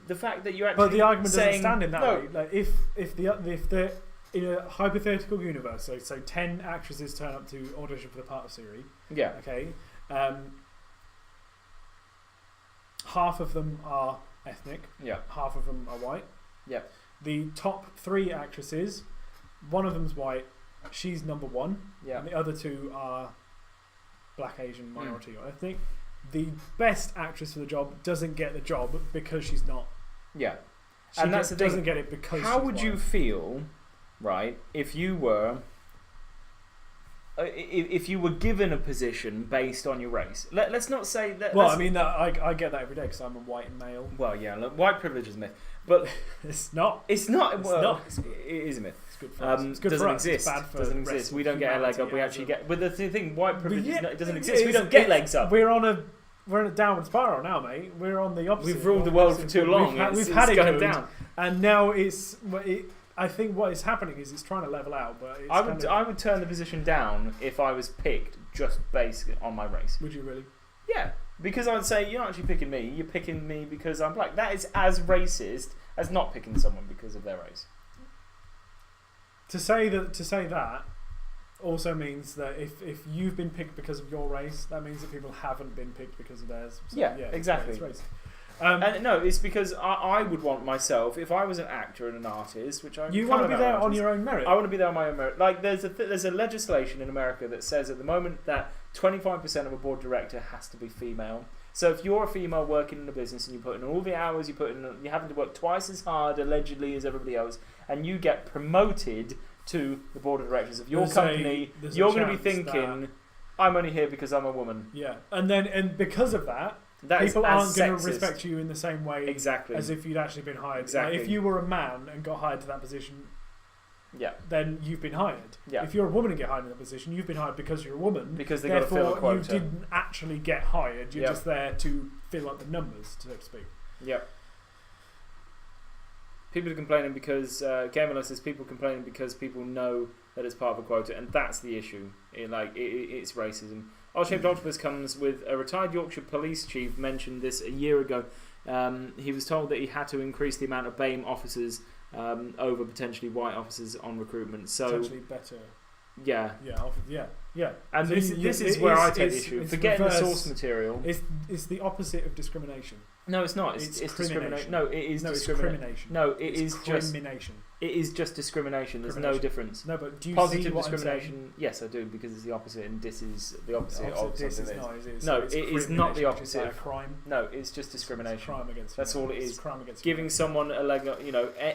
the fact that you actually. But the argument doesn't stand in that way. Like if the in a hypothetical universe, so 10 actresses turn up to audition for the part of Ciri. Yeah. Okay. Half of them are ethnic. Yeah. Half of them are white. Yeah. The top 3 actresses, one of them's white. She's number 1. Yeah. And the other 2 are black, Asian, minority, or ethnic. The best actress for the job doesn't get the job because she's not. Yeah. She and that's the thing. Doesn't get it because. How she's would white. you feel, right, if you were given a position based on your race? Let's not say that. Well, I mean, I get that every day because I'm a white male. Well, yeah, look, white privilege is a myth, but it's not. It's not. It's Well, not. It is a myth. It's good for us. It's good doesn't for us. exist. It's bad for doesn't the rest exist. of We don't get a leg up. humanity We actually get. But the thing, white privilege it doesn't exist. We don't get legs up. We're on a downward spiral now, mate. We're on the opposite. We've ruled the world for too long. We've had it going good, down, and now I think what is happening is it's trying to level out. But I would turn the position down if I was picked just based on my race. Would you really? Yeah, because I would say you're not actually picking me. You're picking me because I'm black. That is as racist as not picking someone because of their race. To say that. also means that if you've been picked because of your race, that means that people haven't been picked because of theirs. So, exactly. It's racist. And no, it's because I would want myself, if I was an actor and an artist, which I you want to be there on your own merit. I want to be there on my own merit. Like there's a legislation in America that says at the moment that 25% of a board director has to be female. So if you're a female working in a business and you put in all the hours, you're having to work twice as hard allegedly as everybody else, and you get promoted to the board of directors of your company, you're going to be thinking, I'm only here because I'm a woman. Yeah, and because of that people aren't going to respect you in the same way as if you'd actually been hired. Exactly. Like if you were a man and got hired to that position, then you've been hired. Yeah. If you're a woman and get hired in that position, you've been hired because you're a woman. Because they got to fill a quota. You didn't actually get hired. You're just there to fill up the numbers, so to speak. Yep. People are complaining because Gamerless says people complaining because people know that it's part of a quota, and that's the issue. It's racism. Odd-shaped octopus comes with a retired Yorkshire police chief mentioned this a year ago. He was told that he had to increase the amount of BAME officers over potentially white officers on recruitment. So potentially better. Yeah. Yeah. And so this is where I take the issue. Forgetting the source material. It's the opposite of discrimination. No, it's not. It's discrimination. No, it is discrimination. No, it is just discrimination. It is just discrimination. There's no difference. No, but do you positive see what discrimination? Yes, I do, because it's the opposite, and this is the opposite of this something. No, it is not the opposite. Is that a crime? No, it's just discrimination. It's a crime against. That's all it is. It's a crime against. Giving someone a leg,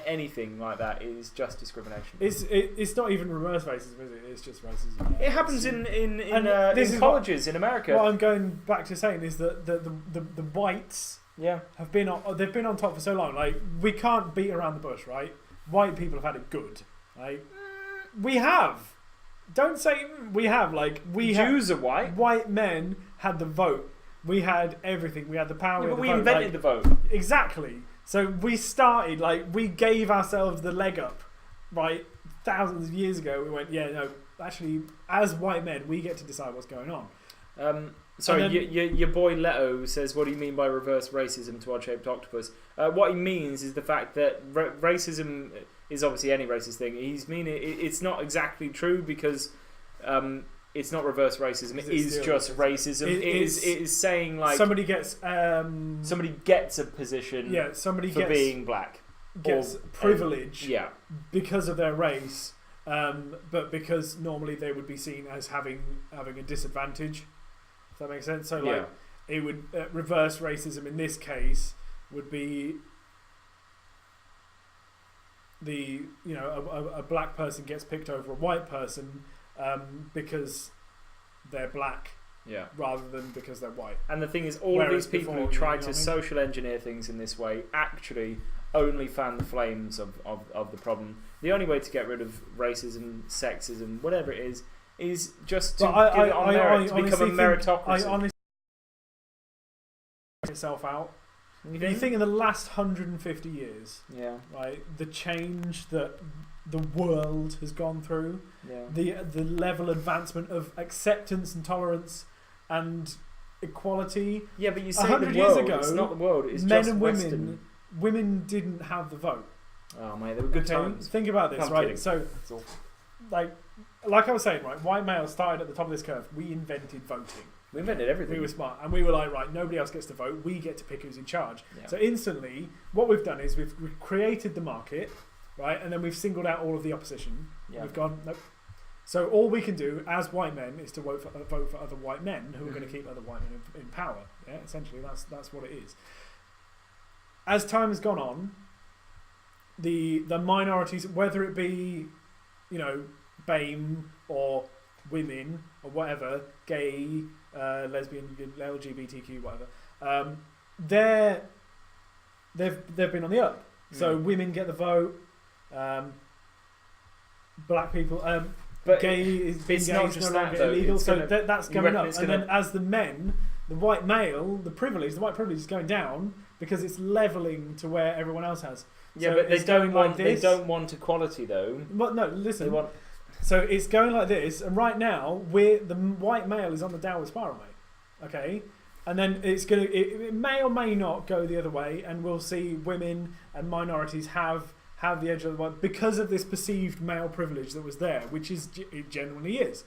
anything like that is just discrimination. It's not even reverse racism, is it? It's just racism. It happens in colleges in America. What I'm going back to saying is that the whites. Yeah, they've been on top for so long. Like we can't beat around the bush, right? White people have had it good. Like we have. Don't say we have. Like Jews are white. White men had the vote. We had everything. We had the power. But we invented the vote. Exactly. So we started. Like we gave ourselves the leg up, right? Thousands of years ago, we went. Yeah, no. Actually, as white men, we get to decide what's going on. Sorry, your boy Leto says, what do you mean by reverse racism to odd-shaped octopus? What he means is the fact that racism is obviously any racist thing. It's not exactly true because it's not reverse racism. It is just racism. It is saying like somebody gets a position. Yeah, somebody for being black gets privilege. Yeah, because of their race, but because normally they would be seen as having a disadvantage. Does that make sense? So it would reverse racism in this case would be a black person gets picked over a white person because they're black, rather than because they're white. And the thing is, all of these people who try to social engineer things in this way actually only fan the flames of the problem. The only way to get rid of racism, sexism, whatever it is just to give it on merit, to become a meritocracy. I honestly itself out. You think in the last 150 years, right, the change that the world has gone through, the level advancement of acceptance and tolerance and equality. Yeah, but you say 100 the world, years ago, it's not the world. It's men just and Western. women didn't have the vote. Oh mate, they were good times. Think about this, I'm right? kidding. So, like I was saying, right, white males started at the top of this curve. We invented voting. We invented everything. We were smart, and we were like, right, nobody else gets to vote. We get to pick who's in charge. Yeah. So instantly, what we've done is we've created the market, right, and then we've singled out all of the opposition. Yeah. We've gone, nope. So all we can do as white men is to vote for other white men who are going to keep other white men in power. Yeah, essentially, that's what it is. As time has gone on, the minorities, whether it be, BAME or women or whatever, gay, lesbian, LGBTQ, whatever, they've been on the up. So women get the vote, black people, but gay is no longer illegal, so that's going up. And then as the men, the white privilege is going down because it's leveling to where everyone else has. Yeah, so but they don't want equality though. But no, listen. So it's going like this, and right now the white male is on the downward spiral, mate. Okay, and then it may or may not go the other way, and we'll see women and minorities have have the edge of the world because of this perceived male privilege that was there, which it genuinely is.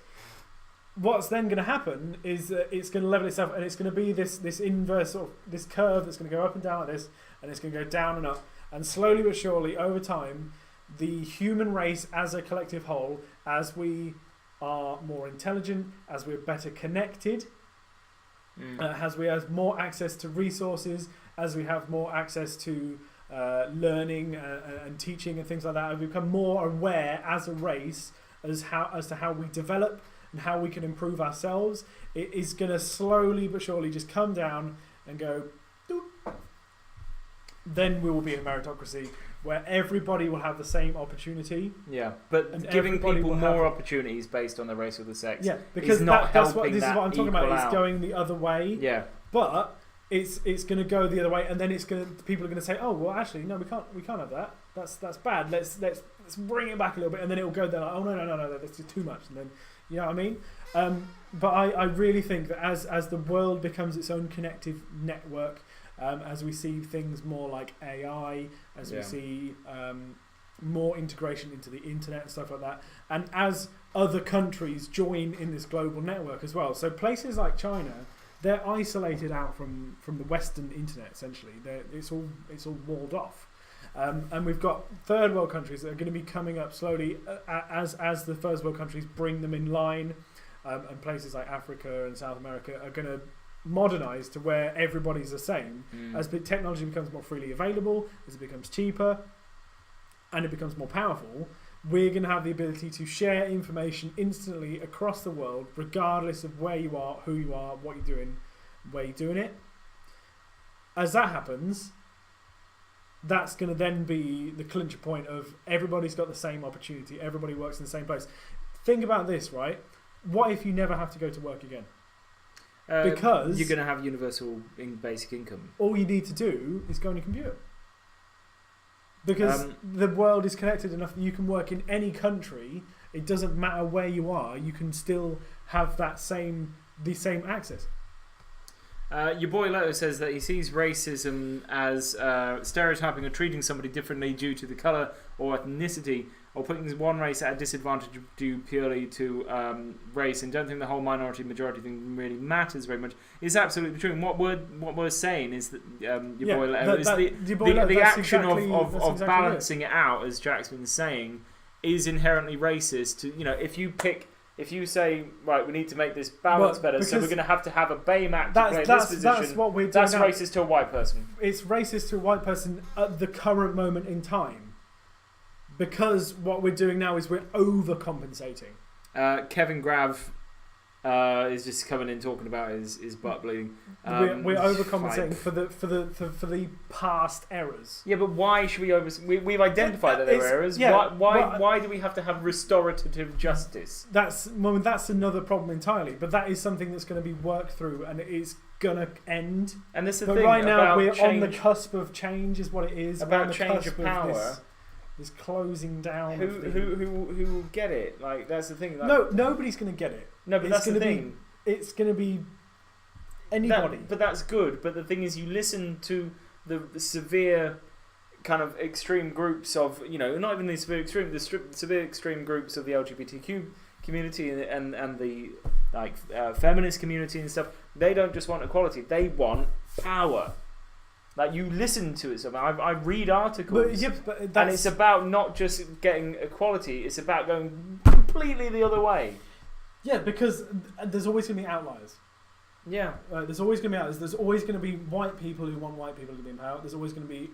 What's then going to happen is that it's going to level itself, and it's going to be this inverse sort of this curve that's going to go up and down like this, and it's going to go down and up, and slowly but surely over time, the human race as a collective whole, as we are more intelligent, as we're better connected, as we have more access to resources, as we have more access to learning and teaching and things like that, and we become more aware as a race as to how we develop and how we can improve ourselves, it is going to slowly but surely just come down and go doop. Then we will be a meritocracy where everybody will have the same opportunity. Yeah, but giving people more opportunities based on the race or the sex because is not this is helping what I'm talking about. It's going the other way. Yeah. But it's going to go the other way, and then people are going to say, oh well, actually no, we can't have that. That's bad. Let's bring it back a little bit, and then it will go there. Like, oh no, that's just too much, and then you know what I mean. But I really think that as the world becomes its own connective network, as we see things more like AI, as we see more integration into the internet and stuff like that, and as other countries join in this global network as well. So places like China, they're isolated out from the Western internet essentially. It's all walled off. And we've got third world countries that are going to be coming up slowly as the first world countries bring them in line, and places like Africa and South America are going to modernize to where everybody's the same. As technology becomes more freely available, as it becomes cheaper, and it becomes more powerful, we're going to have the ability to share information instantly across the world, regardless of where you are, who you are, what you're doing, where you're doing it. As that happens, that's going to then be the clincher point of everybody's got the same opportunity, everybody works in the same place. Think about this, right? What if you never have to go to work again? Because you're going to have universal basic income. All you need to do is go on your computer. Because the world is connected enough that you can work in any country. It doesn't matter where you are. You can still have the same access. Your boy Leto says that he sees racism as stereotyping or treating somebody differently due to the colour or ethnicity, or putting one race at a disadvantage due purely to race, and don't think the whole minority-majority thing really matters very much. It's absolutely true. And what we're saying is that your boy Leto is the action of balancing it out, as Jack's been saying, is inherently racist. If you say, right, we need to make this balance better, so we're going to have a Baymax to play this position, that's what we're doing. That's racist to a white person. It's racist to a white person at the current moment in time. Because what we're doing now is we're overcompensating. Kevin Grav is just coming in talking about his butt bleeding. We're overcompensating for the past errors. Yeah, but why should we we've identified that there were errors. Yeah, why do we have to have restorative justice? That's another problem entirely. But that is something that's going to be worked through, and it is going to end. And this is the thing right now we're change, on the cusp of change, is what it is. About change of power. This closing down. Who will get it? Like, that's the thing. Like, no, nobody's going to get it. No, but that's the thing. It's going to be anybody. But that's good. But the thing is, you listen to the severe kind of extreme groups of, not even the severe extreme, the severe extreme groups of the LGBTQ community and the feminist community and stuff. They don't just want equality. They want power. Like, you listen to it. I read articles, and it's about not just getting equality. It's about going completely the other way. Yeah, because there's always going to be outliers. Yeah, there's always going to be outliers. There's always going to be white people who want white people to be in power. There's always going to be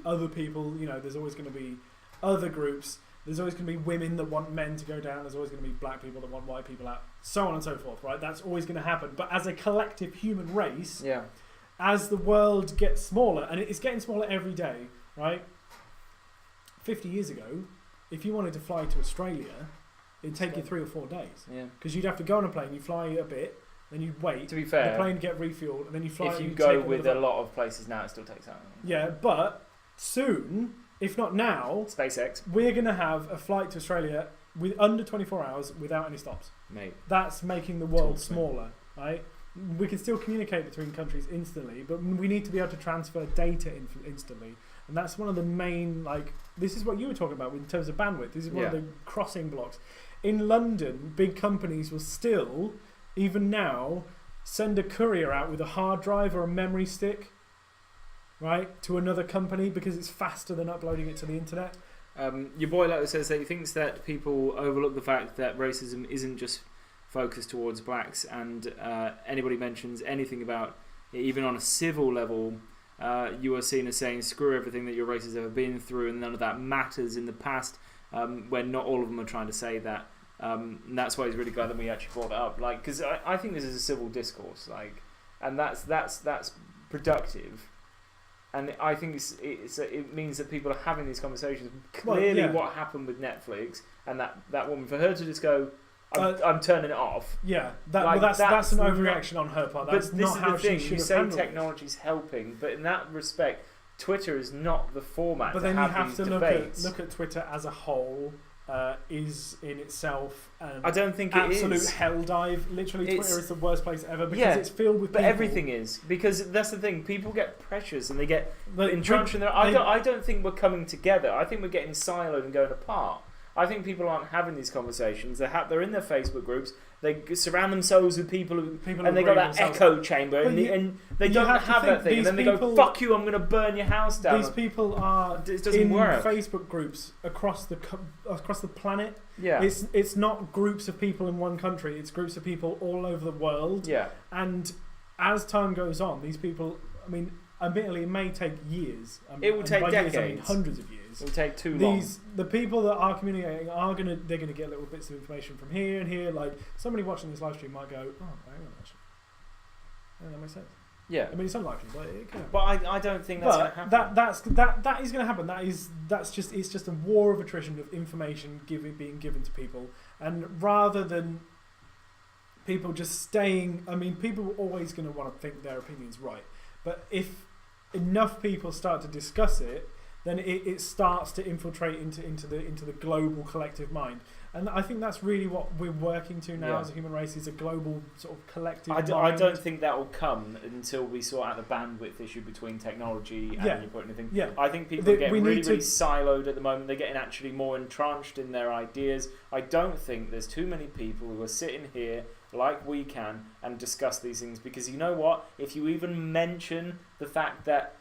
other people. There's always going to be other groups. There's always going to be women that want men to go down. There's always going to be black people that want white people out. So on and so forth. Right? That's always going to happen. But as a collective human race, yeah. As the world gets smaller, and it's getting smaller every day, right? 50 years ago, if you wanted to fly to Australia, it'd take you 3 or 4 days. Yeah. Because you'd have to go on a plane, you fly a bit, then you'd wait. To be fair, the plane would get refueled, and then you fly. If you go with a lot of places now, it still takes that long. Yeah, but soon, if not now, SpaceX, we're going to have a flight to Australia with under 24 hours without any stops. Mate, that's making the world smaller, right? We can still communicate between countries instantly, but we need to be able to transfer data instantly. and that's one of the main, like, this is what you were talking about in terms of bandwidth. This is one of the crossing blocks. In London, big companies will still, even now, send a courier out with a hard drive or a memory stick, right, to another company because it's faster than uploading it to the internet. Your boy Leto says that he thinks that people overlook the fact that racism isn't just focused towards blacks, and anybody mentions anything about it, even on a civil level, you are seen as saying screw everything that your race has ever been through, and none of that matters in the past, when not all of them are trying to say that. And that's why he's really glad that we actually brought it up, like, because I think this is a civil discourse, like, and that's productive. And I think it means that people are having these conversations. Clearly, what happened with Netflix and that woman, for her to just go, I'm turning it off. Yeah, that's an overreaction on her part. That's but this not is how the thing. she should You have say handled technology's helping, but in that respect, Twitter is not the format. But to then have you have these to debates. look at Twitter as a whole. Is in itself I don't think it absolute is. hell dive. Literally, Twitter is the worst place ever because it's filled with but people. everything is, because that's the thing. People get pressures and they get But entrenched in their. I don't think we're coming together. I think we're getting siloed and going apart. I think people aren't having these conversations. They're in their Facebook groups. They surround themselves with people and they got that echo chamber, and they don't have that thing. And then they go, "Fuck you! I'm going to burn your house down." These people are it doesn't in work. Facebook groups across the planet. Yeah, it's not groups of people in one country. It's groups of people all over the world. Yeah, and as time goes on, these people. I mean, admittedly, it may take years. It will take decades. Years, I mean hundreds of years. It will take too long. The people that are communicating they're gonna get little bits of information from here and here. Like somebody watching this live stream might go, "Oh, hang on, actually, that makes sense." Yeah, I mean it's unlikely, but it can happen. But I don't think that's going to happen. That is going to happen. It's just a war of attrition of information being given to people, and rather than people just staying. I mean, people are always going to want to think their opinion's right, but if enough people start to discuss it, then it starts to infiltrate into the global collective mind. And I think that's really what we're working to now as a human race, is a global sort of collective mind. I don't think that will come until we sort out the bandwidth issue between technology and anything. Yeah. I think people are getting really siloed at the moment. They're getting actually more entrenched in their ideas. I don't think there's too many people who are sitting here like we can and discuss these things, because you know what? If you even mention the fact that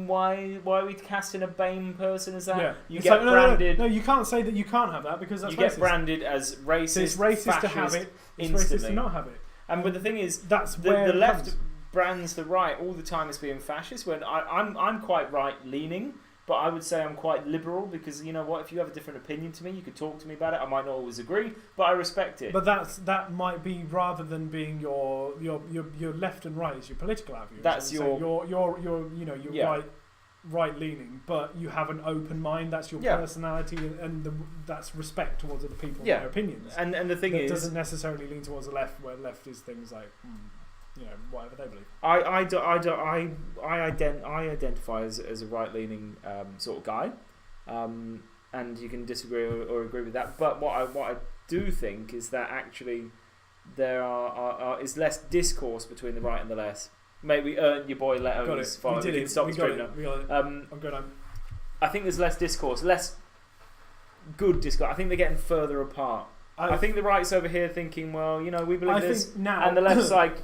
why are we casting a BAME person as that? Yeah. You get branded. No, you can't say that you can't have that, because that's you racist. Get branded as racist. So it's racist to have it. It's racist to not have it. And but the thing is, that's the where left brands the right all the time as being fascist. When I'm quite right leaning, but I would say I'm quite liberal, because you know what? If you have a different opinion to me, you could talk to me about it. I might not always agree, but I respect it. But that might be, rather than being your left and right, is your political argument. That's your right leaning, but you have an open mind. That's your personality, and that's respect towards other people and their opinions. And the thing is, it doesn't necessarily lean towards the left, where left is things like whatever they believe. I identify as a right-leaning sort of guy, and you can disagree or agree with that. But what I do think is that actually there is less discourse between the right and the left. Mate, we earned your boy Leto's follow. We can stop the stream now. I'm going on. I think there's less discourse, less good discourse. I think they're getting further apart. I think the right's over here thinking, well, we believe this, now, and the left's like.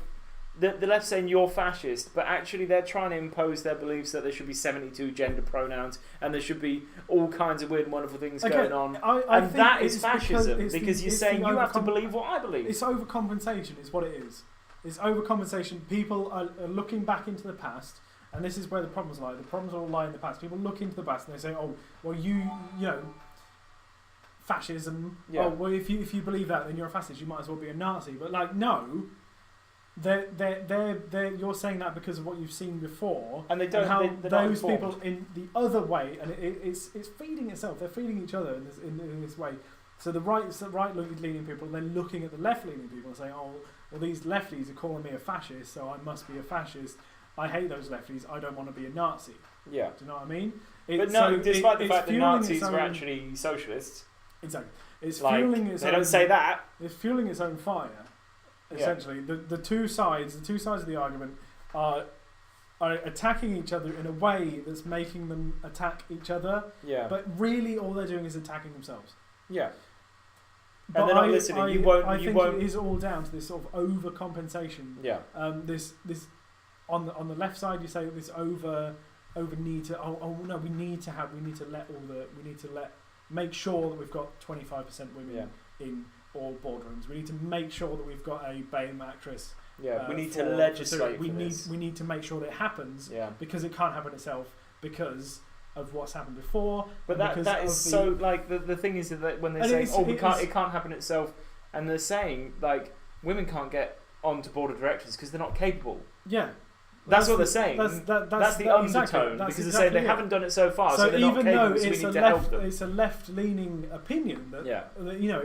The left's saying you're fascist, but actually they're trying to impose their beliefs that there should be 72 gender pronouns and there should be all kinds of weird and wonderful things going on. I think that is fascism, because you're saying you have to believe what I believe. It's overcompensation is what it is. It's overcompensation. People are looking back into the past, and this is where the problems lie. The problems all lie in the past. People look into the past and they say, oh, well, fascism. Yeah. Oh, well, if you believe that, then you're a fascist. You might as well be a Nazi. But no. You're saying that because of what you've seen before, and those people in the other way, and it's feeding itself. They're feeding each other in this way. So the right-leaning people are then looking at the left-leaning people and saying, "Oh, well, these lefties are calling me a fascist, so I must be a fascist. I hate those lefties. I don't want to be a Nazi." Yeah. Do you know what I mean? Despite the fact that Nazis were actually socialists. Exactly. It's fueling its own. They don't say that. It's fueling its own fire. Essentially, the two sides of the argument are are attacking each other in a way that's making them attack each other. Yeah. But really, all they're doing is attacking themselves. Yeah. But And they're not listening. I think it is all down to this sort of overcompensation. Yeah. This on the left side, you say this over need to. Oh no, we need to make sure that we've got 25% women in all boardrooms. We need to make sure that we've got a BAME actress. Yeah, we need to legislate for this. We need to make sure that it happens. Yeah. Because it can't happen itself because of what's happened before. But that is so like the thing is that when they're saying it can't happen itself, and they're saying like women can't get onto board of directors because they're not capable. Yeah. That's what they're saying. That's the undertone, exactly, because they're saying they haven't done it so far, so they're not even capable, though so we it's need to help them. It's a left-leaning opinion that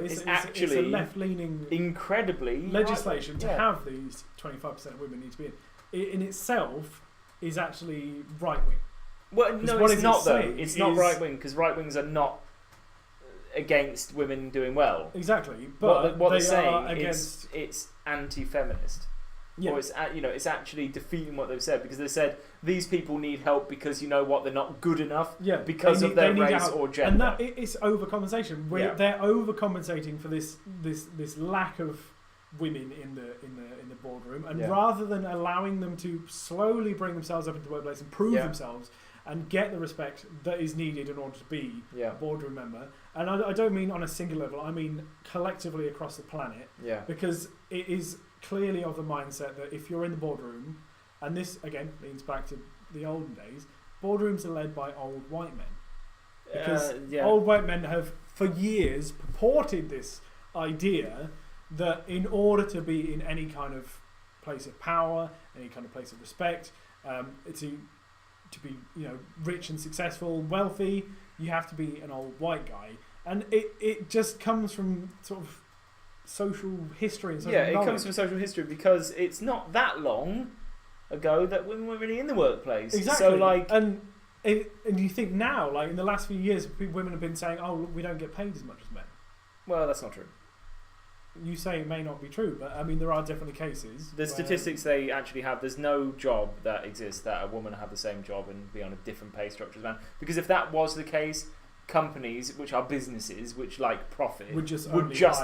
it's actually a left-leaning incredibly legislation to have these 25% of women need to be in. It in itself is actually right-wing. Well, no, it's not though. It's not right-wing because right-wings are not against women doing well. Exactly, but what they they're saying are against. It's anti-feminist. Yeah. Or it's actually defeating what they've said, because they said these people need help because you know what, they're not good enough because of their race or gender. And that it's overcompensation. They're overcompensating for this lack of women in the boardroom, and rather than allowing them to slowly bring themselves up into the workplace and prove themselves and get the respect that is needed in order to be a boardroom member. And I don't mean on a single level, I mean collectively across the planet. Yeah. Because it is clearly of the mindset that if you're in the boardroom, and this again leans back to the olden days, boardrooms are led by old white men. Because old white men have for years purported this idea that in order to be in any kind of place of power, any kind of place of respect, to be rich and successful, wealthy, you have to be an old white guy, and it just comes from sort of social history and social knowledge. It comes from social history because it's not that long ago that women were really in the workplace. Exactly. So and you think now, like in the last few years, women have been saying, "Oh, we don't get paid as much as men." Well, that's not true. You say it may not be true, but I mean there are definitely cases. The statistics they actually have, there's no job that exists that a woman have the same job and be on a different pay structure as a man. Because if that was the case, companies, which are businesses, which like profit, would just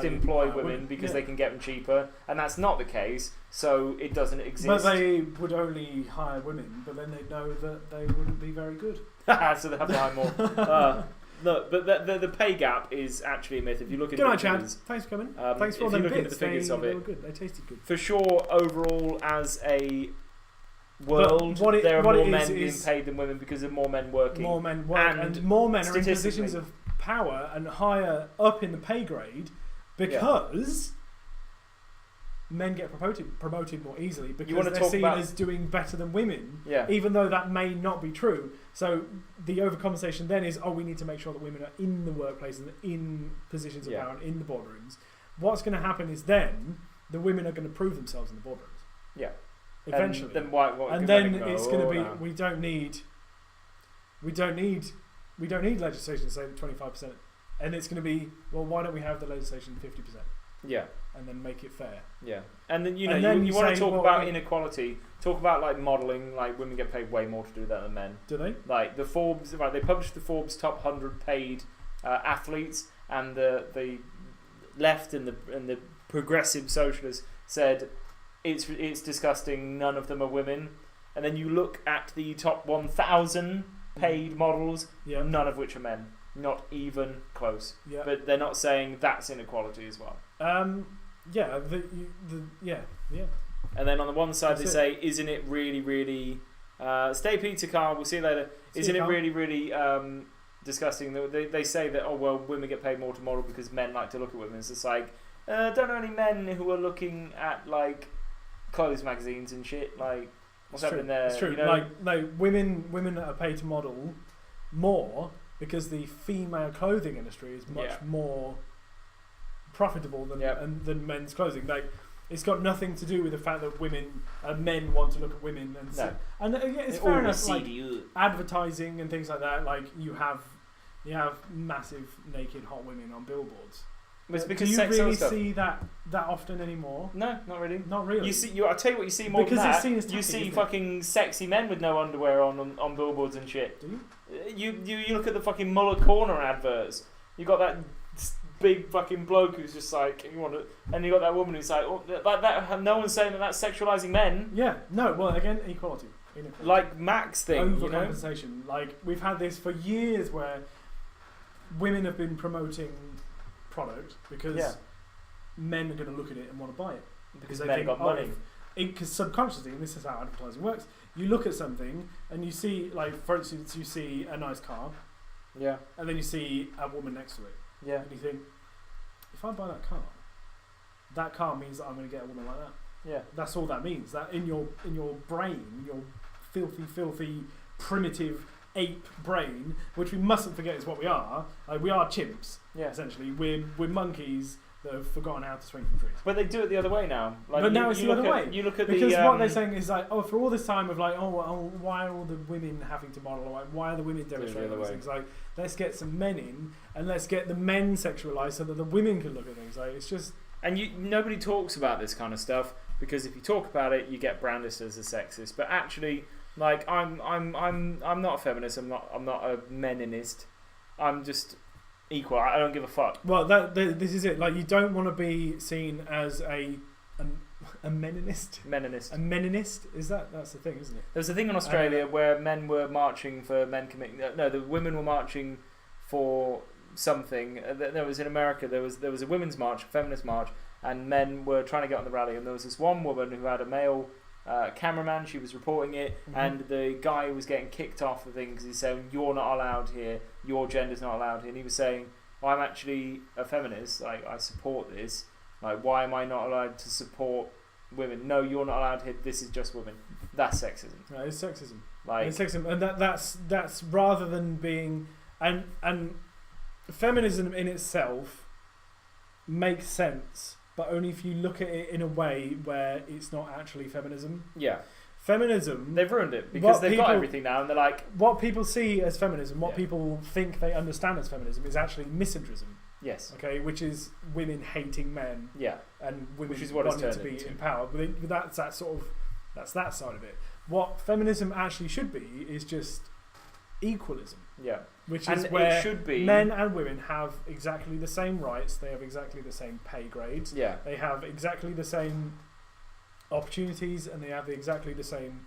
employ women because they can get them cheaper, and that's not the case, so it doesn't exist. But they would only hire women, but then they'd know that they wouldn't be very good. So they have to hire more. No, but the pay gap is actually a myth. If you look at the figures, thanks for coming. Thanks for all them bits. At the figures of it, they were good. They tasted good. For sure, overall, as a world, there are more men being paid than women because there are more men working. More men work, and more men are in positions of power and higher up in the pay grade because men get promoted more easily because they're seen as doing better than women, even though that may not be true. So the overcompensation then is, we need to make sure that women are in the workplace and in positions of power and in the boardrooms. What's going to happen is then the women are going to prove themselves in the boardrooms. Yeah. Eventually. And then it's going to be, we don't need legislation to say that 25%. And it's going to be, well, why don't we have the legislation 50%? Yeah. And then make it fair. Yeah. And then you want to talk about inequality, talk about like modelling, like women get paid way more to do that than men. Do they? Like the Forbes, they published the Forbes top 100 paid athletes, and the left and the progressive socialists said it's disgusting, none of them are women. And then you look at the top 1,000 paid models, none of which are men. Not even close. Yeah. But they're not saying that's inequality as well. Yeah. And then on the one side they say, isn't it really, really... stay pizza, Carl, we'll see you later. Isn't it really, really disgusting? They say that, women get paid more to model because men like to look at women. It's just like, don't know any men who are looking at, like, clothes magazines and shit. Like, what's happening there? It's true. You know? Like women are paid to model more because the female clothing industry is much more profitable than men's clothing. Like, it's got nothing to do with the fact that men want to look at women and it's fair enough. Like advertising and things like that. Like you have massive naked hot women on billboards. It's because do you sex really stuff. see that often anymore? No, not really. Not really. I'll tell you what you see more because than that. it's seen as tacky, You see isn't it? fucking sexy men with no underwear on billboards and shit. Do you? You look at the fucking Muller Corner adverts. You got that big fucking bloke who's just like and you got that woman who's like, oh, like that. No one's saying that that's sexualizing men. Yeah. No. Well, again, equality. Inequality. Like Max thing, you know. Overcompensation. Like we've had this for years where women have been promoting product because men are going to look at it and want to buy it Because men got money. Because subconsciously, and this is how advertising works, you look at something and you see, like, for instance, you see a nice car, and then you see a woman next to it, and you think, if I buy that car means that I'm going to get a woman like that. Yeah, that's all that means. That in your brain, your filthy, primitive ape brain, which we mustn't forget is what we are. Like, we are chimps. Yeah, essentially, we're monkeys that have forgotten how to swing from trees. But they do it the other way now. Like, but now it's the other way. You look at because what they're saying is like, for all this time of like, why are all the women having to model? Or why are the women demonstrating these things? Like, let's get some men in and let's get the men sexualized so that the women can look at things. Like, it's just. And nobody talks about this kind of stuff because if you talk about it, you get branded as a sexist. But actually, like, I'm not a feminist. I'm not a meninist. I'm just equal. I don't give a fuck. Well, this is it. Like, you don't want to be seen as a meninist. Meninist. A meninist? That's the thing, isn't it? There was a thing in Australia where men were marching for men committing. No, the women were marching for something. There was in America. There was a women's march, a feminist march, and men were trying to get on the rally. And there was this one woman who had a male cameraman. She was reporting it, and the guy was getting kicked off the thing because he's saying, "You're not allowed here. Your gender's not allowed here." And he was saying, "I'm actually a feminist. Like, I support this. Like, why am I not allowed to support women? No, you're not allowed here. This is just women." That's sexism. No, it's sexism. Like, it's sexism, and that's rather than being and feminism in itself makes sense, but only if you look at it in a way where it's not actually feminism. Yeah. Feminism. They've ruined it because they've got everything now, and they're like, what people see as feminism, what people think they understand as feminism, is actually misandrism. Yes. Okay, which is women hating men. Yeah. And women which is what wanting it's to be into. empowered. But that's that side of it. What feminism actually should be is just equalism. Yeah. Which is where it should be men and women have exactly the same rights. They have exactly the same pay grades. Yeah. They have exactly the same opportunities, and they have exactly the same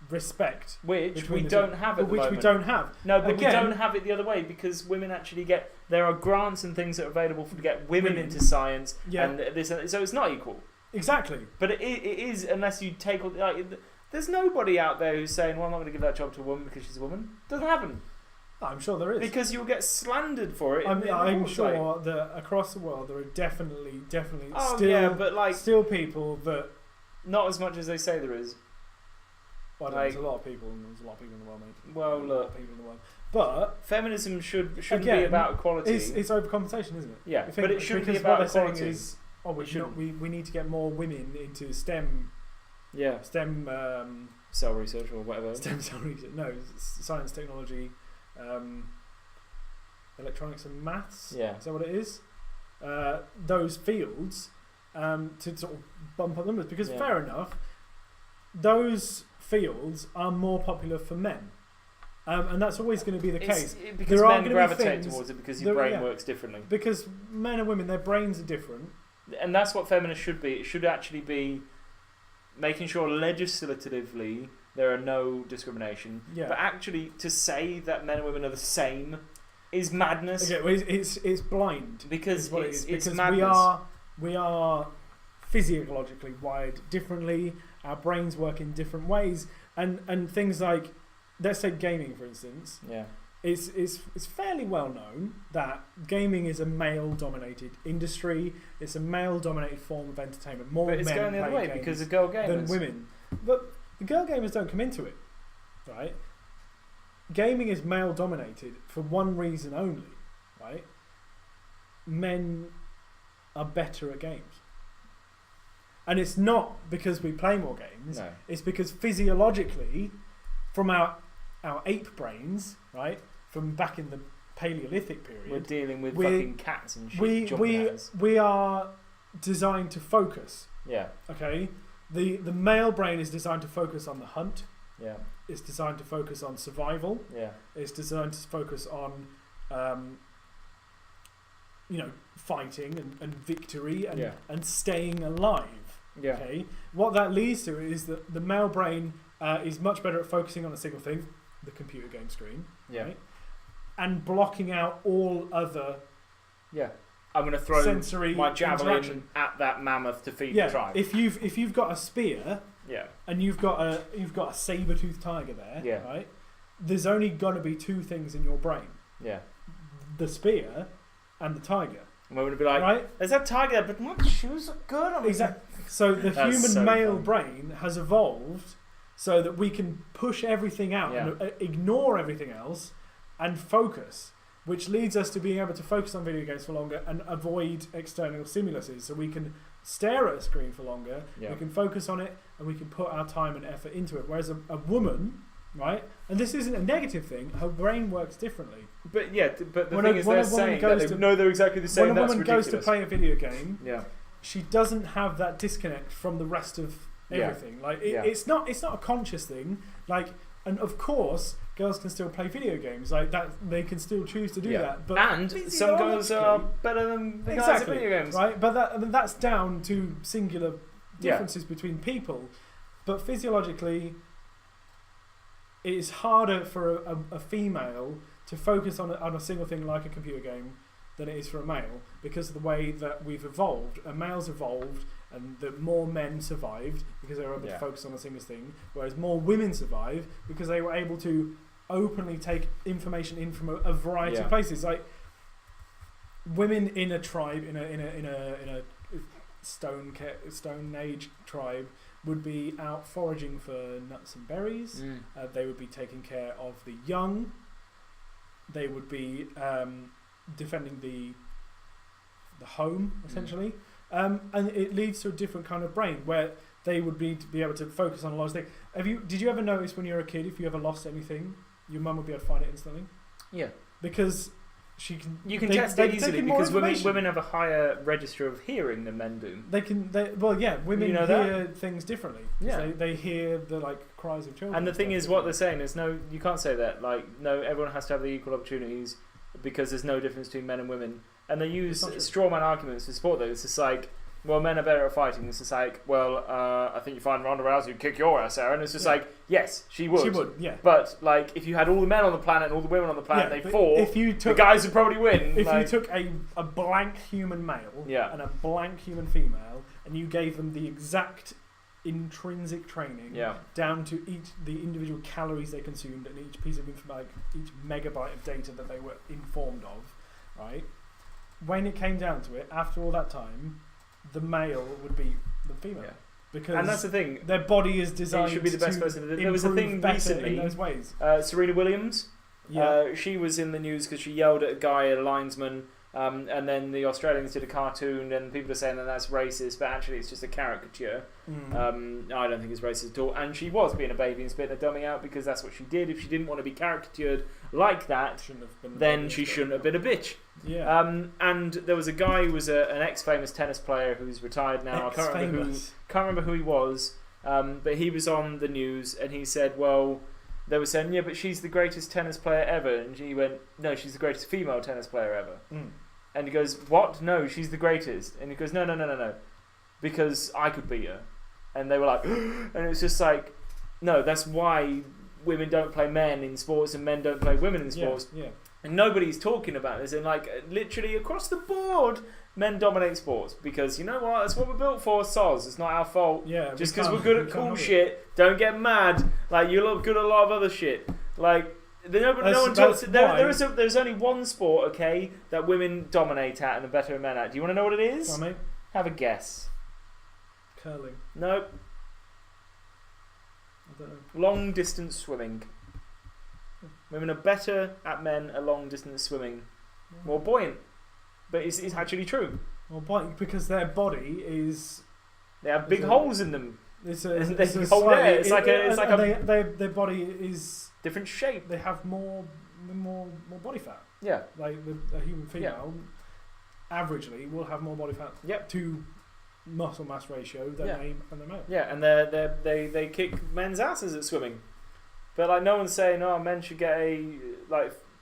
respect, which we don't have at the moment. We don't have. No, but we don't have it the other way because women actually get. There are grants and things that are available to get women into science, and this, so it's not equal. Exactly. But it is unless you take all. Like, there's nobody out there who's saying, "Well, I'm not going to give that job to a woman because she's a woman." Doesn't happen. I'm sure there is. Because you'll get slandered for it. I'm sure that across the world there are definitely but still people that. Not as much as they say there is. Well, there's a lot of people, and there's a lot of people in the world, mate. Well, look, people in the world. But feminism shouldn't be about equality. It's overcompensation, isn't it? Yeah, but it shouldn't be about equality. Is, we need to get more women into STEM. Yeah. STEM. Cell research or whatever. STEM cell research. No, science, technology, electronics, and maths. Yeah. Is that what it is? Those fields to sort of bump up numbers because fair enough, those fields are more popular for men. And that's always going to be the case. Because men gravitate towards it because your brain works differently. Because men and women, their brains are different. And that's what feminists should be. It should actually be making sure legislatively there are no discrimination. Yeah. But actually, to say that men and women are the same is madness. Okay, well, it's blind. Because it's madness. We are physiologically wired differently. Our brains work in different ways. And things like, let's take gaming for instance. Yeah. It's fairly well known that gaming is a male-dominated industry. It's a male-dominated form of entertainment. More men going the other way because of girl gamers than women. But the girl gamers don't come into it, right? Gaming is male-dominated for one reason only, right? Men are better at games. And it's not because we play more games. No. It's because physiologically, from our ape brains, right, from back in the Paleolithic period. We're dealing with fucking cats and shit. We are designed to focus. Yeah. Okay. The male brain is designed to focus on the hunt. Yeah. It's designed to focus on survival. Yeah. It's designed to focus on, fighting and victory and staying alive. Yeah. Okay. What that leads to is that the male brain is much better at focusing on a single thing, the computer game screen. Yeah. Right? And blocking out all other. Yeah. I'm going to throw sensory my javelin at that mammoth to feed the tribe. If you've got a spear, and you've got a saber-toothed tiger there, right? There's only going to be two things in your brain. Yeah. The spear and the tiger. And we're going to be like, right? There's that tiger, but my shoes look good on exactly. So the human male brain has evolved so that we can push everything out and ignore everything else and focus. Which leads us to being able to focus on video games for longer and avoid external stimuluses. So we can stare at a screen for longer, we can focus on it, and we can put our time and effort into it. Whereas a woman, right, and this isn't a negative thing, her brain works differently. But the thing is they're saying that they're exactly the same. When a woman goes to play a video game, she doesn't have that disconnect from the rest of everything. Like it's not a conscious thing. Like, and of course, girls can still play video games like that. They can still choose to do that. But and some girls are better than the guys at video games, right? But that's down to singular differences between people. But physiologically, it is harder for a female to focus on a single thing like a computer game than it is for a male, because of the way that we've evolved. Males evolved, and that more men survived because they were able to focus on a single thing, whereas more women survived because they were able to openly take information in from a variety of places. Like women in a tribe, in a stone age tribe, would be out foraging for nuts and berries. They would be taking care of the young. They would be defending the home, essentially. And it leads to a different kind of brain where they would be able to focus on a lot of things. Did you ever notice when you were a kid, if you ever lost anything, your mum would be able to find it instantly? Yeah. Because you can test it easily because women have a higher register of hearing than men do. Women hear things differently. Yeah. They hear the cries of children. And the thing is, what they're saying is, no, you can't say that. No, everyone has to have the equal opportunities because there's no difference between men and women. And they use straw man arguments to support that. It's just like, well, men are better at fighting. It's just like, well, I think you find Ronda Rousey would kick your ass, Sarah. And it's just like, yes, she would. She would, yeah. But if you had all the men on the planet and all the women on the planet, they fought, the guys would probably win. If you took a blank human male and a blank human female, and you gave them the exact intrinsic training down to the individual calories they consumed and each piece of information, each megabyte of data that they were informed of, right? When it came down to it, after all that time, the male would beat the female. Yeah. Because and that's the thing. Their body is designed should be the best person. There was a thing recently in those ways. Serena Williams. She was in the news because she yelled at a guy, a linesman, and then the Australians did a cartoon, and people are saying that that's racist, but actually it's just a caricature. I don't think it's racist at all. And she was being a baby and spitting a dummy out because that's what she did. If she didn't want to be caricatured like that, then she shouldn't have been a bitch. Yeah. And there was a guy who was an ex-famous tennis player who's retired now. I can't remember who he was, but he was on the news and he said, well, they were saying, yeah, but she's the greatest tennis player ever. And he went, no, she's the greatest female tennis player ever. And he goes, what? No, she's the greatest. And he goes, no, because I could beat her. And they were like, and it was just like, no, that's why women don't play men in sports and men don't play women in sports. Yeah. And nobody's talking about this. And literally across the board, men dominate sports because you know what? That's what we're built for. Soz. It's not our fault. Yeah. Just because we're good at cool shit, don't get mad. You look good at a lot of other shit. There's only one sport, okay, that women dominate at and are better than men at. Do you want to know what it is? Tell me. Have a guess. Curling. Nope. I don't know. Long distance swimming. Women are better at men at long distance swimming. More buoyant. But it's actually true. More buoyant because their body is... They have big holes in them. Their body is... different shape. They have more body fat. Yeah. Like a human female, averagely, will have more body fat to muscle mass ratio than a male. Yeah, and they kick men's asses at swimming. But like no one's saying, men should get a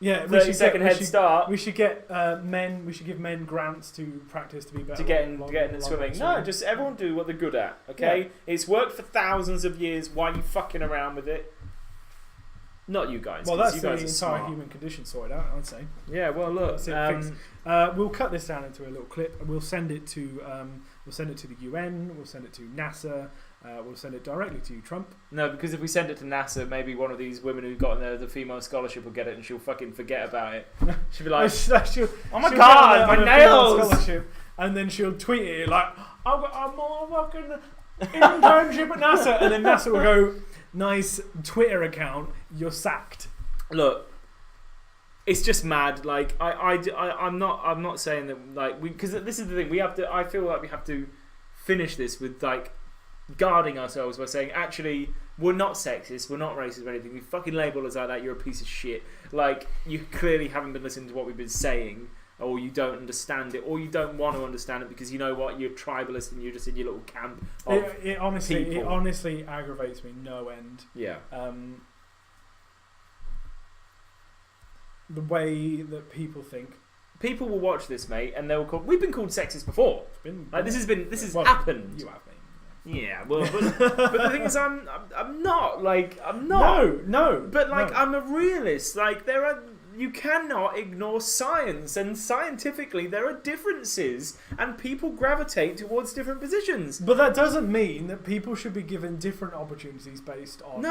30-second head start. We should get men. We should give men grants to practice to be better. To get in swimming. No, just everyone do what they're good at. Okay, it's worked for thousands of years. Why are you fucking around with it? Not you guys. Well, that's you the guys entire human condition sorted out, I'd say. Yeah. Well, look. We'll cut this down into a little clip, and we'll send it to the UN. We'll send it to NASA. We'll send it directly to Trump. No, because if we send it to NASA, maybe one of these women who got the female scholarship will get it, and she'll fucking forget about it. She'll be like, "Oh my god, my nails!" Scholarship, and then she'll tweet it like, "I've got a more fucking internship at NASA," and then NASA will go, "Nice Twitter account, you're sacked." Look, it's just mad. Like I'm not saying that like because this is the thing we have to. I feel like we have to finish this with like guarding ourselves by saying actually we're not sexist, we're not racist or anything. You fucking label us like that, you're a piece of shit. Like you clearly haven't been listening to what we've been saying, or you don't understand it, or you don't want to understand it because you know what, you're tribalist and you're just in your little camp. It honestly aggravates me no end. Yeah. The way that people think. People will watch this, mate, and they'll call. We've been called sexist before. This has happened. You have me. Yeah, well, but the thing is, I'm not. No. But I'm a realist. Like you cannot ignore science, and scientifically there are differences, and people gravitate towards different positions. But that doesn't mean that people should be given different opportunities based on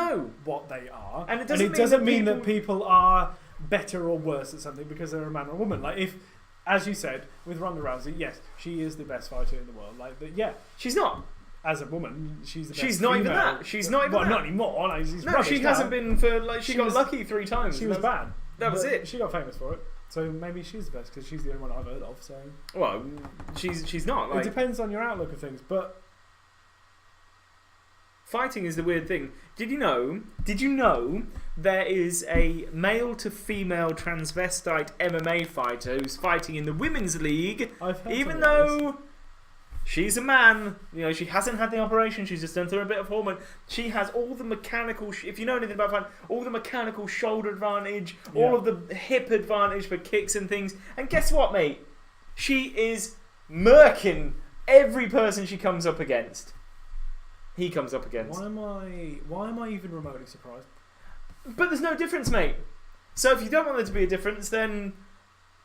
what they are, and it doesn't mean that people are better or worse at something because they're a man or a woman. Like if, as you said, with Ronda Rousey, yes, she is the best fighter in the world. Like, but yeah, she's not. As a woman, she's the best. She's not even that. She's not even that. Not anymore. Like, she hasn't been for like. She got lucky 3 times. She was bad. That was it. She got famous for it. So maybe she's the best because she's the only one I've heard of. So well, she's not. Like, it depends on your outlook of things, but fighting is the weird thing. Did you know there is a male to female transvestite MMA fighter who's fighting in the women's league, even though she's a man? You know, she hasn't had the operation. She's just done through a bit of hormone. She has all the mechanical. If you know anything about fighting, all the mechanical shoulder advantage, all of the hip advantage for kicks and things. And guess what, mate? She is murking every person she comes up against. He comes up against. Why am I even remotely surprised? But there's no difference, mate. So if you don't want there to be a difference, then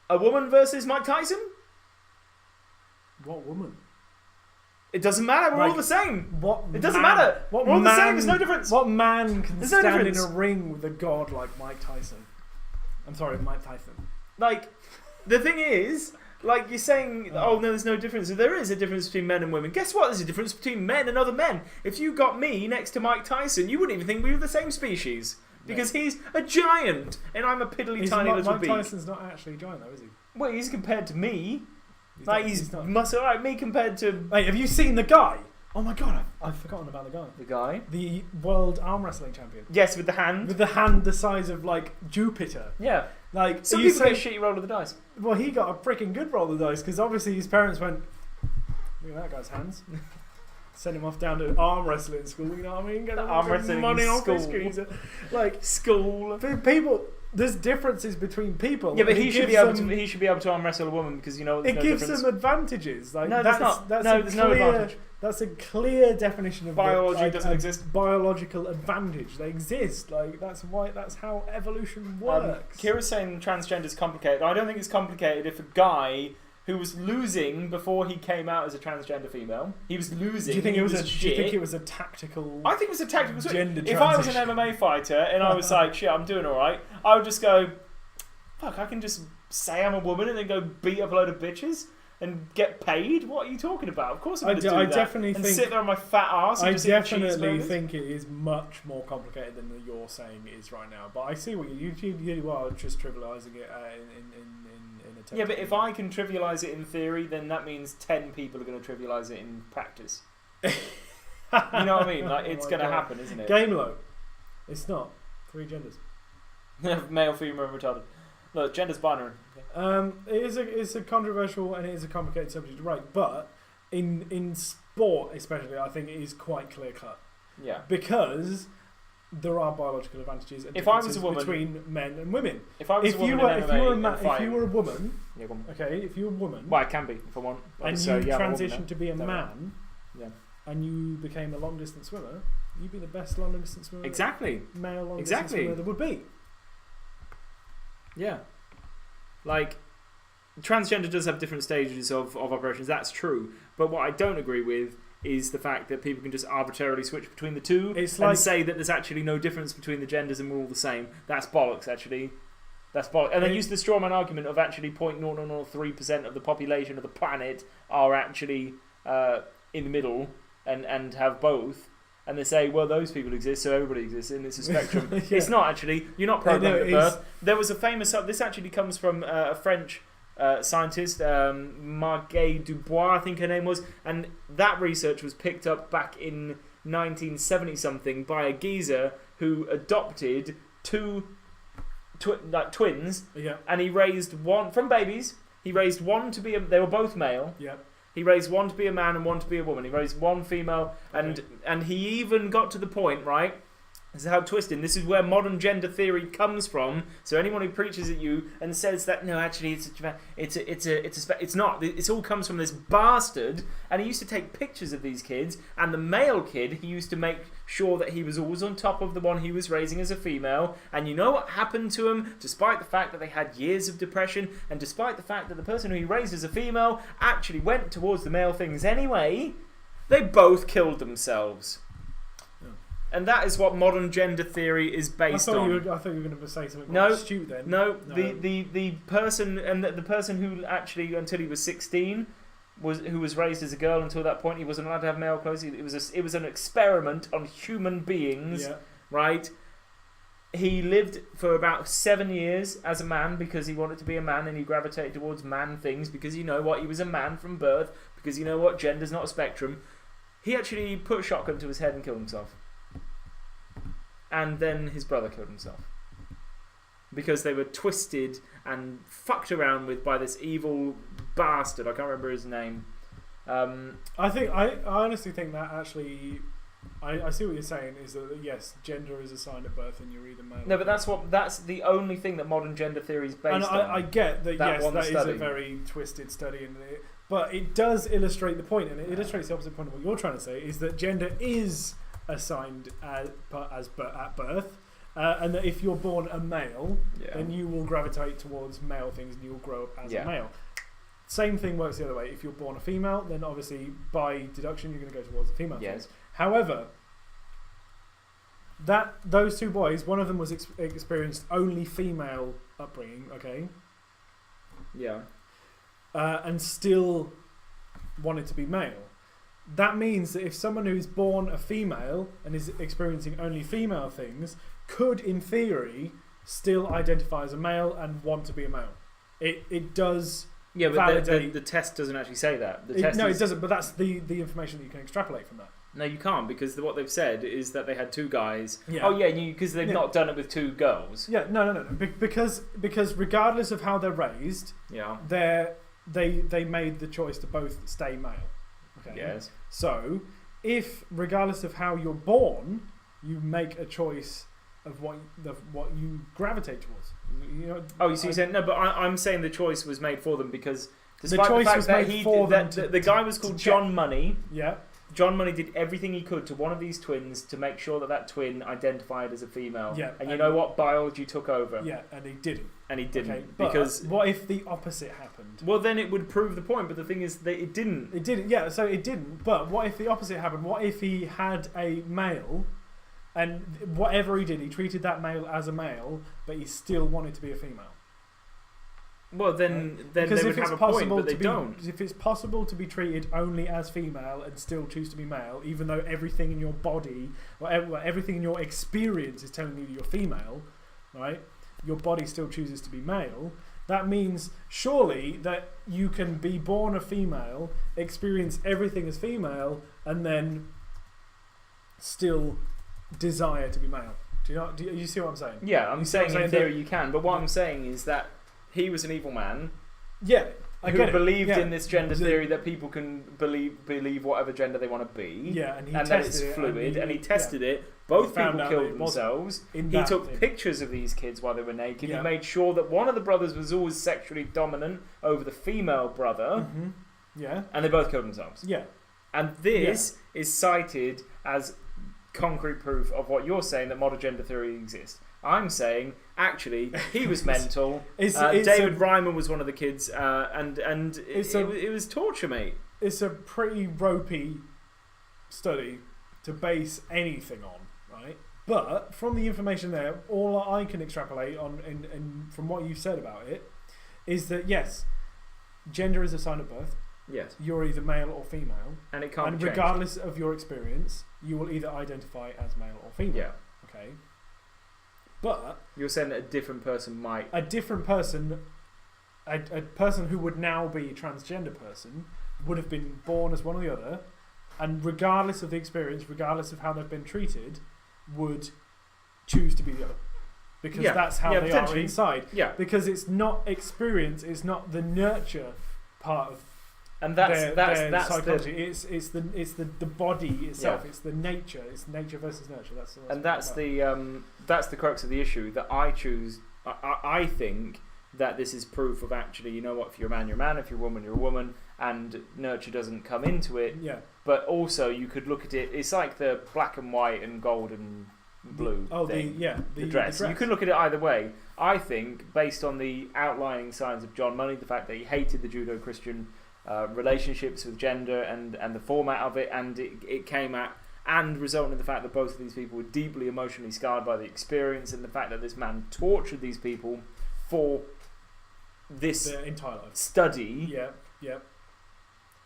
a woman versus Mike Tyson? What woman? It doesn't matter. We're all the same. It doesn't matter. We're all the same. There's no difference. What man can stand in a ring with a god like Mike Tyson? I'm sorry, Mike Tyson. Like, the thing is, like you're saying, no, there's no difference. There is a difference between men and women. Guess what? There's a difference between men and other men. If you got me next to Mike Tyson, you wouldn't even think we were the same species. Because he's a giant, and I'm a piddly tiny little beak. Mike Tyson's not actually a giant, though, is he? Well, he's compared to me. He's muscle. Right, me compared to. Wait, have you seen the guy? Oh my god, I've forgotten about the guy. The guy? The world arm wrestling champion. Yes, with the hand. With the hand the size of like Jupiter. Yeah. Like some people get a shitty roll of the dice. Well, he got a freaking good roll of the dice because obviously his parents went, "Look at that guy's hands." Send him off down to arm wrestling school. You know what I mean? Get arm wrestling money school. Off his like school. People. There's differences between people. Yeah, but he should be able to arm wrestle a woman because you know it gives them advantages. Like no, there's not. There's no advantage. That's a clear definition of biology doesn't exist. Biological advantage. They exist. Like that's how evolution works. Kira's saying transgender is complicated. I don't think it's complicated if a guy who was losing before he came out as a transgender female, he was losing. Do you think it was a tactical? I think it was a tactical gender switch. If I was an MMA fighter and I was like, shit, I'm doing all right, I would just go, fuck, I can just say I'm a woman and then go beat up a load of bitches and get paid. What are you talking about? Of course I'm going to do that. Definitely and think, sit there on my fat ass. And definitely think it is much more complicated than you're saying it is right now. But I see what you are just trivialising it in a. Yeah, but if I can trivialise it in theory, then that means 10 people are going to trivialise it in practice. You know what I mean? Like it's going to happen, isn't it? Game low. It's not 3 genders. Male, female, and retarded. Look, gender's binary. It's a controversial and it is a complicated subject, right? But in sport, especially, I think it is quite clear cut. Yeah. Because there are biological advantages and if I was a woman, between men and women. If I was a woman if you were a woman, okay, if you're a woman, well, I can be if I want, and you transitioned to be a man, and you became a long distance swimmer, you'd be the best long distance swimmer. Exactly. Male long distance swimmer there would be. Yeah. Like, transgender does have different stages of operations. That's true. But what I don't agree with is the fact that people can just arbitrarily switch between the two and say that there's actually no difference between the genders and we're all the same. That's bollocks, actually. That's bollocks. And they use the strawman argument of actually 0.0003% of the population of the planet are actually in the middle and have both. And they say, well, those people exist, so everybody exists, and it's a spectrum. It's not, actually. You're not programmed at birth. There was a famous... This actually comes from a French scientist, Marguerite Dubois, I think her name was, and that research was picked up back in 1970-something by a geezer who adopted two twins, and he raised one... From babies, he raised one to be... They were both male. He raised one to be a man and one to be a woman. He raised one female, and he even got to the point, right? This is how twisted. This is where modern gender theory comes from. So anyone who preaches at you and says that no, actually it's not. It all comes from this bastard. And he used to take pictures of these kids. And the male kid, he used to make sure that he was always on top of the one he was raising as a female. And you know what happened to him? Despite the fact that they had years of depression, and despite the fact that the person who he raised as a female actually went towards the male things anyway, they both killed themselves. And that is what modern gender theory is based on. I thought you were going to say something more astute then. No. The person and the person who actually, until he was 16, who was raised as a girl until that point, he wasn't allowed to have male clothes. It was an experiment on human beings, right? He lived for about 7 years as a man because he wanted to be a man, and he gravitated towards man things because you know what, he was a man from birth, because you know what, gender's not a spectrum. He actually put a shotgun to his head and killed himself. And then his brother killed himself because they were twisted and fucked around with by this evil bastard. I can't remember his name. I honestly think that actually, I see what you're saying is that yes, gender is assigned at birth and you're either male. No, but that's the only thing that modern gender theory is based on. I get that yes, that is a very twisted study, but it does illustrate the point, and it illustrates the opposite point of what you're trying to say, is that gender is assigned at birth, and that if you're born a male, then you will gravitate towards male things and you'll grow up as a male. Same thing works the other way. If you're born a female, then obviously by deduction you're going to go towards the female things. However, those two boys, one of them was experienced only female upbringing, and still wanted to be male. That means that if someone who's born a female and is experiencing only female things could, in theory, still identify as a male and want to be a male. It does. Yeah, but the test doesn't actually say that. It doesn't. But that's the information that you can extrapolate from that. No, you can't, because what they've said is that they had two guys. Yeah. Oh yeah, because they've not done it with two girls. Yeah, no. Because regardless of how they're raised, they made the choice to both stay male. Okay. Yes. So, if regardless of how you're born, you make a choice of what you gravitate towards. You know. Oh, you see, no, but I'm saying the choice was made for them because the choice was made for them. The guy was called John Money. Yeah. John Money did everything he could to one of these twins to make sure that twin identified as a female. Yeah. And you know what? Biology took over. Yeah, and he didn't. Okay, because what if the opposite happened? Well, then it would prove the point. But the thing is that it didn't. It didn't. Yeah. So it didn't. But what if the opposite happened? What if he had a male, and whatever he did, he treated that male as a male, but he still wanted to be a female? Well, then they would have a point, but they don't. If it's possible to be treated only as female and still choose to be male, even though everything in your body, or everything in your experience is telling you that you're female, right? Your body still chooses to be male. That means surely that you can be born a female, experience everything as female, and then still desire to be male. Do you see what I'm saying? Yeah, I'm saying in theory you can, but what I'm saying is that he was an evil man. Yeah. Who believed in this gender theory that people can believe whatever gender they want to be. Yeah, and that it's fluid, and he tested it. Both people killed themselves. He took pictures of these kids while they were naked. He made sure that one of the brothers was always sexually dominant over the female brother. Mm-hmm. Yeah. And they both killed themselves. Yeah. And this is cited as concrete proof of what you're saying, that modern gender theory exists. I'm saying, actually, he was mental. David Ryman was one of the kids, and it was torture, mate. It's a pretty ropey study to base anything on, right? But from the information there, all I can extrapolate on, and from what you've said about it, is that yes, gender is a sign of birth. Yes. You're either male or female, and it can't. And change. Regardless of your experience, you will either identify as male or female. Yeah. Okay. But you're saying that a different person might... A person who would now be a transgender person would have been born as one or the other, and regardless of the experience, regardless of how they've been treated, would choose to be the other. Because that's how they are inside. Yeah. Because it's not experience, it's not the nurture part of that's psychology. It's the body itself. Yeah. It's the nature. It's nature versus nurture. That's the crux of the issue. That I choose. I think that this is proof of actually, you know what? If you're a man, you're a man. If you're a woman, you're a woman. And nurture doesn't come into it. Yeah. But also, you could look at it. It's like the black and white and gold and blue thing. The dress. You could look at it either way. I think, based on the outlining signs of John Money, the fact that he hated the Judeo-Christian relationships with gender and the format of it, and it came at and resulting in the fact that both of these people were deeply emotionally scarred by the experience, and the fact that this man tortured these people for this their entire life. Study. Yeah.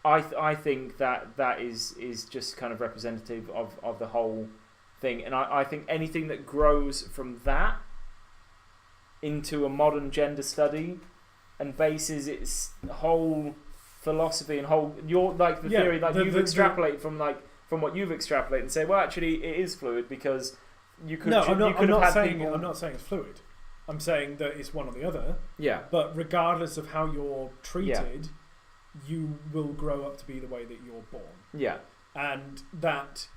I think that is just kind of representative of the whole thing, and I think anything that grows from that into a modern gender study and bases its whole philosophy and whole theory you've extrapolated from what you've extrapolated and say, well, actually it is fluid because you could. No, I'm not saying it's fluid. I'm saying that it's one or the other. Yeah. But regardless of how you're treated, you will grow up to be the way that you're born. Yeah. And that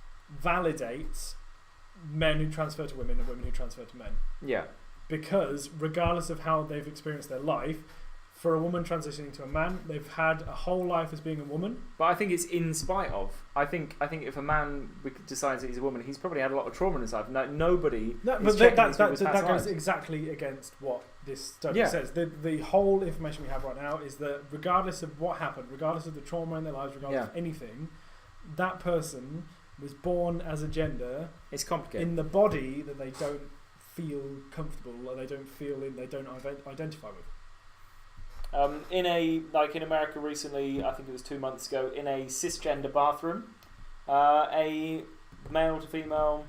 validates men who transfer to women and women who transfer to men. Yeah. Because regardless of how they've experienced their life, for a woman transitioning to a man, they've had a whole life as being a woman. But I think it's in spite of. I think if a man decides that he's a woman, he's probably had a lot of trauma in his life. Nobody. No, but that goes exactly against what this study says. The whole information we have right now is that regardless of what happened, regardless of the trauma in their lives, regardless of anything, that person was born as a gender. It's complicated. In the body that they don't feel comfortable, or they don't identify with. In America recently, I think it was 2 months ago, in a cisgender bathroom, a male to female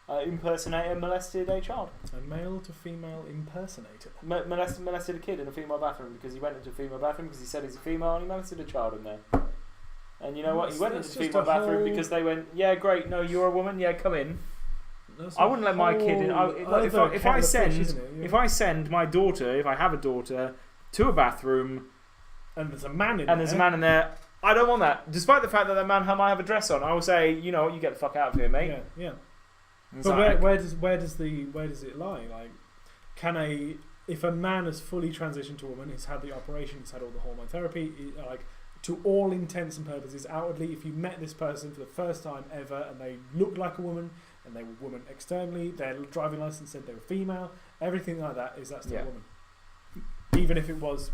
impersonator molested a child. A male to female impersonator? Molested a kid in a female bathroom because he went into a female bathroom because he said he's a female and he molested a child in there. And you know what? He went into the female bathroom because they went, yeah, great, no, you're a woman, yeah, come in. I wouldn't let my kid in. If I send my daughter, if I have a daughter, to a bathroom, and there's a man in there, I don't want that. Despite the fact that man might have a dress on, I will say, you know what, you get the fuck out of here, mate. Yeah. But where does it lie? Like, if a man has fully transitioned to a woman, he's had the operation, he's had all the hormone therapy, to all intents and purposes, outwardly, if you met this person for the first time ever and they looked like a woman and they were a woman externally, their driving license said they were female, everything like that, is that still a woman? Even if it was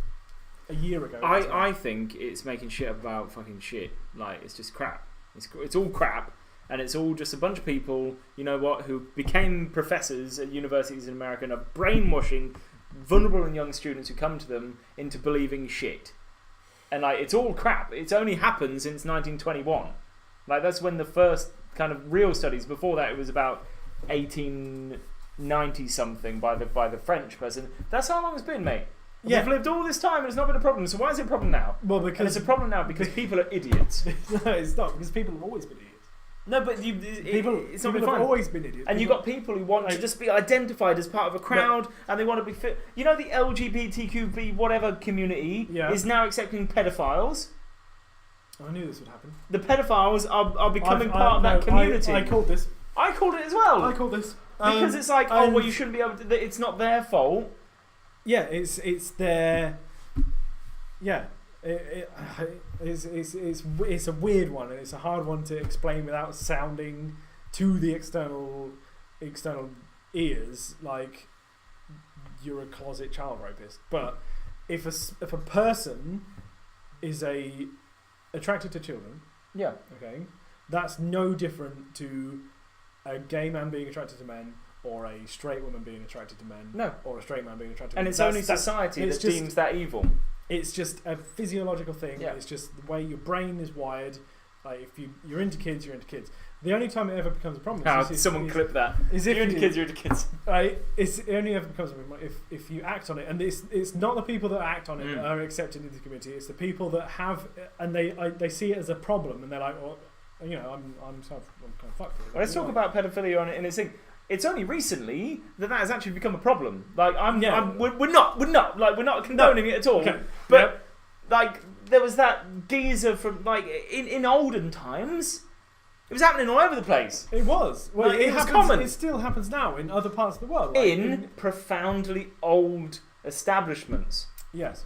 a year ago. I think it's making shit about fucking shit. Like, it's just crap. It's all crap, and it's all just a bunch of people, you know what, who became professors at universities in America and are brainwashing vulnerable and young students who come to them into believing shit. And it's all crap. It's only happened since 1921. That's when the first kind of real studies. Before that, it was about 1890 something by the French person. That's how long it's been, mate. Yeah. We've lived all this time and it's not been a problem. So why is it a problem now? Well, because it's a problem now because people are idiots. No, it's not, because people have always been idiots. No, but it's not have fun. always been idiots. And you've got people who want to just be identified as part of a crowd, and they want to be fit. You know, the LGBTQB whatever community is now accepting pedophiles. I knew this would happen. The pedophiles are becoming part of that community. I called this. I called it as well. I called this. Because it's like, oh, well, you shouldn't be able to... It's not their fault. Yeah, it's their... Yeah. It's a weird one, and it's a hard one to explain without sounding to the external ears like you're a closet child rapist. But if a person is attracted to children, okay, that's no different to a gay man being attracted to men, or a straight woman being attracted to men, or a straight man being attracted to men. And it's only society that deems that evil. It's just a physiological thing. Yeah. It's just the way your brain is wired. Like if you're into kids, you're into kids. The only time it ever becomes a problem is someone clip that. Is if you're into kids, you're into kids. Right? It only ever becomes a problem if you act on it. And it's not the people that act on it that are accepted into the community. It's the people that have, and they see it as a problem, and they're like, well, you know, I'm kind of fucked. Well, let's talk about pedophilia on it in its thing. It's only recently that has actually become a problem. Like we're not condoning it at all. Okay. But like there was that geezer from like in olden times. It was happening all over the place. It was. Well, like, it was common. It still happens now in other parts of the world. Like in profoundly old establishments. Yes.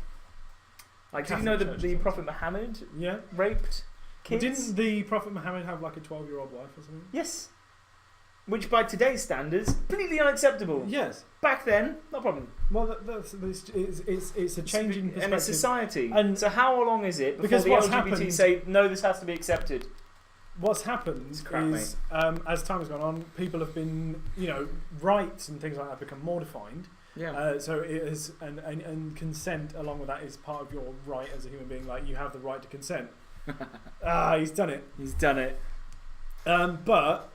Like, did you know that the Prophet Muhammad raped kids? Well, didn't the Prophet Muhammad have like a 12-year-old wife or something? Yes. Which by today's standards, completely unacceptable. Yes. Back then, no problem. Well, it's a change in perspective. And it's society. And so how long is it before the LGBT say, no, this has to be accepted? What's happened is, as time has gone on, people have been, you know, rights and things like that become more defined. Yeah. So it is, and consent along with that is part of your right as a human being. Like, you have the right to consent. He's done it. He's done it. But...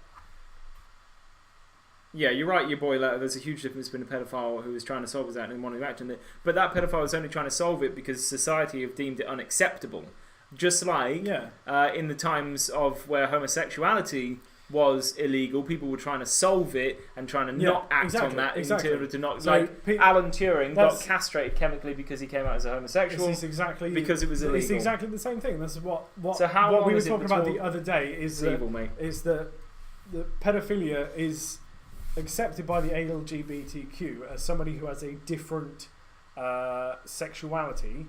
Yeah, you're right, your boy. Like, there's a huge difference between a pedophile who is trying to solve his act and one who acted on it. But that pedophile is only trying to solve it because society have deemed it unacceptable. Just like in the times of where homosexuality was illegal, people were trying to solve it and trying to not act on that in order to not. So like Alan Turing got castrated chemically because he came out as a homosexual. This is exactly because it was illegal. It's exactly the same thing. This is what so how what we were talking about the other day is that, evil, mate. Is that the pedophilia is accepted by the LGBTQ as somebody who has a different sexuality.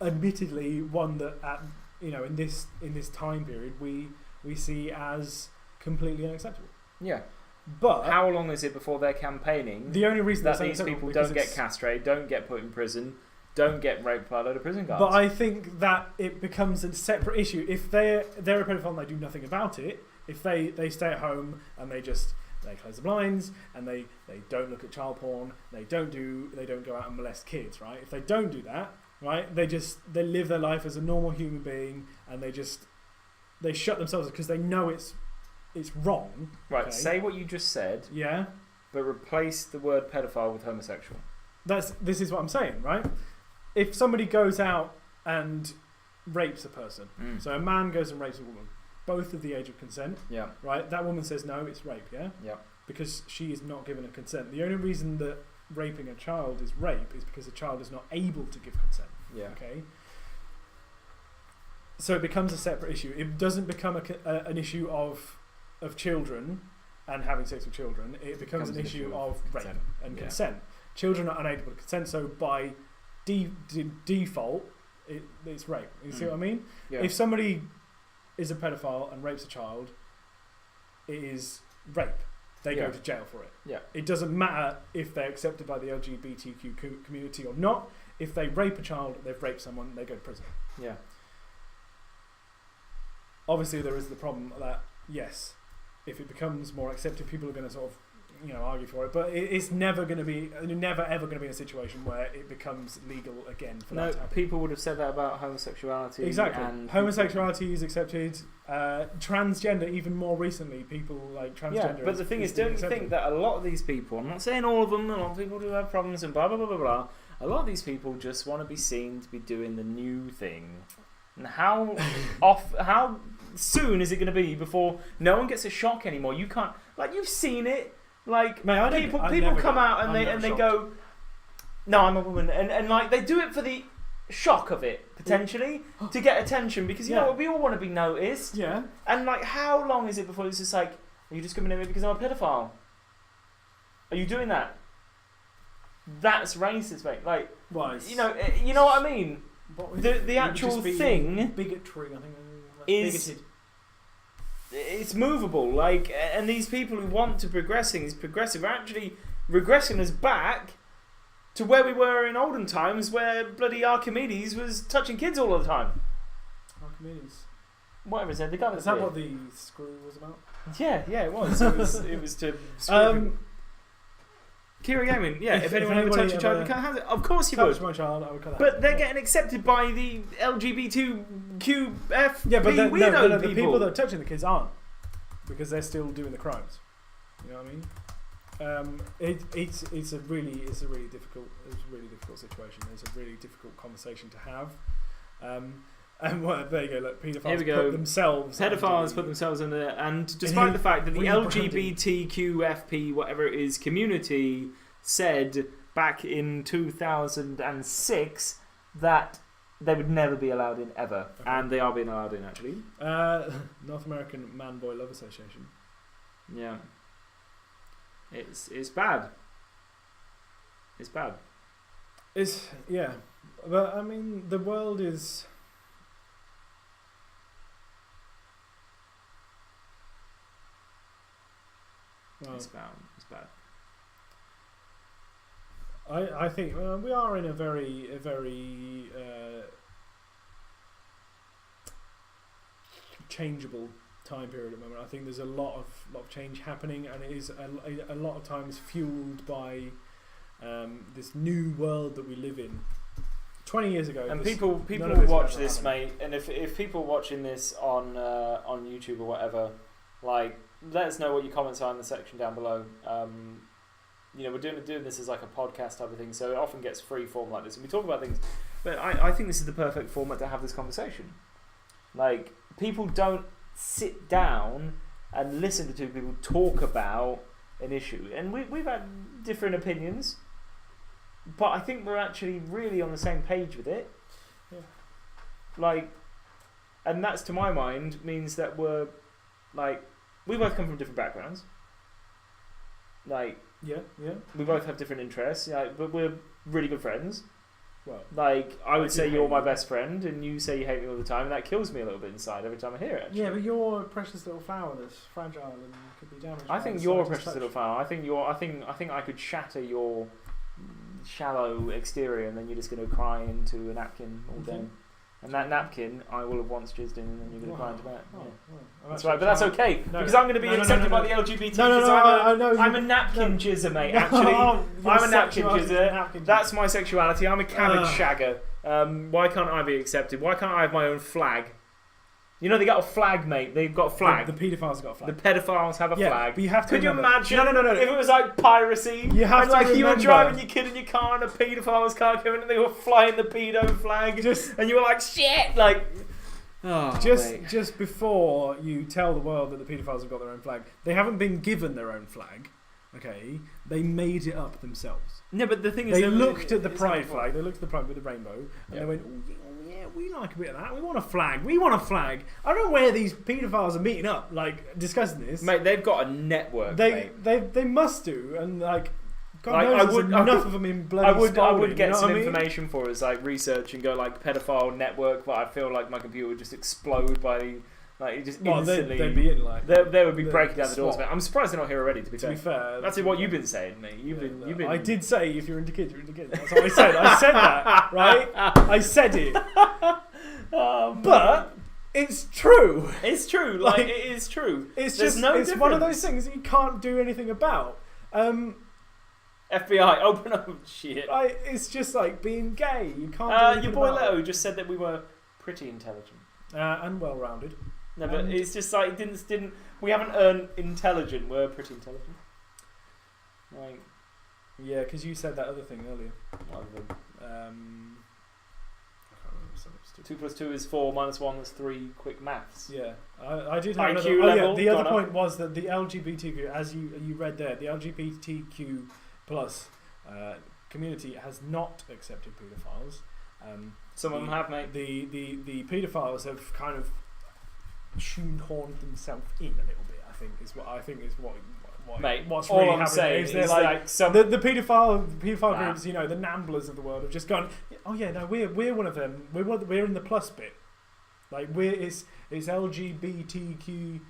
Admittedly, one that in this time period we see as completely unacceptable. Yeah. But how long is it before they're campaigning? The only reason that these people don't get castrated, don't get put in prison, don't get raped by a load of prison guards. But I think that it becomes a separate issue if they're a pedophile and they do nothing about it. If they stay at home and they close the blinds and they don't look at child porn, they don't go out and molest kids, right? If they don't do that, right, they live their life as a normal human being and they shut themselves because they know it's wrong. Right, okay? Say what you just said. Yeah. But replace the word pedophile with homosexual. This is what I'm saying, right? If somebody goes out and rapes a person, so a man goes and rapes a woman, both of the age of consent. Yeah. Right? That woman says no, it's rape, yeah? Yeah. Because she is not given a consent. The only reason that raping a child is rape is because the child is not able to give consent. Yeah. Okay? So it becomes a separate issue. It doesn't become an issue of children and having sex with children. It becomes an issue of rape and consent. Children are unable to consent, so by default, it's rape. You see what I mean? Yeah. If somebody is a pedophile and rapes a child, it is rape. They go to jail for it. Yeah. It doesn't matter if they're accepted by the LGBTQ community or not. If they rape a child, they've raped someone, they go to prison. Yeah. Obviously, there is the problem that, yes, if it becomes more accepted, people are going to sort of, argue for it. But it's never ever going to be in a situation where it becomes legal again for that to happen. People would have said that about homosexuality. Exactly. And homosexuality is accepted. Transgender, even more recently, people like transgender. Yeah, but the thing is, don't you think that a lot of these people, I'm not saying all of them, a lot of people do have problems and blah, blah, blah, blah, blah. A lot of these people just want to be seen to be doing the new thing. And how soon is it going to be before no one gets a shock anymore? You can't, like, you've seen it. Like, Mate, people come out and they go, no, I'm a woman, and like they do it for the shock of it potentially to get attention because you know what, we all want to be noticed. Yeah. And like, how long is it before it's just like, are you discriminating me because I'm a pedophile? Are you doing that? That's racist, mate. Like, you know what I mean. The actual thing bigotry, I think, is bigoted. It's movable. Like, and these people who want to progress things progressive are actually regressing us back to where we were in olden times, where bloody Archimedes was touching kids all the time. Archimedes. Whatever it said, the guy. Is that what the screw was about? Yeah, it was. It was to screw Kira Gaming, if anyone ever touched a child, you can't have it. Of course you would. My child, I would cut that. But they're getting accepted by the LGBTQF. Yeah, but the people that are touching the kids aren't, because they're still doing the crimes. You know what I mean? It's a really difficult situation. It's a really difficult conversation to have. And there you go. Look, pedophiles put themselves in there, and despite the fact that the LGBTQFP whatever it is community said back in 2006 that they would never be allowed in ever, and they are being allowed in actually. North American Man Boy Love Association. Yeah, it's bad. It's bad. But I mean, the world is. Well, it's bad. I think we are in a very changeable time period at the moment. I think there's a lot of change happening, and it is a lot of times fueled by this new world that we live in. 20 years ago, and people watch this, mate. And if people watching this on YouTube or whatever, like, let us know what your comments are in the section down below. We're doing this as like a podcast type of thing, so it often gets free form like this, and we talk about things. But I think this is the perfect format to have this conversation. Like, people don't sit down and listen to two people talk about an issue, and we've had different opinions, but I think we're actually really on the same page with it. Yeah. Like, and that's, to my mind, means that we're like, we both come from different backgrounds. Like, we both have different interests, but we're really good friends. Well, like, I would say you're my best friend, and you say you hate me all the time, and that kills me a little bit inside every time I hear it. Actually. Yeah, but you're a precious little flower that's fragile and could be damaged. I think you're a precious little flower. I think I could shatter your shallow exterior, and then you're just going to cry into a napkin all day. And that napkin, I will have once jizzed in, and then you're going to cry into that. That's right, but that's okay, because I'm going to be accepted by the LGBT. I'm a napkin jizzer, mate, actually. I'm a napkin jizzer. That's my sexuality. I'm a cabbage shagger. Why can't I be accepted? Why can't I have my own flag? You know, they got a flag, mate. They've got a flag. The paedophiles have got a flag. The pedophiles have a flag. But you have to Could you imagine no. if it was like piracy? You have and, like, you were driving your kid in your car and a paedophile's car came in and they were flying the pedo flag. And you were like, shit! Like, just before you tell the world that the paedophiles have got their own flag, they haven't been given their own flag. Okay, they made it up themselves. No, but the thing is, they looked at the pride flag. They looked at the pride with the rainbow, and they went, we like a bit of that. We want a flag. I don't know where these paedophiles are meeting up, like, discussing this. Mate, they've got a network. They must do, and like, God knows there's enough of them in bloody I would get some information for us, like research and go like pedophile network, but I feel like my computer would just explode by just instantly. They'd be in like they would be breaking down the doors. Mate. I'm surprised they're not here already. To be fair, that's what you've been saying, mate. You've been. I did say if you're into kids, you're into kids. That's what I said. I said that, right? I said it. But it's true. It's true. Like, it is true. It's it's one of those things that you can't do anything about. FBI, open up shit. It's just like being gay. You can't. Your boy Leo just said that we were pretty intelligent and well-rounded. No, but it's just like didn't. We haven't earned intelligent. We're pretty intelligent. Like, yeah, because you said that other thing earlier. 2 plus 2 is 4, minus 1 is 3. Quick maths. Yeah, I did have IQ another. level The other gone point was that the LGBTQ, as you read there, the LGBTQ plus community has not accepted paedophiles. Some of them have, mate. The paedophiles have kind of shoehorned themselves in a little bit. Mate, what's all really I'm saying is is like some the paedophile groups, you know, the Namblers of the world have just gone. Oh yeah, no, we're one of them. We're in the plus bit. Like it's LGBTQP.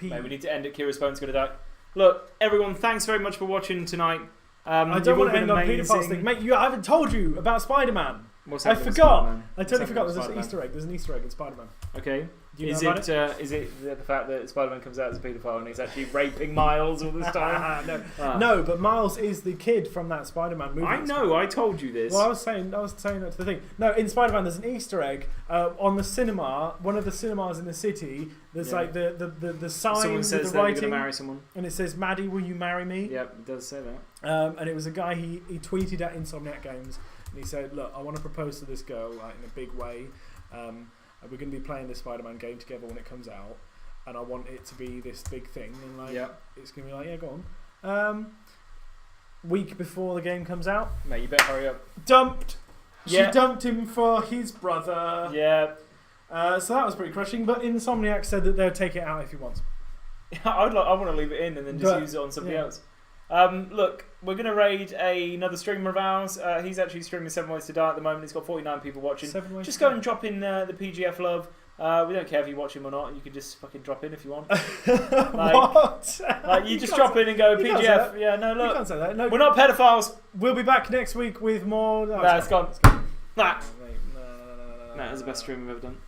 Mate, we need to end it. Kira's phone's going to die. Look, everyone, thanks very much for watching tonight. I don't want to end on paedophiles thing, mate. I haven't told you about Spider-Man. What's I happening with forgot. Spider-Man? I totally What's forgot. happening There's with an Easter egg. There's an Easter egg in Spider-Man. Okay. Do you know Is about it the fact that Spider-Man comes out as a paedophile and he's actually raping Miles all this time? No, but Miles is the kid from that Spider-Man movie. I know. I told you this. Well, I was saying that to the thing. No, in Spider-Man, there's an Easter egg on the cinema. One of the cinemas in the city. There's like the sign Someone with says the they're writing, going to marry someone, and it says, "Maddie, will you marry me?" Yep, it does say that. And it was a guy he tweeted at Insomniac Games, and he said, "Look, I want to propose to this girl in a big way. We're going to be playing this Spider-Man game together when it comes out, and I want it to be this big thing." And it's going to be like, yeah, go on. Week before the game comes out, mate, you better hurry up. Dumped. She dumped him for his brother. Yeah. So that was pretty crushing. But Insomniac said that they'll take it out if he wants. I want to leave it in and then just use it on somebody else. Look, we're going to raid another streamer of ours. He's actually streaming 7 Ways to Die at the moment. He's got 49 people watching. Just go and drop in the PGF love. We don't care if you watch him or not. You can just fucking drop in if you want. What? Like you just drop in and go PGF. Yeah, no, look. You can't say that. No, we're not pedophiles. We'll be back next week with more. Nah, it's gone. Nah. No, That's the best stream we've ever done.